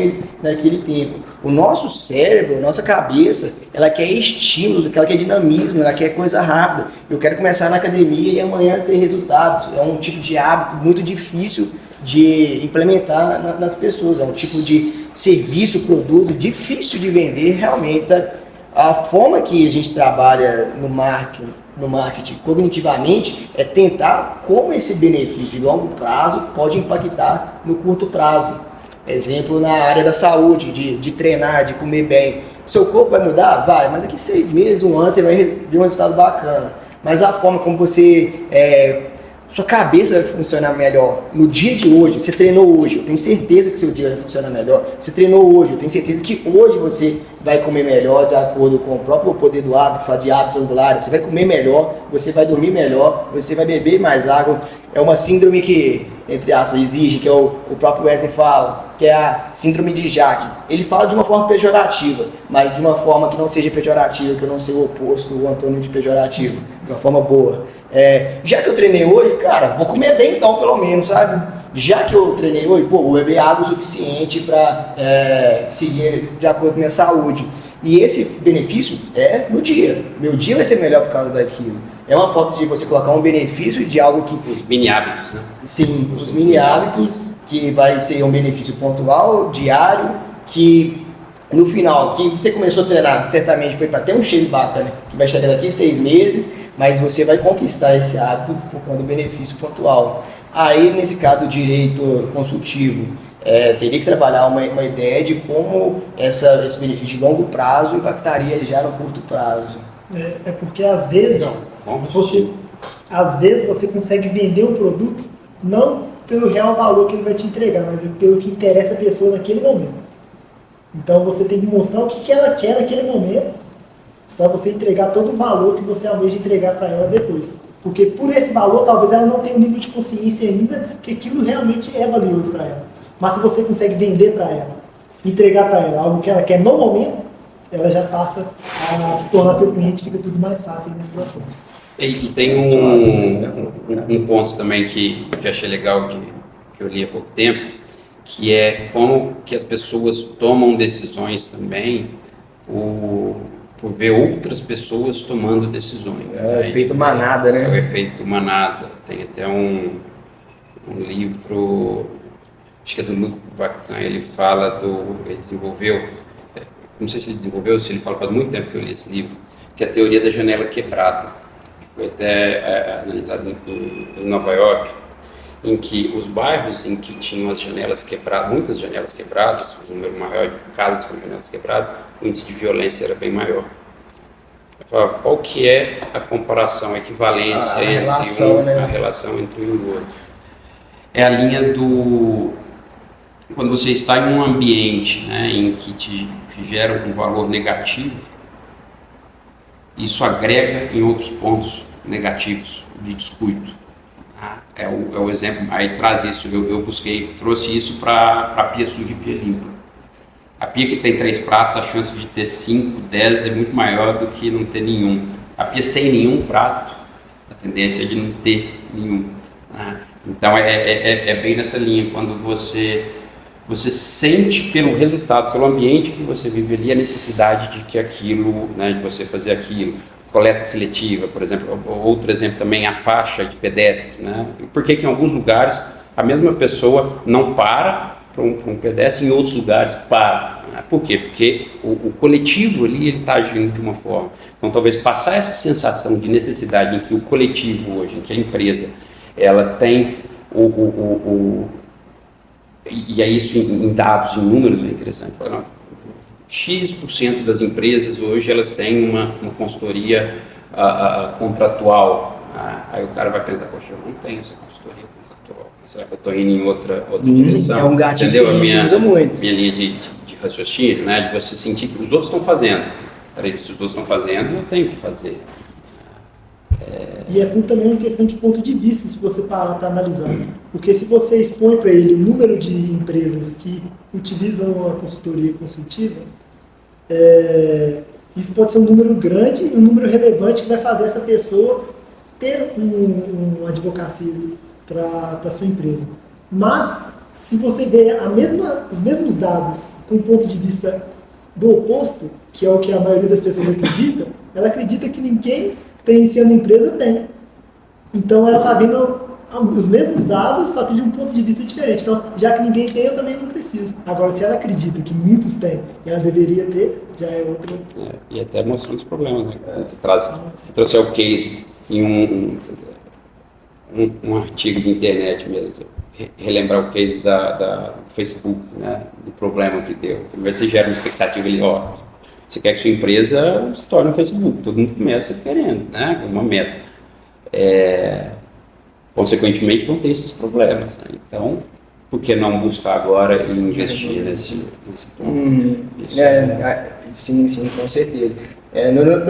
naquele tempo. O nosso cérebro, a nossa cabeça, ela quer estímulo, ela quer dinamismo, ela quer coisa rápida. Eu quero começar na academia e amanhã ter resultados. É um tipo de hábito muito difícil de implementar nas pessoas. É um tipo de serviço, produto difícil de vender realmente, sabe? A forma que a gente trabalha no marketing cognitivamente é tentar como esse benefício de longo prazo pode impactar no curto prazo. Exemplo, na área da saúde, de treinar, de comer bem. Seu corpo vai mudar? Vai, mas daqui 6 meses, um ano, você vai ver um resultado bacana. Mas a forma como sua cabeça vai funcionar melhor no dia de hoje. Você treinou hoje, eu tenho certeza que seu dia vai funcionar melhor. Você treinou hoje, eu tenho certeza que hoje você vai comer melhor, de acordo com o próprio poder do hábito, falar de hábitos angulares. Você vai comer melhor, você vai dormir melhor, você vai beber mais água. É uma síndrome que, entre aspas, exige, que o próprio Wesley fala, que é a síndrome de Jaque. Ele fala de uma forma pejorativa, mas de uma forma que não seja pejorativa, que eu não seja o oposto, o antônimo de pejorativo, de uma forma boa. Já que eu treinei hoje, cara, vou comer bem então, pelo menos, sabe? Já que eu treinei hoje, vou beber água o suficiente para seguir de acordo com a minha saúde. E esse benefício é no dia. Meu dia vai ser melhor por causa daquilo. É uma forma de você colocar um benefício de algo que... Os mini hábitos, né? Sim, os mini hábitos, que vai ser um benefício pontual, diário, que no final, que você começou a treinar, certamente foi para ter um shape bacana, que vai chegar daqui 6 meses, mas você vai conquistar esse hábito por conta do benefício pontual. Aí, nesse caso do direito consultivo, teria que trabalhar uma ideia de como esse benefício de longo prazo impactaria já no curto prazo. É porque às vezes você consegue vender um produto não pelo real valor que ele vai te entregar, mas pelo que interessa a pessoa naquele momento. Então você tem que mostrar o que ela quer naquele momento para você entregar todo o valor que você almeja entregar para ela depois. Porque por esse valor, talvez ela não tenha um nível de consciência ainda que aquilo realmente é valioso para ela. Mas se você consegue vender para ela, entregar para ela algo que ela quer no momento, ela já passa a se tornar seu cliente, fica tudo mais fácil nesse processo. E tem um ponto também que eu achei legal, que eu li há pouco tempo, que é como que as pessoas tomam decisões também por ver outras pessoas tomando decisões. É o efeito manada, né? É o efeito manada. Tem até um livro, acho que é do Ludwig Vacan, ele desenvolveu, não sei se ele desenvolveu, se ele fala, faz muito tempo que eu li esse livro, que é a teoria da janela quebrada. Foi até analisado em Nova York, em que os bairros em que tinham as janelas quebradas, muitas janelas quebradas, um número maior de casas com janelas quebradas, o índice de violência era bem maior. Eu falava, qual que é a comparação, a equivalência a relação entre um e o outro? É a linha do... Quando você está em um ambiente, né, em que te gera um valor negativo, isso agrega em outros pontos negativos de descuido. É o exemplo, aí traz isso, trouxe isso para a pia suja e pia limpa. A pia que tem 3 pratos, a chance de ter 5, 10 é muito maior do que não ter nenhum. A pia sem nenhum prato, a tendência é de não ter nenhum. Então é bem nessa linha, quando você sente pelo resultado, pelo ambiente que você vive ali, a necessidade de que aquilo, né, de você fazer aquilo. Coleta seletiva, por exemplo. Outro exemplo também, a faixa de pedestre, né? Por que em alguns lugares a mesma pessoa não para um pedestre, em outros lugares para? Por quê? Porque o coletivo ali está agindo de uma forma. Então talvez passar essa sensação de necessidade em que o coletivo hoje, em que a empresa, ela tem e aí isso em dados, em números é interessante. X% das empresas hoje elas têm uma consultoria contratual. Aí o cara vai pensar, poxa, eu não tenho essa consultoria contratual. Será que eu estou indo em outra direção? É um gatilho. Entendeu? Que a gente usa muito. Minha linha de raciocínio, né? De você sentir que os outros estão fazendo. Peraí, se os outros estão fazendo, eu tenho que fazer. E é tudo também uma questão de ponto de vista, se você parar para analisar. Porque se você expõe para ele o número de empresas que utilizam uma consultoria consultiva, isso pode ser um número grande e um número relevante que vai fazer essa pessoa ter uma advocacia para sua empresa. Mas, se você vê os mesmos dados com um ponto de vista do oposto, que é o que a maioria das pessoas acredita, ela acredita que ninguém que está iniciando a empresa tem. Então, ela está vendo os mesmos dados, só que de um ponto de vista diferente. Então, já que ninguém tem, eu também não preciso. Agora, se ela acredita que muitos têm e ela deveria ter, já é outro. E até mostrando os problemas, né? Você trouxe o case em um artigo de internet mesmo, relembrar o case do Facebook, né? Do problema que deu. Primeiro você gera uma expectativa ali, você quer que sua empresa se torne um Facebook, todo mundo começa querendo, né? Uma meta. Consequentemente vão ter esses problemas, né? Então, por que não buscar agora e investir nesse ponto? Sim, com certeza.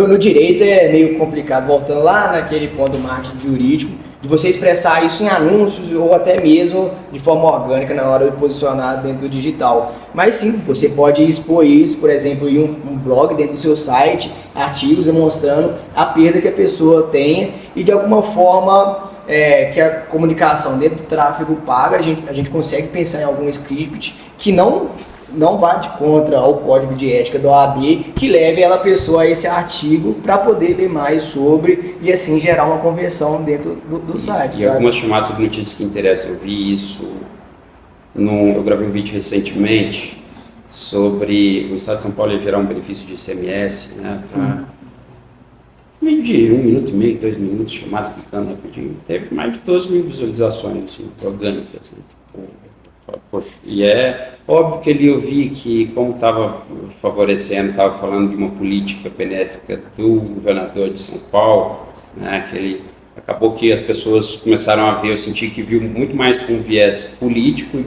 No direito é meio complicado, voltando lá naquele ponto do marketing jurídico, de você expressar isso em anúncios ou até mesmo de forma orgânica na hora de posicionar dentro do digital. Mas sim, você pode expor isso, por exemplo, em um blog dentro do seu site, artigos demonstrando a perda que a pessoa tem e de alguma forma que a comunicação dentro do tráfego paga, a gente consegue pensar em algum script que não vá de contra ao código de ética da OAB, que leve a pessoa a esse artigo para poder ler mais sobre e assim gerar uma conversão dentro do site. E algumas chamadas sobre notícias que interessam, eu vi isso, eu gravei um vídeo recentemente sobre o Estado de São Paulo ia gerar um benefício de ICMS, né, vídeo de 1 minuto e meio, 2 minutos, chamado explicando rapidinho, teve mais de 12 mil visualizações, assim, orgânicas, né? Poxa, e é óbvio que ali eu vi que, como estava favorecendo, estava falando de uma política benéfica do governador de São Paulo, né, acabou que as pessoas começaram a ver, eu senti que viu muito mais com viés político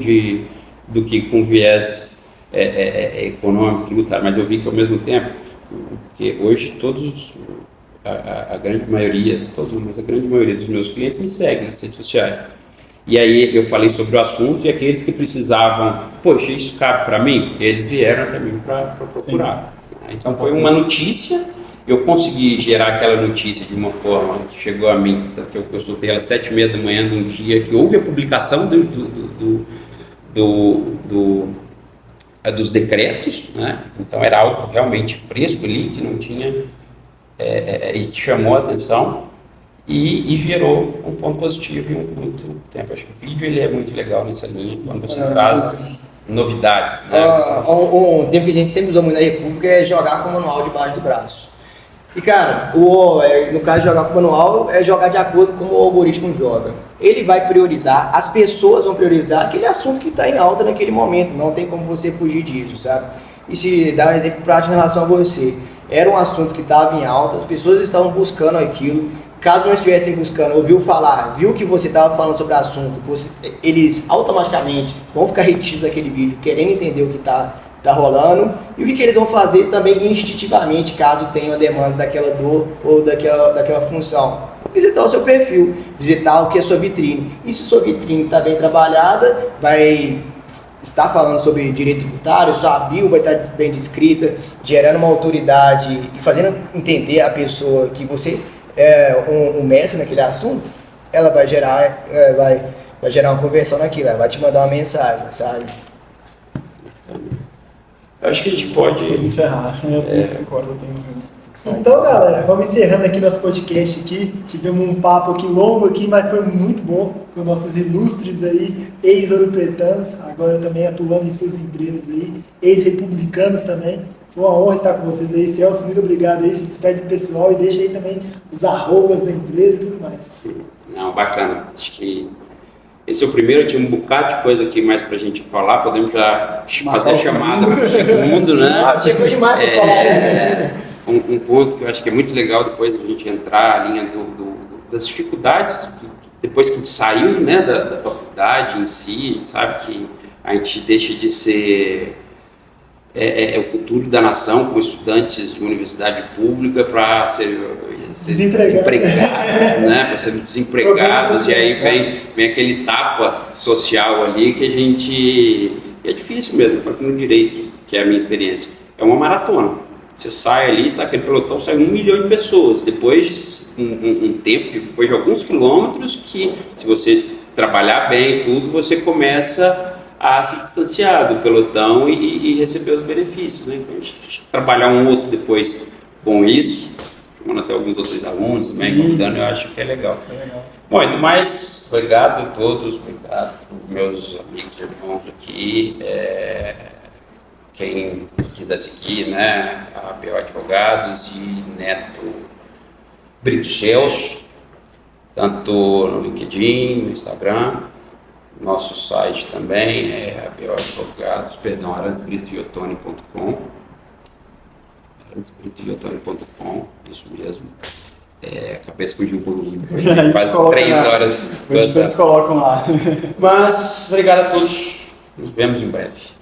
do que com viés econômico, tributário, mas eu vi que ao mesmo tempo, porque hoje a grande maioria dos meus clientes me seguem nas redes sociais. E aí eu falei sobre o assunto e aqueles que precisavam, poxa, isso cabe para mim, eles vieram até mim para procurar. Sim. Então foi uma notícia, eu consegui gerar aquela notícia de uma forma que chegou a mim, tanto que eu soltei ela às 7h30 da manhã de um dia que houve a publicação dos decretos, né? Então era algo realmente fresco ali, que não tinha, e que chamou a atenção. E gerou um ponto positivo em muito tempo. Acho que o vídeo ele é muito legal nessa linha, quando você traz novidades. Né? Um tempo que a gente sempre usou muito na República é jogar com o manual debaixo do braço. E cara, no caso de jogar com o manual, é jogar de acordo com o algoritmo joga. Ele vai priorizar, as pessoas vão priorizar aquele assunto que está em alta naquele momento, não tem como você fugir disso, sabe? E se dar um exemplo prático em relação a você, era um assunto que estava em alta, as pessoas estavam buscando aquilo. Caso não estivessem buscando, ouviu falar, viu que você estava falando sobre o assunto, eles automaticamente vão ficar retidos daquele vídeo, querendo entender o que está rolando. E o que eles vão fazer também instintivamente, caso tenha uma demanda daquela dor ou daquela função? Visitar o seu perfil, visitar o que é sua vitrine. E se sua vitrine está bem trabalhada, vai estar falando sobre direito tributário, sua bio vai estar bem descrita, gerando uma autoridade e fazendo entender a pessoa que você um mestre naquele assunto, ela vai gerar uma conversão naquilo, ela vai te mandar uma mensagem, sabe? Eu acho que a gente pode encerrar. Então, galera, vamos encerrando aqui nosso podcast aqui. Tivemos um papo aqui longo aqui, mas foi muito bom com nossos ilustres aí, ex-ouropretanos, agora também atuando em suas empresas aí, ex-republicanos também. Foi uma honra estar com vocês aí, Celso, muito obrigado aí, se despede do pessoal e deixa aí também os arrobas da empresa e tudo mais. Não, bacana, acho que esse é o primeiro, tinha um bocado de coisa aqui mais pra gente falar, podemos já fazer a chamada pro segundo, né? Chegou demais pra falar. Um ponto que eu acho que é muito legal depois a gente entrar a linha das dificuldades, depois que a gente saiu, né, da faculdade em si, sabe, que a gente deixa de ser é o futuro da nação, com estudantes de universidade pública para ser desempregados, né? Para serem desempregados, e aí vem aquele tapa social ali que a gente... É difícil mesmo, eu no direito, que é a minha experiência. É uma maratona. Você sai ali, tá aquele pelotão, sai 1 milhão de pessoas. Depois de um tempo, depois de alguns quilômetros, que se você trabalhar bem tudo, você começa a se distanciar do pelotão e receber os benefícios, né? Então, a gente trabalhar um outro depois com isso, chamando até alguns outros alunos também, convidando, eu acho que é legal. Bom, e do mais, obrigado a todos, obrigado aos meus amigos e irmãos aqui. Quem quiser seguir, né, a BO Advogados e Neto Brito Cheus, tanto no LinkedIn, no Instagram. Nosso site também é aranhesbritoiotone.com, aranhesbritoiotone.com, isso mesmo. A cabeça fugiu por quase 3 horas. Eles colocam lá. Mas, obrigado a todos, nos vemos em breve.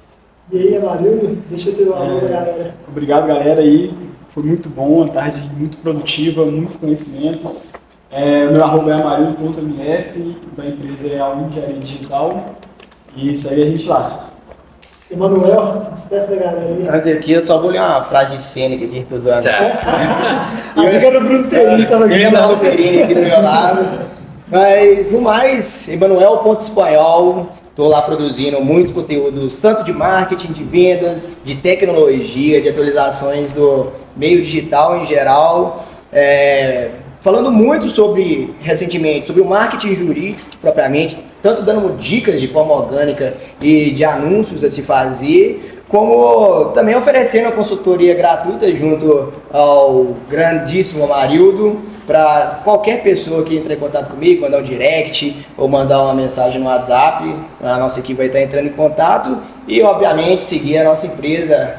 E aí, Amarildo, deixa seu alô pra galera. Obrigado, galera, aí. Foi muito bom, uma tarde muito produtiva, muitos conhecimentos. Meu arroba é amarildo.mf, da empresa é a Engenharia Digital, e segue a gente lá. Emanuel, se despeça da galera aí. Mas aqui eu só vou ler uma frase de cênica aqui, tô zoando. Acho que era o Bruno Perini, tava aqui. Eu Perini aqui do meu lado. Mas, no mais, Emanuel.espanhol, estou lá produzindo muitos conteúdos, tanto de marketing, de vendas, de tecnologia, de atualizações do meio digital em geral. Falando muito recentemente, sobre o marketing jurídico propriamente, tanto dando dicas de forma orgânica e de anúncios a se fazer, como também oferecendo a consultoria gratuita junto ao grandíssimo Amarildo, para qualquer pessoa que entre em contato comigo, mandar um direct ou mandar uma mensagem no WhatsApp, a nossa equipe vai estar entrando em contato, e obviamente seguir a nossa empresa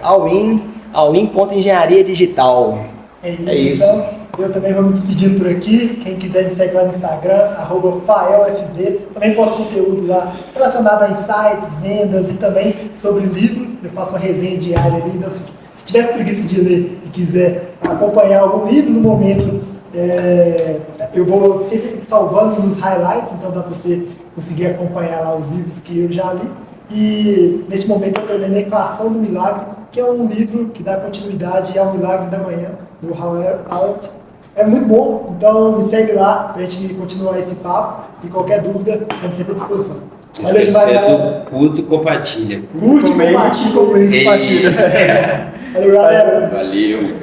allin.engenharia digital. É isso. Então. Eu também vou me despedindo por aqui. Quem quiser me segue lá no Instagram, @faelfv. Também posto conteúdo lá relacionado a insights, vendas e também sobre livros. Eu faço uma resenha diária ali. Então, se tiver preguiça de ler e quiser acompanhar algum livro no momento, eu vou sempre salvando nos highlights, então dá para você conseguir acompanhar lá os livros que eu já li. E nesse momento eu estou lendo A Equação do Milagre, que é um livro que dá continuidade ao Milagre da Manhã, do Howard Alt. É muito bom, então me segue lá para a gente continuar esse papo e qualquer dúvida, estamos sempre à disposição. Valeu, galera. Curte e compartilha. Curte, compartilha. Valeu, Valeu, galera. Valeu.